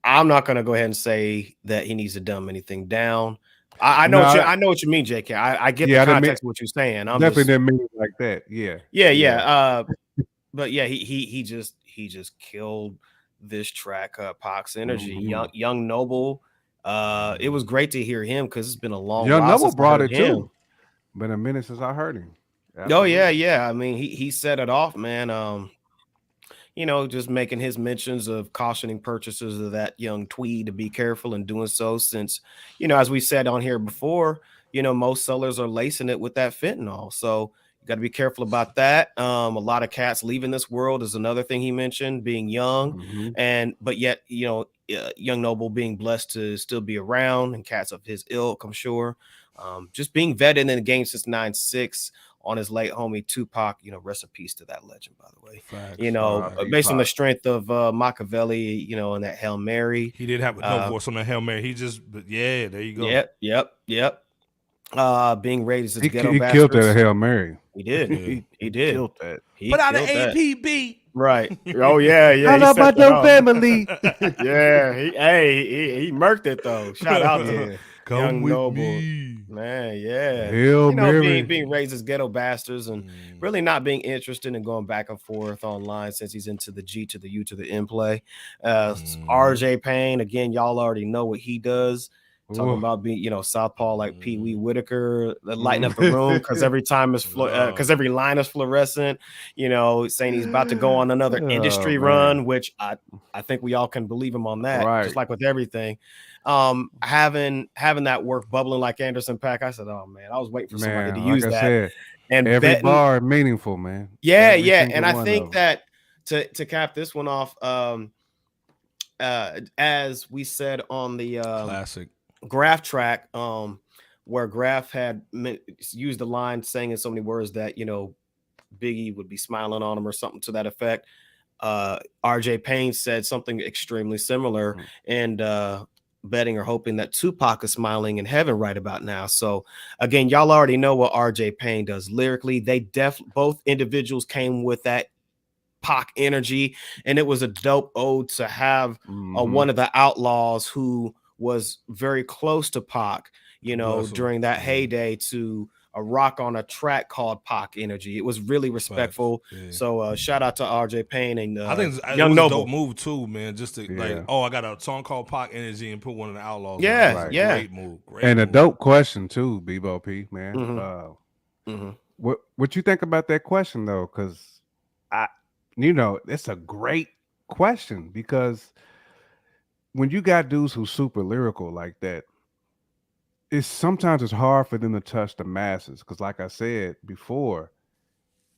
I'm not going to go ahead and say that he needs to dumb anything down. I know what you mean, JK. I get the context of what you're saying. I'm definitely didn't mean it like that. Yeah. But yeah, he just killed this track, Pac's Energy. Young Noble. It was great to hear him because it's been a long while. Young Noble brought it too. Been a minute since I heard him. Absolutely. Oh yeah. I mean, he set it off, man. Just making his mentions of cautioning purchasers of that young tweed to be careful in doing so, since as we said on here before, most sellers are lacing it with that fentanyl. So Got to be careful about that. A lot of cats leaving this world is another thing he mentioned, being young, but yet, young Noble being blessed to still be around, and cats of his ilk, I'm sure. Just being vetted in the game since 9-6 on his late homie Tupac. Rest in peace to that legend, by the way. Facts. Based on the strength of Machiavelli, and that Hail Mary. He did have no voice on the Hail Mary. There you go. Yep. Being raised as ghetto he bastards. killed that Hail Mary. He did. He did. Killed that. Put out an APB. Right. Oh yeah. How about your family? Yeah. He murked it though. Shout out to him. Come Young with Noble. me. Man, yeah. Hail Mary. Being raised as ghetto bastards and really not being interested in going back and forth online since he's into the G to the U to the M play. RJ Payne, again, y'all already know what he does. Talking about being, southpaw like Pee Wee Whitaker, lighting up the room because every time is because every line is fluorescent. Saying he's about to go on another industry run, which I think we all can believe him on that. Right. Just like with everything, having that work bubbling like Anderson .Paak, I said, oh man, I was waiting for somebody to use that. Said, and every bar meaningful, man. Yeah, and I think that to cap this one off, as we said on the classic Grafh track, where Grafh had used the line saying in so many words that Biggie would be smiling on him or something to that effect. RJ Payne said something extremely similar, and betting or hoping that Tupac is smiling in heaven right about now. So again, y'all already know what RJ Payne does lyrically. They both individuals came with that Pac energy, and it was a dope ode to have one of the outlaws who was very close to Pac, during that heyday to rock on a track called Pac Energy. It was really respectful. Yeah. So shout out to RJ Payne and I think Young Noble. A dope move too, man. Just to I got a song called Pac Energy and put one of the outlaws. Yeah, Great move. And a dope question too, Bebo P, man. What you think about that question though? Because it's a great question because when you got dudes who's super lyrical like that, sometimes it's hard for them to touch the masses. Because like I said before,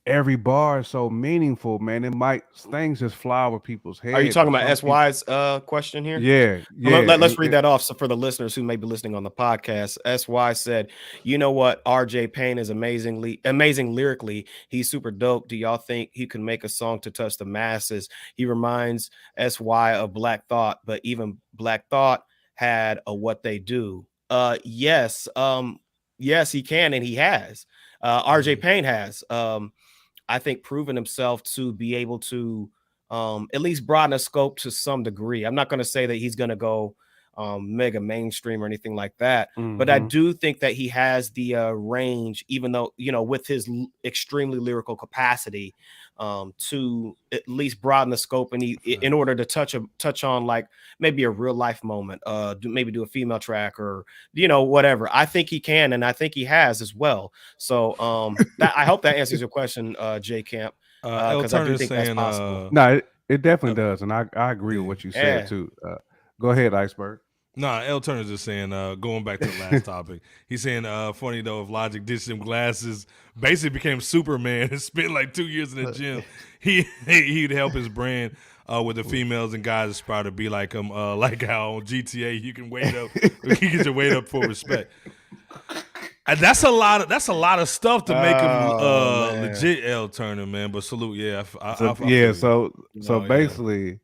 every bar is so meaningful, man. Things just fly over people's heads. Are you talking about SY's question here? Yeah. Let's read that off. So for the listeners who may be listening on the podcast, SY said, "You know what? RJ Payne is amazing lyrically. He's super dope. Do y'all think he can make a song to touch the masses? He reminds SY of Black Thought, but even Black Thought had a What They Do." Yes, he can, and he has. RJ Payne has. I think proven himself to be able to at least broaden the scope to some degree. I'm not going to say that he's going to go mega mainstream or anything like that, but I do think that he has the range, even though with his extremely lyrical capacity, to at least broaden the scope and in order to touch on like maybe a real life moment, maybe do a female track or whatever. I think he can, and I think he has as well. So I hope that answers your question, J Camp. Because I do think that's possible. No, it definitely does, and I agree with what you said too. Go ahead, Iceberg. Nah, L Turner's just saying, going back to the last topic, he's saying, funny though, if Logic ditched them glasses, basically became Superman and spent like 2 years in the gym, he'd help his brand with the females and guys aspire to be like him, like how on GTA you can wait up, you get your weight up for respect. And that's a lot of stuff to make him legit, L Turner, man. But salute, So basically,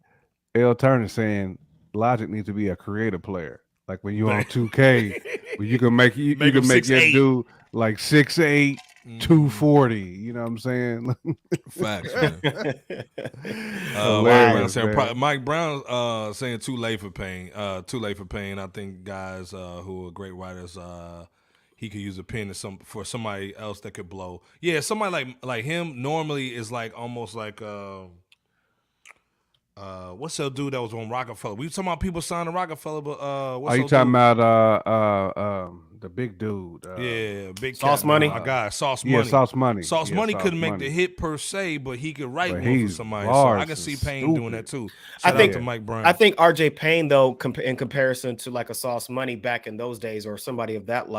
L Turner saying Logic needs to be a creative player. Like when you on 2K, where you can make that dude like 6'8", 240. You know what I'm saying? Facts, man. Mike Brown saying too late for Payne. Too late for Payne. I think guys who are great writers, he could use a pen for somebody else that could blow. Yeah, somebody like him normally is like almost like what's that dude that was on Roc-A-Fella? We were talking about people signing Roc-A-Fella, but what's are you talking about the big dude? Big Sauce Money. My guy, Sauce Money. Yeah, Sauce Money. Sauce Money couldn't make the hit per se, but he could write one for somebody. So I can see Payne doing that too. Shout out to Mike Brown. I think RJ Payne though, in comparison to like a Sauce Money back in those days or somebody of that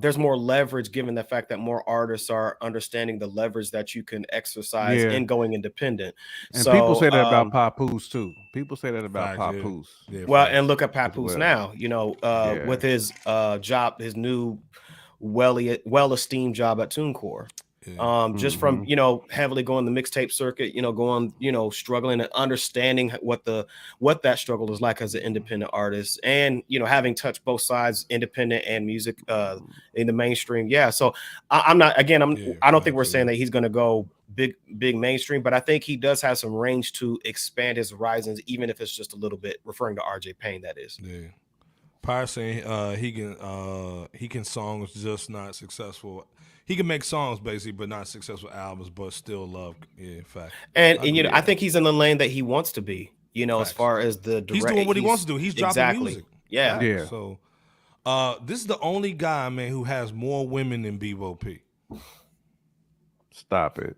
there's more leverage given the fact that more artists are understanding the leverage that you can exercise Yeah. in going independent. And So people say that about Papoose too. People say that about Facts, yeah. Papoose. Yeah, well, facts. and look at Papoose well. now, you know, with his job, his new well-esteemed job at TuneCore. Just from, you know, heavily going the mixtape circuit, you know, going, you know, struggling and understanding what that struggle is like as an independent artist, and, you know, having touched both sides, independent and music in the mainstream. Yeah. So I'm not, again, I don't think we're saying that he's going to go big mainstream, but I think he does have some range to expand his horizons, even if it's just a little bit, referring to RJ Payne, that is. Yeah. Pyre saying he can songs, just not successful. He can make songs basically, but not successful albums, but still love. Yeah, fact. And you know, I think he's in the lane that he wants to be. You know, Facts. as far as the direct, he's doing what he wants to do. He's dropping music. Yeah. Yeah. So, this is the only guy, man, who has more women than Bebo P. Stop it.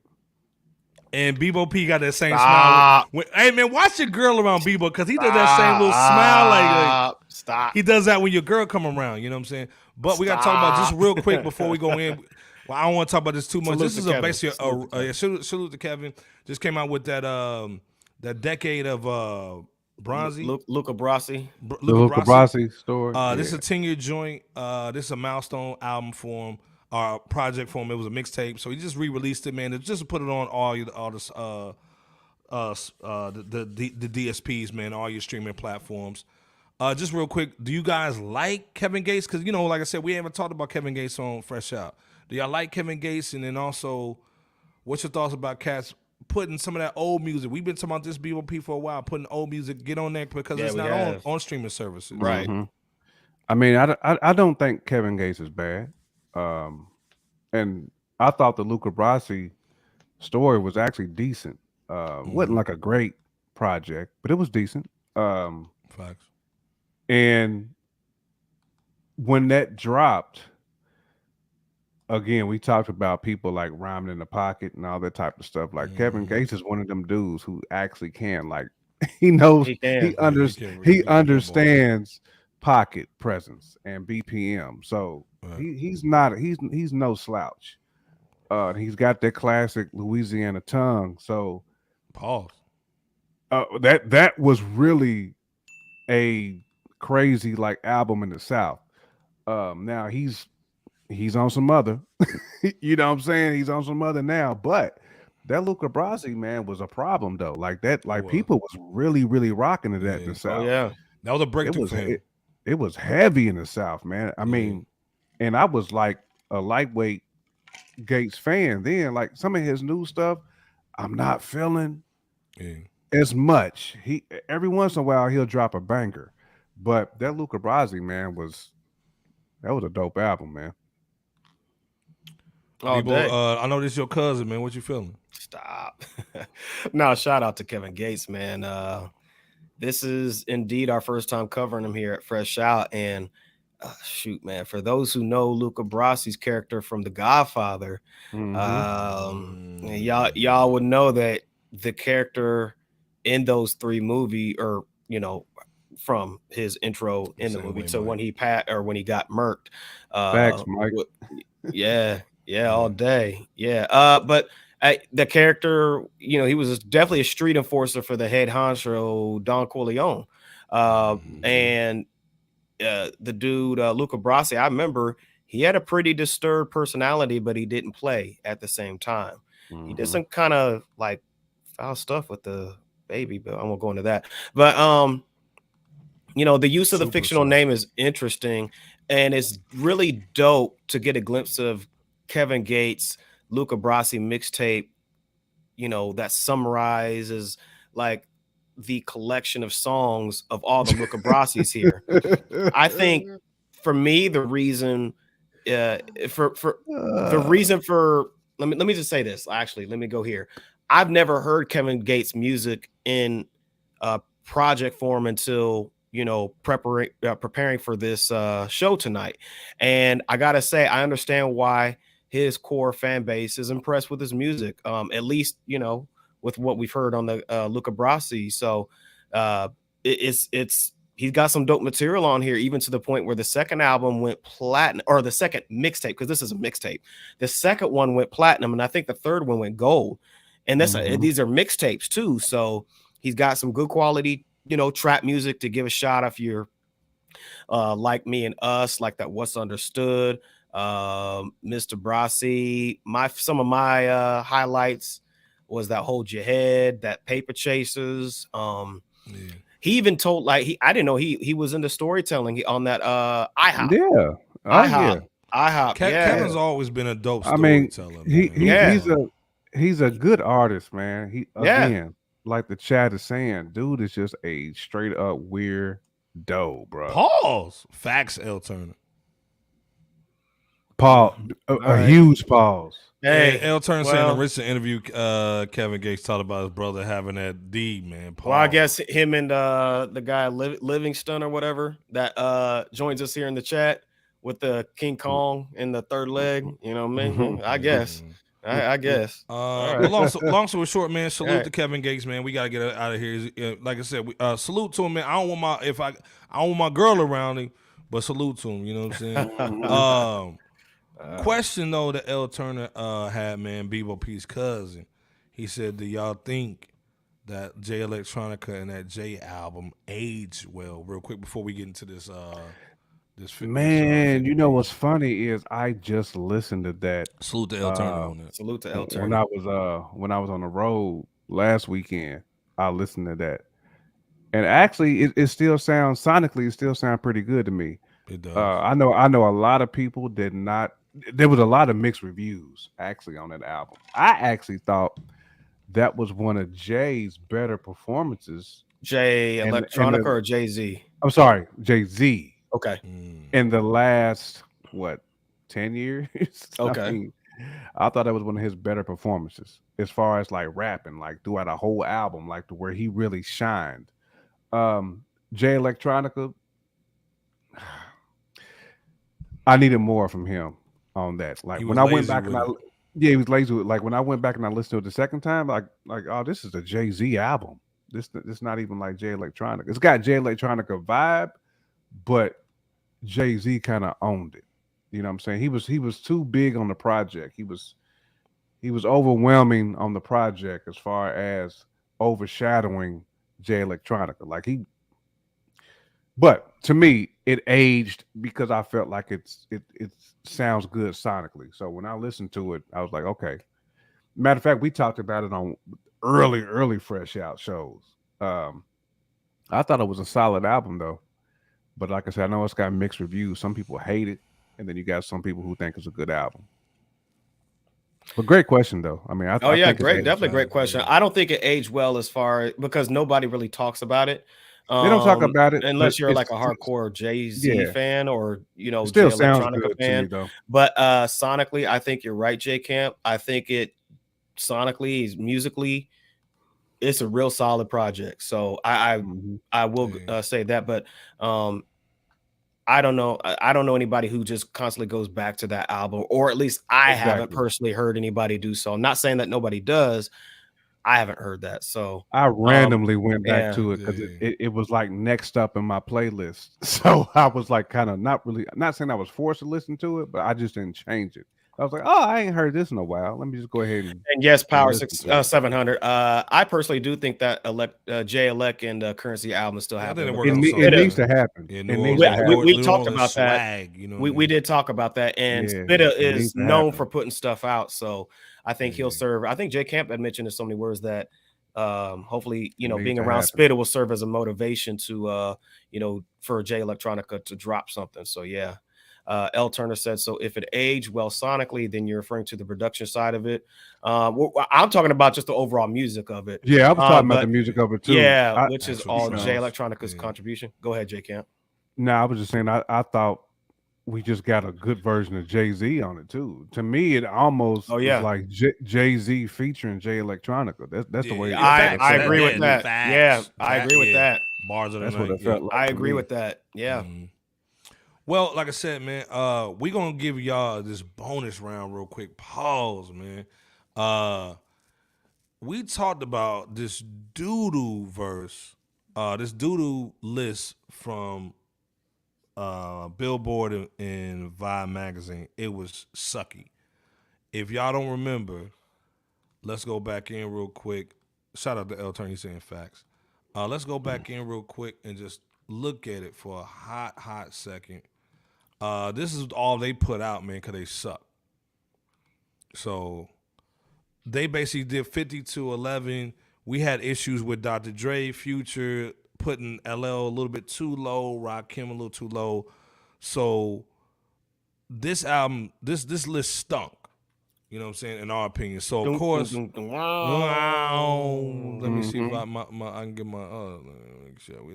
And Bebo P got that same smile. Hey, man, watch your girl around Bebo, because he does that same little smile. Like, he does that when your girl come around. You know what I'm saying? But we got to talk about just real quick before we go in. Well, I don't want to talk about this too much. Salute this to is Kevin. basically salute to Kevin. Just came out with that that decade of Brasi. Luca Brasi. Luca Brasi story. This is a 10-year joint. This is a milestone album for him, or project for him. It was a mixtape, so he just re-released it, man. Just to put it on all the DSPs, man, all your streaming platforms. Just real quick, do you guys like Kevin Gates? Because, you know, like I said, we haven't talked about Kevin Gates on Fresh Out. Do y'all like Kevin Gates? And then also, what's your thoughts about cats putting some of that old music? We've been talking about this BOP for a while, putting old music, get on there, because it's not on streaming services. Right. Mm-hmm. I mean, I don't think Kevin Gates is bad. And I thought the Luca Brasi story was actually decent. Wasn't like a great project, but it was decent. Facts. And when that dropped, again, we talked about people like rhyming in the pocket and all that type of stuff. Like Kevin Gates is one of them dudes who actually can, like, he knows, he understands pocket presence and BPM. So he's no slouch. He's got that classic Louisiana tongue. So pause. That was really a crazy like album in the South. Now he's on some other, you know what I'm saying? He's on some other now, but that Luca Brasi, man, was a problem though. Like that, like people was really, really rocking to that in the South. Oh, yeah. That was a breakthrough for him. It was heavy in the South, man. I mean, and I was like a lightweight Gates fan then. Like some of his new stuff, I'm not feeling as much. Every once in a while he'll drop a banger, but that Luca Brasi, man, that was a dope album, man. People, I know this is your cousin, man. What you feeling? Stop. No, shout out to Kevin Gates, man. This is indeed our first time covering him here at Fresh Out. And shoot, man, for those who know Luca Brasi's character from The Godfather, y'all would know that the character in those three movies, or, you know, from his intro in the movie to when he when he got murked. Facts, Mike. Yeah, all day. Yeah. But the character, you know, he was definitely a street enforcer for the head honcho, Don Corleone. And the dude, Luca Brasi, I remember he had a pretty disturbed personality, but he didn't play at the same time. He did some kind of like foul stuff with the baby, but I won't go into that. But you know, the use of the fictional name is interesting, and it's really dope to get a glimpse of Kevin Gates, Luca Brasi mixtape, you know, that summarizes like the collection of songs of all the Luca Brasis here. I think for me, the reason let me just say this. Actually, let me go here. I've never heard Kevin Gates music in project form until, you know, preparing for this show tonight. And I gotta say, I understand why his core fan base is impressed with his music, at least, you know, with what we've heard on the Luca Brasi. So it's he's got some dope material on here, even to the point where the second album went platinum, or the second mixtape, because this is a mixtape. The second one went platinum, and I think the third one went gold. And these are mixtapes too. So he's got some good quality, trap music to give a shot if you're like Me and Us, like that What's Understood, Mr. Brasi. Some of my highlights was that Hold Your Head, that Paper Chasers. He even told I didn't know he was into storytelling on that IHOP. Yeah. IHOP. Kevin's always been a dope I mean, storyteller. he's a good artist, man. He again, like the chat is saying, dude is just a straight up weirdo, bro. Pause. Facts, L Turner. A huge pause. Hey, L Turner saying in a recent interview, Kevin Gates talked about his brother having that D, man. Pause. Well, I guess him and the guy Livingston or whatever that joins us here in the chat with the King Kong in the third leg. You know what I mean? I guess. I guess. But long story short, man, salute to Kevin Gates, man. We gotta get out of here. Like I said, salute to him, man. I don't want my girl around him, but salute to him. You know what I'm saying? Question though that L Turner had, man, Bebo P's cousin. He said, do y'all think that J Electronica and that J album aged well? Real quick before we get into this man, you know what's funny is I just listened to that. Salute to L Turner on that. Salute to L Turner. When I was on the road last weekend, I listened to that. And actually it still sounds sonically, it still sounds pretty good to me. It does. I know a lot of people did not. There was a lot of mixed reviews actually on that album. I actually thought that was one of Jay's better performances. Jay Electronica or Jay-Z? I'm sorry, Jay-Z. Okay. In the last 10 years? Okay. I thought that was one of his better performances as far as like rapping, like throughout a whole album, like to where he really shined. Jay Electronica, I needed more from him on that. Like when I went back he was lazy with it. Like when I went back and I listened to it the second time, like oh, this is a Jay-Z album. This not even like Jay Electronica. It's got Jay Electronica vibe, but Jay-Z kind of owned it. You know what I'm saying? He was too big on the project. He was overwhelming on the project as far as overshadowing Jay Electronica. But to me, it aged because I felt like it sounds good sonically. So when I listened to it, I was like, okay. Matter of fact, we talked about it on early Fresh Out shows. I thought it was a solid album though. But like I said, I know it's got mixed reviews. Some people hate it, and then you got some people who think it's a good album. But great question though. I mean, I think definitely great question. I don't think it aged well because nobody really talks about it. They don't talk about it unless you're like a hardcore Jay-Z fan or still Jay sounds Electronica good fan. to me, though. But sonically, I think you're right, J Camp. I think it sonically, musically, it's a real solid project. So I will say that. But I don't know. I don't know anybody who just constantly goes back to that album, or at least I haven't personally heard anybody do so. I'm not saying that nobody does. I haven't heard that. So I randomly went back to it because it was like next up in my playlist. So I was like kind of not saying I was forced to listen to it, but I just didn't change it. I was like, oh, I ain't heard this in a while. Let me just go ahead and yes, Power 700. I personally do think that Jay Elect and Currency album still happen. It needs to happen. We talked about that. We did talk about that, and Spitta is known for putting stuff out. So I think he'll serve. I think Jay Camp had mentioned in so many words that hopefully, being around Spitta will serve as a motivation to, for Jay Electronica to drop something. So yeah. L Turner said, so if it aged well sonically, then you're referring to the production side of it. I'm talking about just the overall music of it. Yeah, I'm talking about the music of it too. Yeah, which is all Jay Electronica's contribution. Go ahead, J Camp. No, I was just saying I thought we just got a good version of Jay-Z on it too. To me, it almost was like Jay-Z featuring Jay Electronica. That's the way. I agree with that. Yeah, I agree with that. Bars of the That's night. what it felt like. I agree with that. Yeah. Well, like I said, man, we're going to give y'all this bonus round real quick. Pause, man. We talked about this doo-doo verse this doodoo list from Billboard and Vibe magazine, it was sucky. If y'all don't remember, let's go back in real quick. Shout out to El Turn, he's saying facts. Let's go back in real quick and just look at it for a hot second. This is all they put out, man, because they suck. So they basically did 50 to 11. We had issues with Dr. Dre, Future, putting LL a little bit too low, Rakim a little too low. So this album, this list stunk. You know what I'm saying? In our opinion. So of course, let me see if I can get my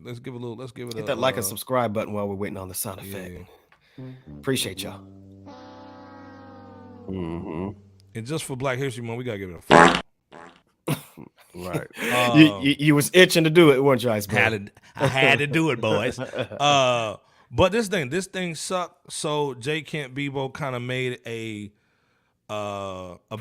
let's give it Hit that like and subscribe button while we're waiting on the sound effect. Appreciate y'all. And just for Black History Month, we gotta give it a Right. You was itching to do it, weren't you, Iceberg? I had to do it, boys. But this thing sucked. So J Kent Bebo kind of made a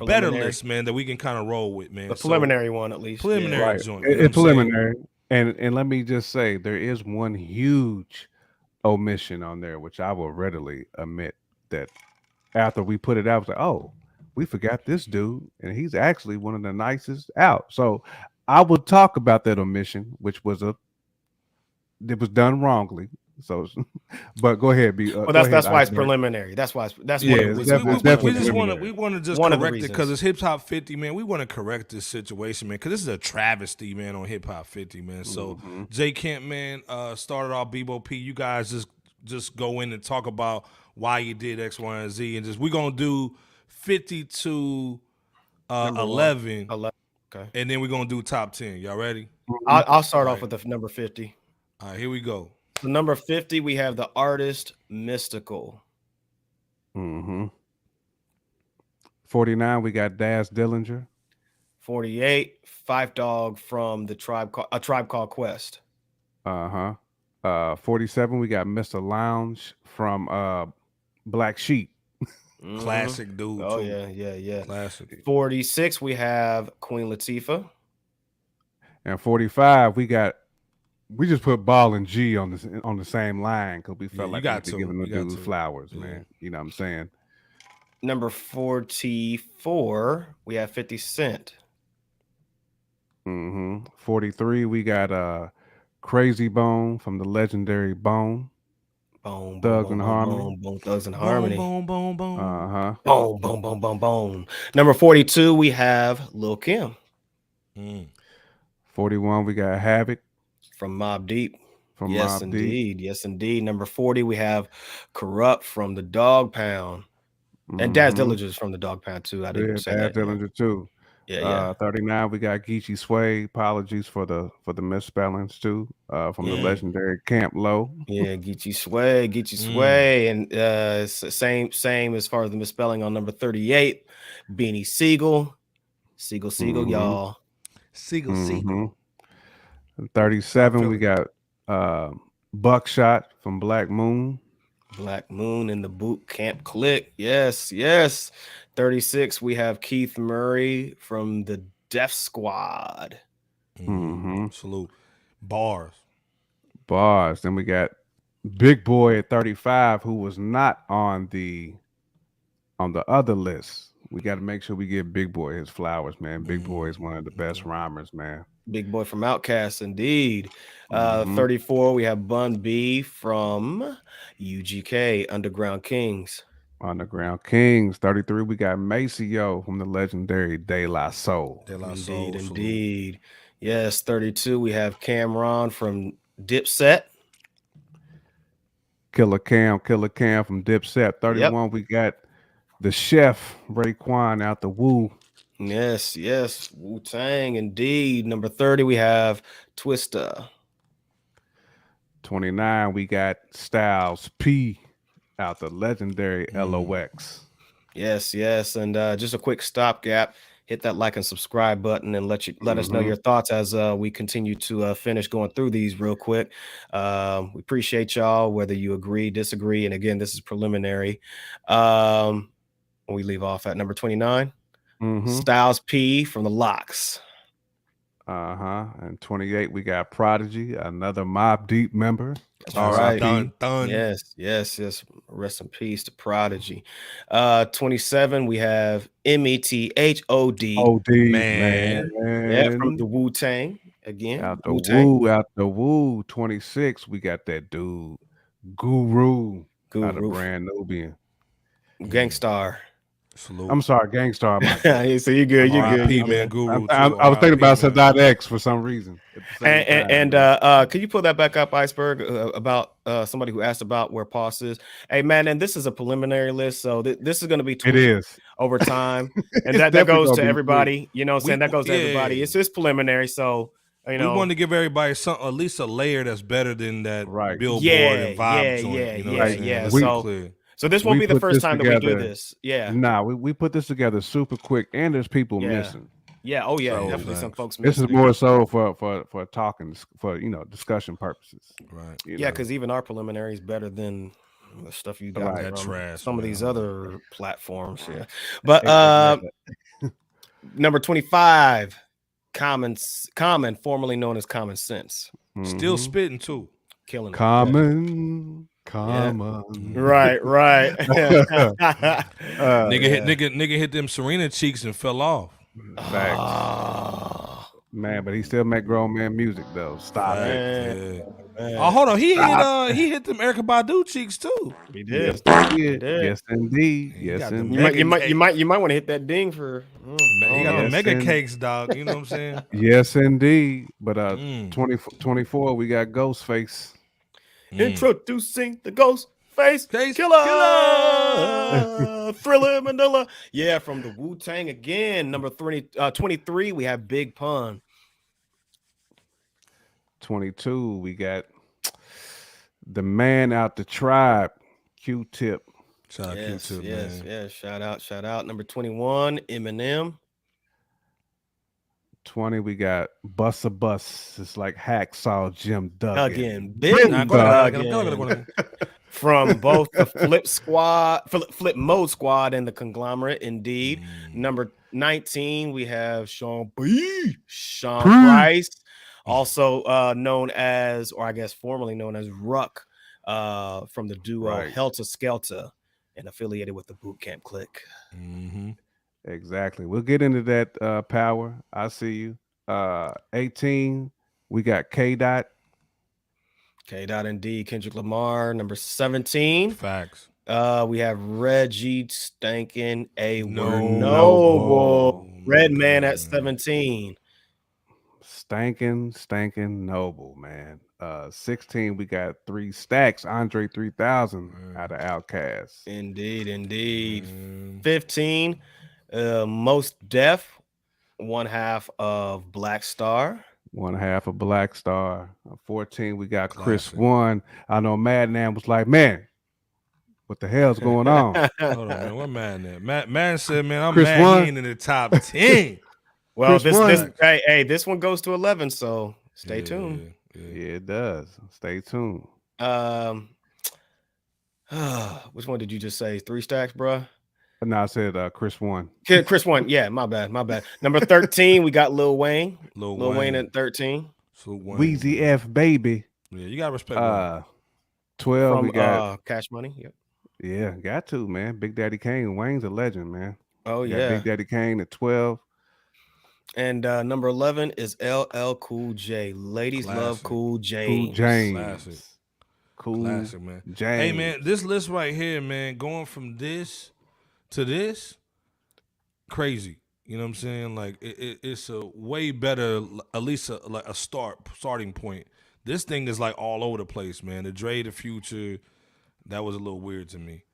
better list, man, that we can kind of roll with, man. The preliminary one, at least. Preliminary joint. It's preliminary. And let me just say, there is one huge omission on there, which I will readily admit that after we put it out, I was like, oh, we forgot this dude, and he's actually one of the nicest out. So I will talk about that omission, which was it was done wrongly. So, but go ahead, well, that's why it's preliminary. That's why we just want to just correct it because it's Hip Hop 50, man. We want to correct this situation, man, because this is a travesty, man, on Hip Hop 50, man. So J Kent, man, started off Bebo P. You guys just go in and talk about why you did X, Y, and Z, and we're gonna do 50 to 11. Okay, and then we're gonna do top 10. Y'all ready? I'll start off with the number 50. All right, here we go. So number 50, we have the artist Mystical. 49, we got Daz Dillinger. 48, Phife Dawg from the Tribe Called Quest. 47, we got Mr. Lounge from Black Sheep. Classic dude. Oh, too. Yeah. Classic. 46, we have Queen Latifah. And 45, we just put Ball and G on the same line because we felt like we had to give them the dude flowers, man. You know what I'm saying? Number 44, we have 50 Cent. 43, we got Crazy Bone from the legendary Bone. Thugs and Harmony. Thugs and Harmony. Boom. Boom. Number 42, we have Lil' Kim. 41, we got Havoc. From Mobb Deep. Yes, indeed. Number 40, we have Corrupt from the Dog Pound. And Daz Dillinger is from the Dog Pound, too. I didn't say that. Daz Dillinger, too. Yeah. 39, we got Geechee Sway. Apologies for the misspellings, too. From the legendary Camp Low. Yeah, Geechee Sway. And same as far as the misspelling on number 38. Beanie Siegel. Siegel, y'all. Siegel. 37, we got Buckshot from Black Moon. Black Moon in the Boot Camp Clique. Yes. 36, we have Keith Murray from the Def Squad. Salute. Bars. Then we got Big Boy at 35, who was not on the other list. We got to make sure we give Big Boy his flowers, man. Big Boy is one of the best rhymers, man. Big Boy from Outkast, indeed. 34, we have Bun B from UGK, Underground Kings. 33, we got Maceo from the legendary De La Soul. Indeed. Yes, 32, we have Cameron from Dipset. Killer Cam from Dipset. 31, we got the chef Raekwon out the Woo. Yes, Wu-Tang, indeed. Number 30, we have Twista. 29, we got Styles P out the legendary LOX. Yes, and just a quick stopgap. Hit that like and subscribe button and let us know your thoughts as we continue to finish going through these real quick. We appreciate y'all, whether you agree, disagree, and again, this is preliminary. We leave off at number 29. Styles P from the Locks. And 28, we got Prodigy, another Mobb Deep member. All right. Done. Yes. Rest in peace to Prodigy. 27, we have METHOD. OD, Man. Yeah, from the Wu-Tang again. Out the Wu-Tang. out the woo. 26, we got that dude, Guru. Out of Brand Nubian. Gangstar. Salute. I'm sorry, Gangstar. So you're good. R.I.P. man, Guru. I was thinking about Sadat X for some reason. And can you pull that back up, Iceberg, about somebody who asked about where Pause is? Hey, man, and this is a preliminary list, so this is going to be tweaked over time, and that goes to everybody. You know what I'm saying? That goes to everybody. It's just preliminary, so you know. We want to give everybody at least a layer that's better than that Billboard and Vibe joint. So this won't be the first time that we do this. Yeah. Nah, we put this together super quick, and there's people missing. Yeah. Oh yeah. So, definitely some folks missing. This is more so for talking, for discussion purposes. Right. Yeah, because even our preliminary is better than the stuff you got from some of these other platforms. Yeah. But number 25, Common, formerly known as Common Sense. Still spitting too. Killing Common. Yeah. Right. Nigga hit them Serena cheeks and fell off. Facts. Man, but he still make grown man music though. Stop it. Oh, hold on. He hit them Erykah Badu cheeks too. He did. Yes, indeed. Yes, indeed. You might want to hit that ding for. He got the mega cakes, dog. You know what I'm saying? Yes, indeed. But 24, we got Ghostface. Introducing the Ghostface Killer. Thriller Manila. Yeah, from the Wu-Tang again. Number 23, we have Big Pun. 22, we got the man out the tribe, Q-Tip. Shout out Q-Tip, man. Yes. Shout out. Number 21, Eminem. 20, we got Bus a Bus. It's like Hacksaw Jim Duggan. From both the Flip Mode Squad and the Conglomerate, indeed. Number 19, we have Sean Price, also known as, or I guess formerly known as Ruck, from the duo Helter Skelter and affiliated with the Boot Camp Clique. Exactly. We'll get into that, Power. I see you. 18, we got K-Dot. K-Dot indeed. Kendrick Lamar. Number 17. Facts. We have Reggie Stankin' A Noble. Redman at 17. Stankin' Noble, man. 16, we got 3 Stacks, Andre 3000 out of Outkast. Indeed. 15, Most Def, one half of Black Star. 14, we got Chris One. I know Madman was like, man, what the hell's going on? Hold on, man. What Madman? Man said, man, I'm Chris mad One. he ain't in the top 10. Well, this one goes to 11, so stay tuned. Yeah, it does. Stay tuned. Which one did you just say? 3 Stacks, bro? No, I said Chris One. Chris One. Yeah, my bad. Number 13, we got Lil Wayne. Lil Wayne at 13. Weezy F Baby. Yeah, you gotta respect 12, from we got Cash Money. Yep. Yeah, got to, man. Big Daddy Kane. Wayne's a legend, man. Oh, You got yeah. Big Daddy Kane at 12. And number 11 is LL Cool J. Ladies love Cool James. Cool James. Classic. Cool Classic, man. James. Hey, man, this list right here, man, going from this to this, crazy. You know what I'm saying? Like, it's a way better, at least like a starting point. This thing is like all over the place, man. The Dre, the Future, that was a little weird to me.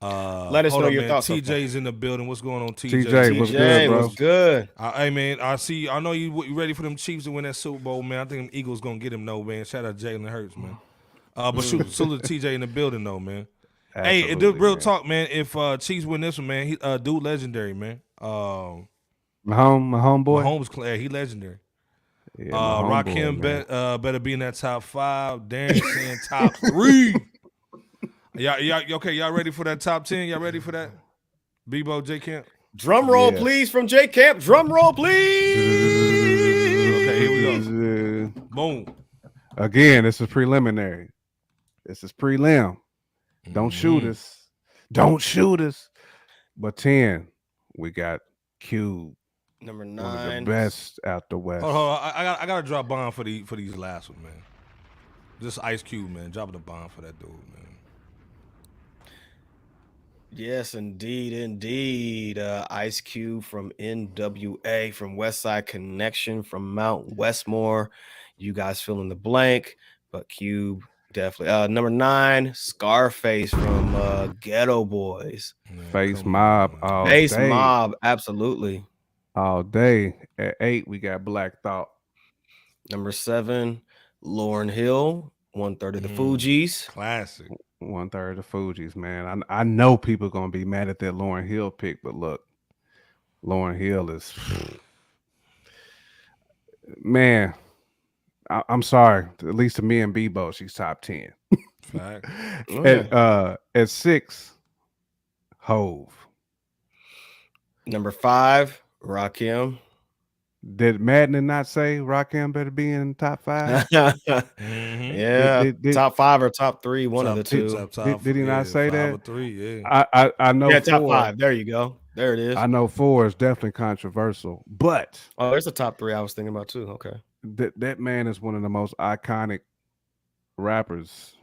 Let us know your thoughts. TJ's in the building. What's going on, TJ? TJ, what's good, bro? What's good? Hey, man, I know you ready for them Chiefs to win that Super Bowl, man. I think them Eagles going to get him, though, man. Shout out Jalen Hurts, man. But salute to TJ in the building, though, man. Absolutely, hey, real man. talk, man. If Chiefs win this one, man, he dude legendary, man. My homeboy. Mahomes, he legendary. Yeah, my Rakim homeboy, man. better be in that top 5. Darren saying top 3. Y'all okay? Y'all ready for that top 10? Y'all ready for that? Bebo, J Camp. Drum roll, please, from J Camp. Drum roll, please. Okay, go. Boom. Again, this is preliminary. This is prelim. Don't shoot us. Don't shoot us. But 10, we got Cube. Number 9. One of the best out the West. Hold on. I gotta drop bomb for these last ones, man. Just Ice Cube, man. Dropping the bomb for that dude, man. Yes, indeed. Ice Cube from NWA, from Westside Connection, from Mount Westmore. You guys fill in the blank, but Cube definitely. Number 9, Scarface from Ghetto Boys. Face Mob all Face day. Mob, absolutely. All day. At 8, we got Black Thought. Number 7, Lauryn Hill, 1/3 of the Fugees. Classic. 1/3 of the Fugees, man. I know people gonna be mad at that Lauryn Hill pick, but look, Lauryn Hill is, man. I'm sorry. At least to me and Bebo, she's top 10. Fact. At 6, Hove. Number 5, Rakim. Did Madden not say Rakim better be in the top 5? Yeah, top 5 or top 3, one of the two. Did he not say 5 that? or 3, yeah. I know. Yeah, top 4. 5. There you go. There it is. I know 4 is definitely controversial, but there's a top 3 I was thinking about too. Okay. That man is one of the most iconic rappers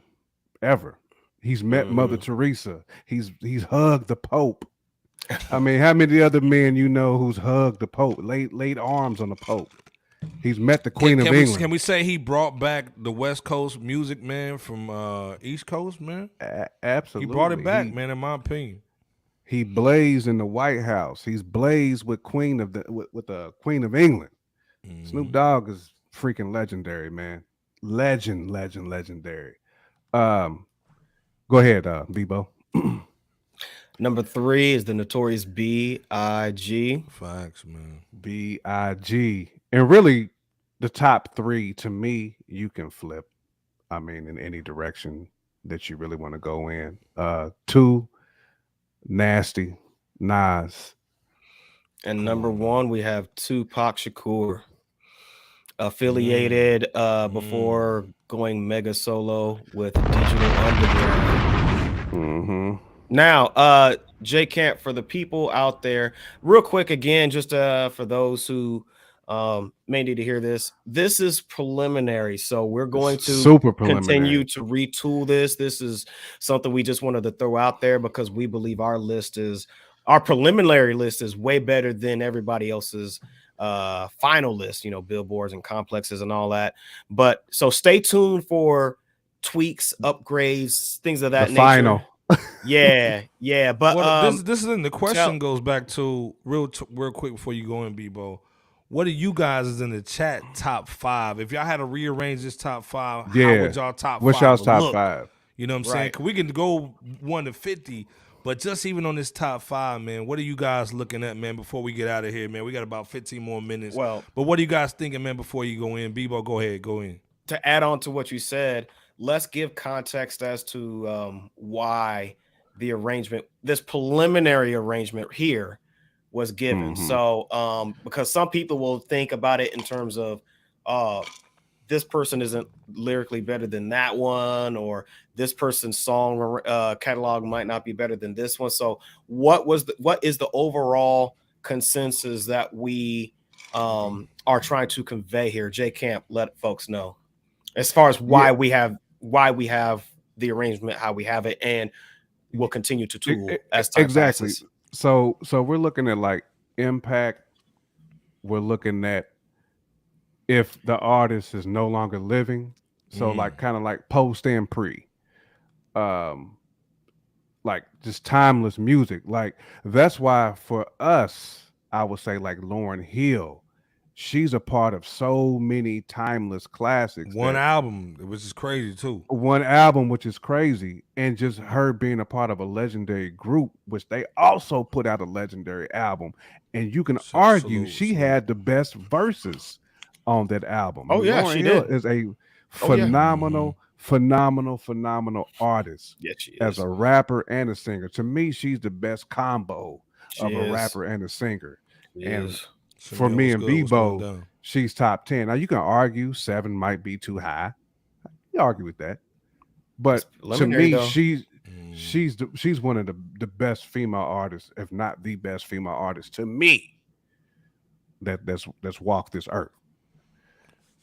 ever. He's met Mother Teresa. He's hugged the Pope. I mean, how many other men you know who's hugged the Pope, laid arms on the Pope? He's met the Queen of England. Can we say he brought back the West Coast music, man, from East Coast, man? Absolutely, he brought it back, man. In my opinion, he blazed in the White House. He's blazed with the Queen of England. Snoop Dogg is freaking legendary, man. Legendary. Go ahead, Bebo. Number 3 is the Notorious B.I.G. Facts, man. B.I.G. And really, the top 3 to me, you can flip. I mean, in any direction that you really want to go in. 2, Nasty, Nas. And number 1, we have Tupac Shakur, affiliated before going mega solo with Digital Underground. Now, J Camp, for the people out there, real quick again, just for those who may need to hear this. This is preliminary, so we're going to continue to retool this. This is something we just wanted to throw out there because we believe our preliminary list is way better than everybody else's final list, billboards and complexes and all that. But so stay tuned for tweaks, upgrades, things of that nature. Final. Yeah. But this is the question goes back to real quick before you go in, Bebo. What are you guys in the chat top 5? If y'all had to rearrange this top 5, how would y'all top 5? What's y'all's top look? 5? You know what I'm saying? 'Cause we can go 1 to 50, but just even on this top 5, man, what are you guys looking at, man, before we get out of here, man? We got about 15 more minutes. Well, but what are you guys thinking, man, before you go in? Bebo, go ahead, go in. To add on to what you said, let's give context as to why the arrangement, this preliminary arrangement here, was given. So because some people will think about it in terms of this person isn't lyrically better than that one, or this person's song catalog might not be better than this one. So what is the overall consensus that we are trying to convey here? J Camp, let folks know as far as why we have the arrangement how we have it, and we'll continue to tool as time passes. So we're looking at like impact. We're looking at if the artist is no longer living. So like kind of like post and pre. Like just timeless music. Like that's why for us, I would say like Lauryn Hill, she's a part of so many timeless classics. One album, which is crazy too. One album, which is crazy. And just her being a part of a legendary group, which they also put out a legendary album. And you can argue she had the best verses on that album. Oh, yeah, Lauryn she Hill did. is a phenomenal artist. Yeah, she is. As a rapper and a singer. To me, she's the best combo of a rapper and a singer. She and is. for me and Bebo, she's top 10. Now you can argue 7 might be too high. You argue with that. But to me, though. she's one of the best female artists, if not the best female artist to me. That's walked this earth.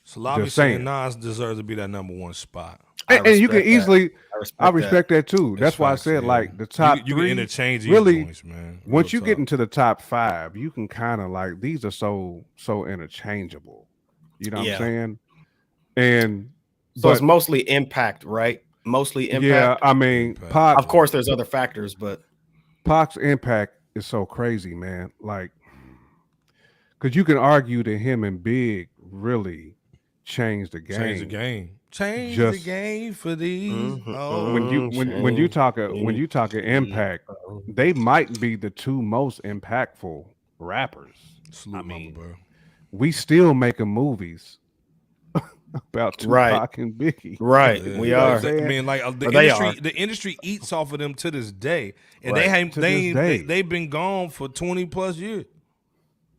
So Lobby saying Nas deserves to be that number 1 spot. And you can easily, I respect that too. That's why I said like the top you 3. can interchange these really, points, man. Once you get into the top 5, you can kind of like these are so interchangeable. You know what I'm saying? And so it's mostly impact, right? Mostly impact. Yeah, I mean, Pac, of course, there's other factors, but Pac's impact is so crazy, man. Like, because you can argue that him and Big really changed the game. Change the game for these. When you talk impact, they might be the 2 most impactful rappers. Salute, mama, bro. We still making movies about Tupac and Biggie. Right. Yeah. We are. I mean, like the industry eats off of them to this day. And they've been gone for 20 plus years.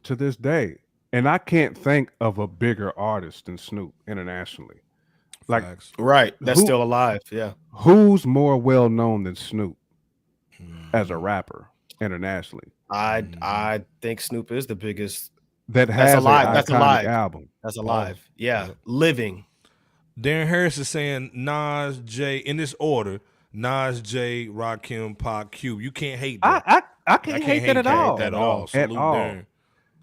To this day. And I can't think of a bigger artist than Snoop internationally. Like, right. That's still alive. Yeah. Who's more well known than Snoop as a rapper internationally? I think Snoop is the biggest. That's alive album. That's alive. Yeah. Living. Darren Harris is saying Nas, J, in this order: Nas, J, Rakim, Pac, Cube. You can't hate that. I can't hate that at all. At all. Salute Darren.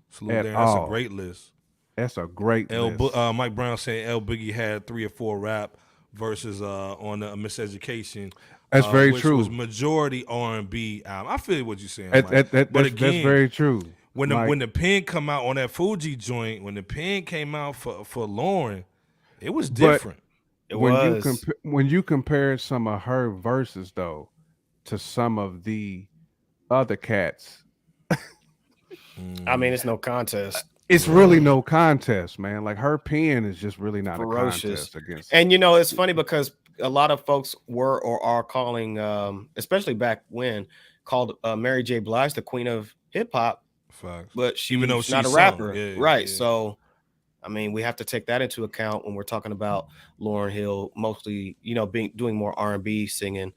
Salute Darren. That's a great list. That's a great list. Mike Brown saying L Biggie had 3 or 4 rap versus on the Miseducation. That's very which true. Was majority R&B album. I feel what you're saying. That's very true. When the pen come out on that Fuji joint, when the pen came out for Lauren, it was different. When you compare some of her verses though to some of the other cats, I mean, it's no contest. It's really no contest, man. Like her pen is just really not ferocious. A contest against. And you know, it's funny because a lot of folks were or are calling, especially back when, called Mary J. Blige the queen of hip hop. Facts. But even though she's not a rapper, right? Yeah. So, I mean, we have to take that into account when we're talking about Lauryn Hill, mostly, doing more R&B singing.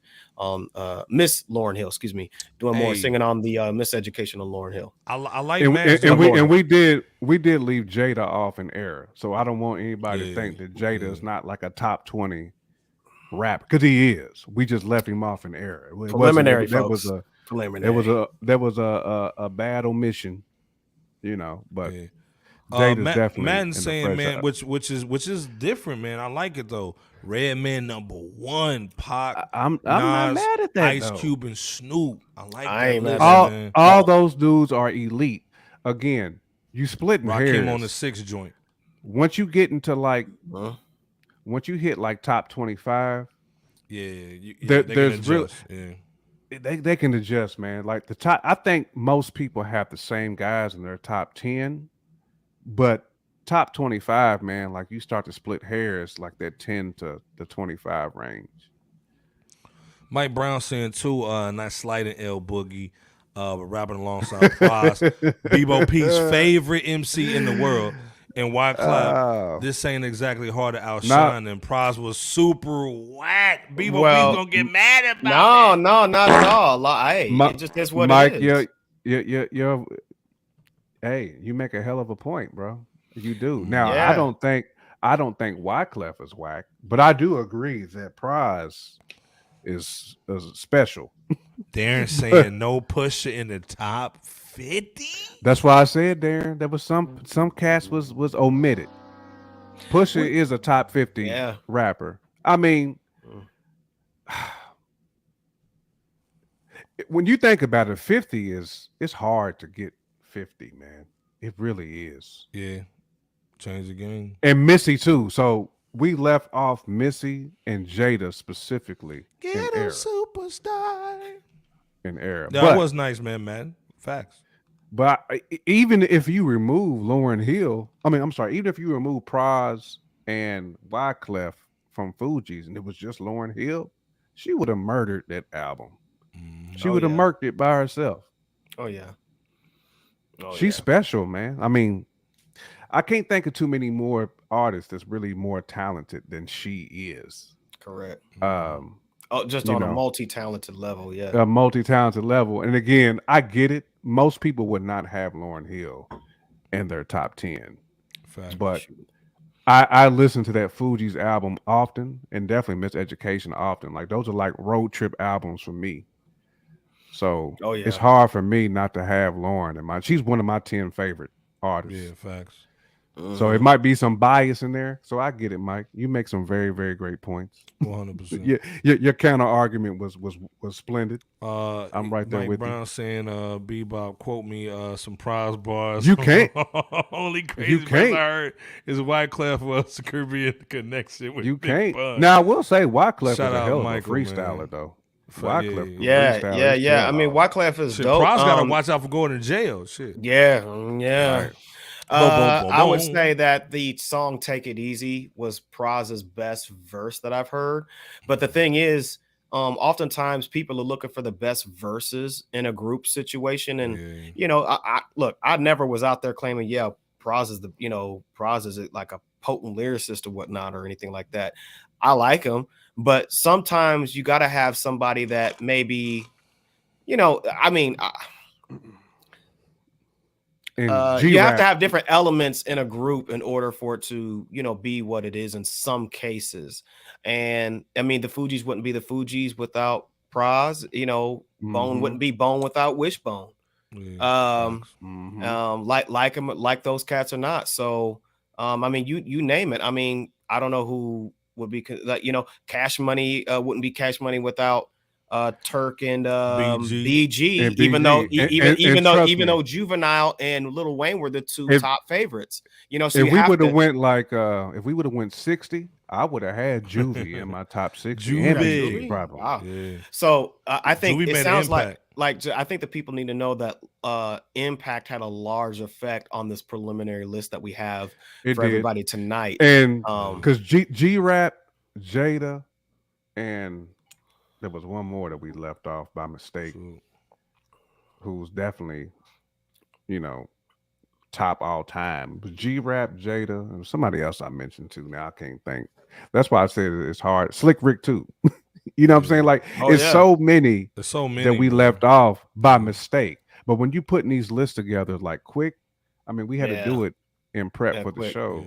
Miss Lauryn Hill, excuse me, doing more singing on the Miseducation of Lauryn Hill. I like and we did leave Jada off in error, so I don't want anybody to think that Jada is not like a top 20 rap, because he is. We just left him off in error. Preliminary, that was a bad omission, but. Yeah. Madden saying, man, which is different, man. I like it though. Redman number 1, Pac. I'm not mad at that. Ice though. Cube and Snoop. I like I that. Man. All those dudes are elite. Again, you splitting hairs. Rakim on the 6th joint. Once you get into once you hit like top 25, there's real. They can adjust, man. Like the top, I think most people have the same guys in their top 10. But top 25, man, like you start to split hairs like that 10 to the 25 range. Mike Brown saying too, not slighting L Boogie, but rapping alongside Pras, Bebo P's favorite MC in the world. And Wyclef, this ain't exactly hard to outshine. And Pras was super whack. Bebo P's gonna get mad about it. No, not at all. It just is what Mike, it is. Hey, you make a hell of a point, bro. You do. Now, I don't think Wyclef is whack, but I do agree that Pras is special. Darren saying no Pusha in the top 50. That's why I said, Darren, there was some cast was omitted. Pusha is a top 50 rapper. I mean, when you think about it, 50 it's hard to get 50, man. It really is. Yeah. Change the game. And Missy too. So we left off Missy and Jada specifically. Get a superstar. In error. That was nice, man. Facts. But even if you remove Lauryn Hill, even if you remove Pras and Wyclef from Fugees and it was just Lauryn Hill, she would have murdered that album. She would have murked it by herself. Oh yeah. She's special, man. I mean, I can't think of too many more artists that's really more talented than she is. Correct. Just You on a know, multi-talented level, yeah. a multi-talented level. And again, I get it. Most people would not have Lauryn Hill in their top 10. Fact. But I listen to that Fugees album often, and definitely Miseducation often. Like those are like road trip albums for me. So it's hard for me not to have Lauryn in mind. She's one of my 10 favorite artists. Yeah, facts. So it might be some bias in there. So I get it, Mike. You make some very, very great points. 100%. Your counter argument was splendid. I'm right there Mike with Brown you. saying, Bebop, quote me some prize bars. You can't. Only crazy person I heard is Wyclef was the Caribbean connection with You Big can't. Pun. Now I will say Wyclef was Shout a out hell of Michael, a freestyler man. though. Fuck, Wyclef, Yeah. I mean, Wyclef is Shit, dope. Prize gotta watch out for going to jail. Shit. Yeah. Right. I would say that the song "Take It Easy" was Praz's best verse that I've heard. But the thing is, oftentimes people are looking for the best verses in a group situation, and you know, I never was out there claiming, Praz is like a potent lyricist or whatnot or anything like that. I like him, but sometimes you got to have somebody that maybe, you have to have different elements in a group in order for it to, be what it is in some cases. And I mean, the Fugees wouldn't be the Fugees without Praz, Bone wouldn't be Bone without Wishbone. Like those cats or not. So, I mean, you name it. I mean, I don't know who would be like, Cash Money wouldn't be Cash Money without Turk and BG, and even BG. though Juvenile and Lil Wayne were the two top favorites, so if we would have went like if we would have went 60, I would have had Juvie in my top 60. Juvie. Probably. Wow. Yeah. So I think Juvie it sounds like I think the people need to know that Impact had a large effect on this preliminary list that we have for everybody tonight. And because G-Rap, Jada, and there was one more that we left off by mistake, who's definitely, top all time. G-Rap, Jada, and somebody else I mentioned too. Now I can't think. That's why I said it's hard. Slick Rick too. You know what I'm saying? Like so many that we left off by mistake. But when you putting these lists together like quick, I mean, we had to do it in prep for the show.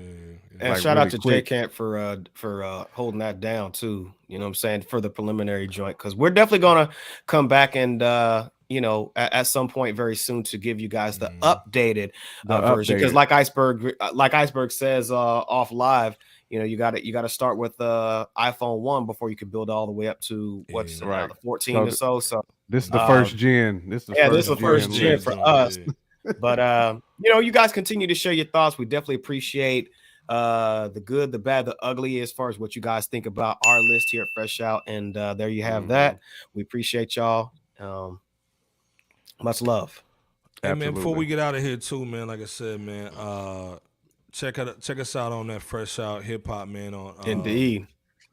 And like shout out to J Camp for holding that down too. You know what I'm saying, for the preliminary joint, because we're definitely gonna come back and at some point very soon to give you guys the updated version. Because like Iceberg says off live, you got to start with iPhone 1 before you can build all the way up to what's the 14 or so. So this is the first gen. This is the first gen for us. But you guys continue to share your thoughts. We definitely appreciate the good, the bad, the ugly, as far as what you guys think about our list here at Fresh Out. And there you have that. We appreciate y'all. Much love. Hey, man, before we get out of here too, man, like I said, man, check us out on that Fresh Out Hip Hop, man, on Indeed.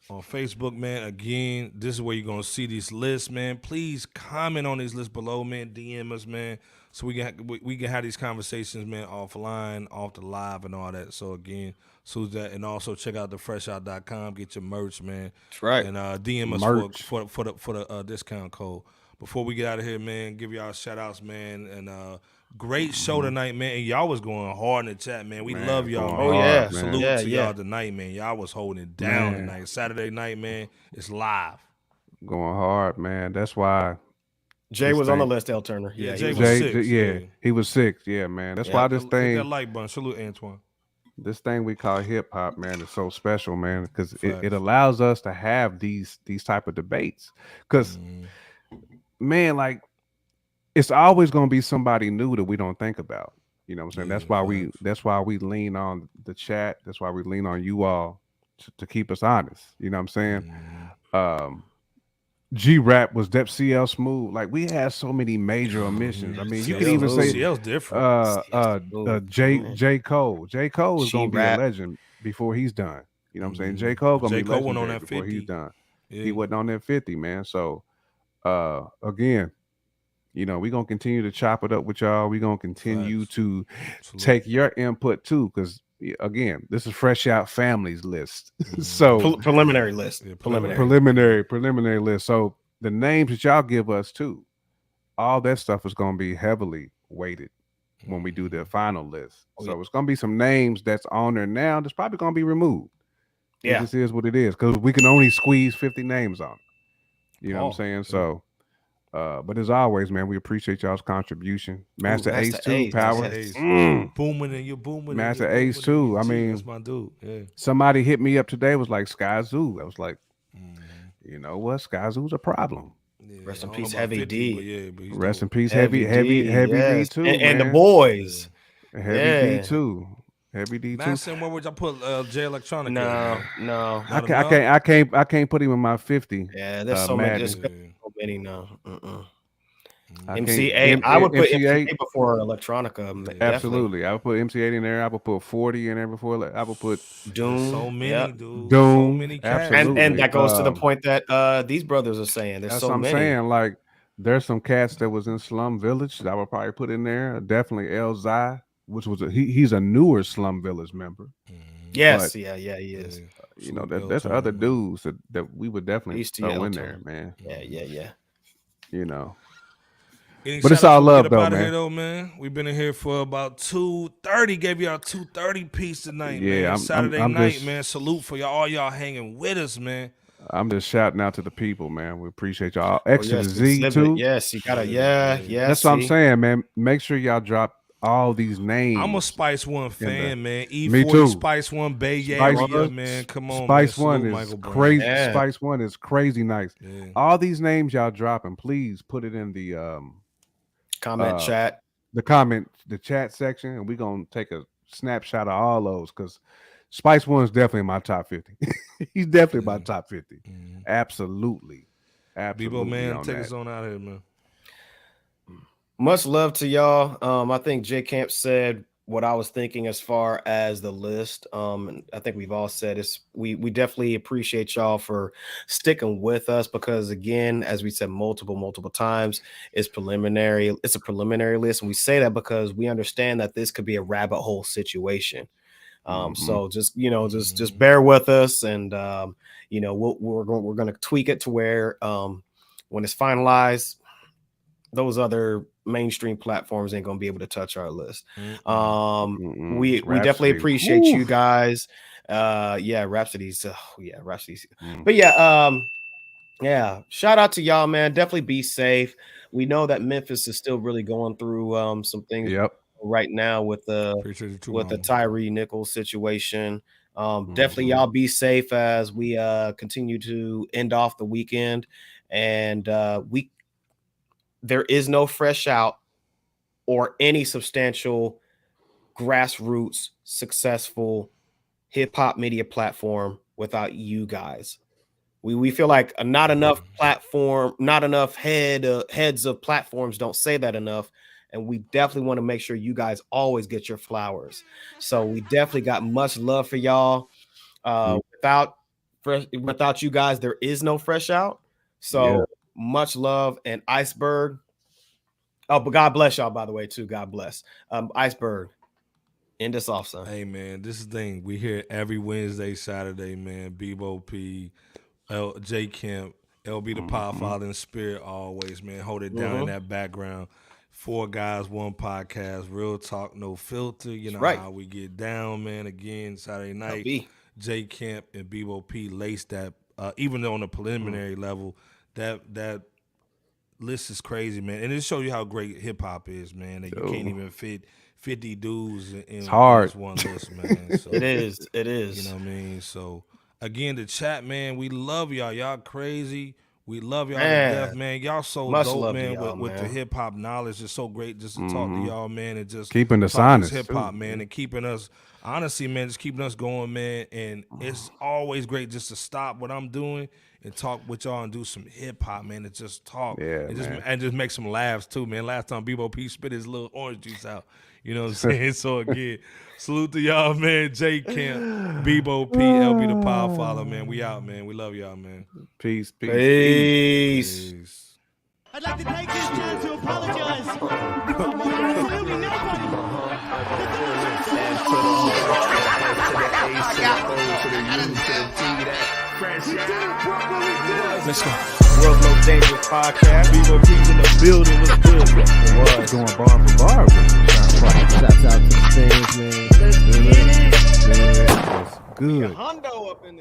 On Facebook, man. Again, this is where you're gonna see these lists, man. Please comment on these lists below, man. DM us, man, so we can have these conversations, man, offline, off the live, and all that. So again, that, and also check out the FRSHOUT.com. Get your merch, man. That's right. And DM us for the discount code. Before we get out of here, man, give y'all shout outs, man, and great show tonight, man. And y'all was going hard in the chat, man. We love y'all. Oh yeah, salute to y'all tonight, man. Y'all was holding it down tonight. Saturday night, man. It's live. Going hard, man. That's why Jay was on the list, L. Turner. Yeah, Jay was 6. Yeah, he was 6. Yeah, man. That's why this thing. That like button. Salute Antoine. This thing we call hip hop, man, is so special, man, because it allows us to have these type of debates. Because, man, like, it's always going to be somebody new that we don't think about. You know what I'm saying? That's why we lean on the chat. That's why we lean on you all to keep us honest. You know what I'm saying? G-Rap was Dep CL Smooth. Like, we had so many major omissions. I mean, you could even say CL's different. J. Cole. J. Cole is going to be a legend before he's done. You know what I'm saying? J. Cole going to be legendary before he's done. Yeah. He wasn't on that 50, man. So, again, You know, we're gonna continue to chop it up with y'all. We're gonna continue Facts. to Absolutely. take your input too, because again, this is Fresh Out Families list. So Preliminary list. Yeah, preliminary list. So the names that y'all give us too, all that stuff is gonna be heavily weighted when we do the final list. So it's gonna be some names that's on there now that's probably gonna be removed. It just is what it is, because we can only squeeze 50 names on it. You know what I'm saying? So but as always, man, we appreciate y'all's contribution. Master Ace too, Power. Booming and you're booming. Master Ace too. I mean, that's my dude. Yeah. Somebody hit me up today, was like Sky Zoo. I was like, you know what? Sky Zoo's a problem. Yeah, rest in peace, Heavy D. But rest in peace, Heavy D too. And the boys. Heavy D too. Heavy D too. Master, where would y'all put J Electronica? No. I can't put him in my 50. Yeah, there's so many. There's so many now. MC8. I would put MC8 before Electronica. Absolutely, I would put MC8 in there. I would put 40 in there before. I would put Doom. So many, dude. Doom. So many cats. Absolutely. And that goes to the point that these brothers are saying. There's that's so what I'm many. saying. Like, there's some cats that was in Slum Village that I would probably put in there. Definitely El Zai, which was he's a newer Slum Village member. Yes, but, he is. You know, there's other dudes that we would definitely throw in there, man. Yeah. You know. But it's all love, though, man. We've been in here for about 2:30. Gave y'all 2:30 piece tonight, man. Saturday night, man. Salute for all y'all hanging with us, man. I'm just shouting out to the people, man. We appreciate y'all. X to the Z too. Yes, you gotta. That's what I'm saying, man. Make sure y'all drop all these names. I'm a Spice One fan, man. Me too. Spice One, Bay Area, man. Come on, Spice man. One is crazy. Spice One is crazy nice. Yeah. All these names y'all dropping, please put it in the comment chat. The chat section, and we're gonna take a snapshot of all those, because Spice One is definitely my top 50. He's definitely my top 50. Absolutely. Bebo, man, take us on out here, man. Much love to y'all. I think J Camp said what I was thinking as far as the list. I think we've all said it's we definitely appreciate y'all for sticking with us, because again, as we said multiple times, it's preliminary. It's a preliminary list, and we say that because we understand that this could be a rabbit hole situation. So just just bear with us, and we're going to tweak it to where when it's finalized, those other mainstream platforms ain't gonna be able to touch our list. We definitely appreciate you guys. Rhapsodies. Rhapsodies. But shout out to y'all, man. Definitely be safe. We know that Memphis is still really going through some things right now with the Tyree Nichols situation. Definitely y'all be safe as we continue to end off the weekend, and there is no Fresh Out or any substantial grassroots successful hip hop media platform without you guys. We feel like not enough heads of platforms don't say that enough, and we definitely want to make sure you guys always get your flowers. So we definitely got much love for y'all. Without you guys, there is no Fresh Out. So much love. And Iceberg. Oh, but God bless y'all, by the way, too. God bless. Iceberg, end us off, son. Hey, man, this is the thing. We here every Wednesday, Saturday, man. Bebo P, J Kemp, LB the Powerfather in spirit always, man. Hold it down in that background. 4 guys, 1 podcast, real talk, no filter. You know how we get down, man. Again, Saturday night, J Kemp and Bebo P lace that. Even though on a preliminary level, that list is crazy, man. And it shows you how great hip hop is, man. That you can't even fit 50 dudes in this one list, man. So, it is. You know what I mean? So again, the chat, man, we love y'all. Y'all crazy. We love y'all to death, man. Y'all so dope, man, with the hip hop knowledge. It's so great just to talk to y'all, man, and just keeping us honest, hip hop, man, and keeping us honestly, man, just keeping us going, man. And it's always great just to stop what I'm doing and talk with y'all and do some hip hop, man, and just talk and just make some laughs too, man. Last time Bebo P spit his little orange juice out, you know what I'm saying? So again, salute to y'all, man. J Camp, Bebo P, LB the Powerfather, man. We out, man. We love y'all, man. Peace. Peace. I'd like to take this chance to apologize to absolutely nobody. Let's go. World's Most Dangerous Podcast. BOP's in the building. What's good? It was going bar for bar. Shouts out to the fans, man. Good. Hondo up in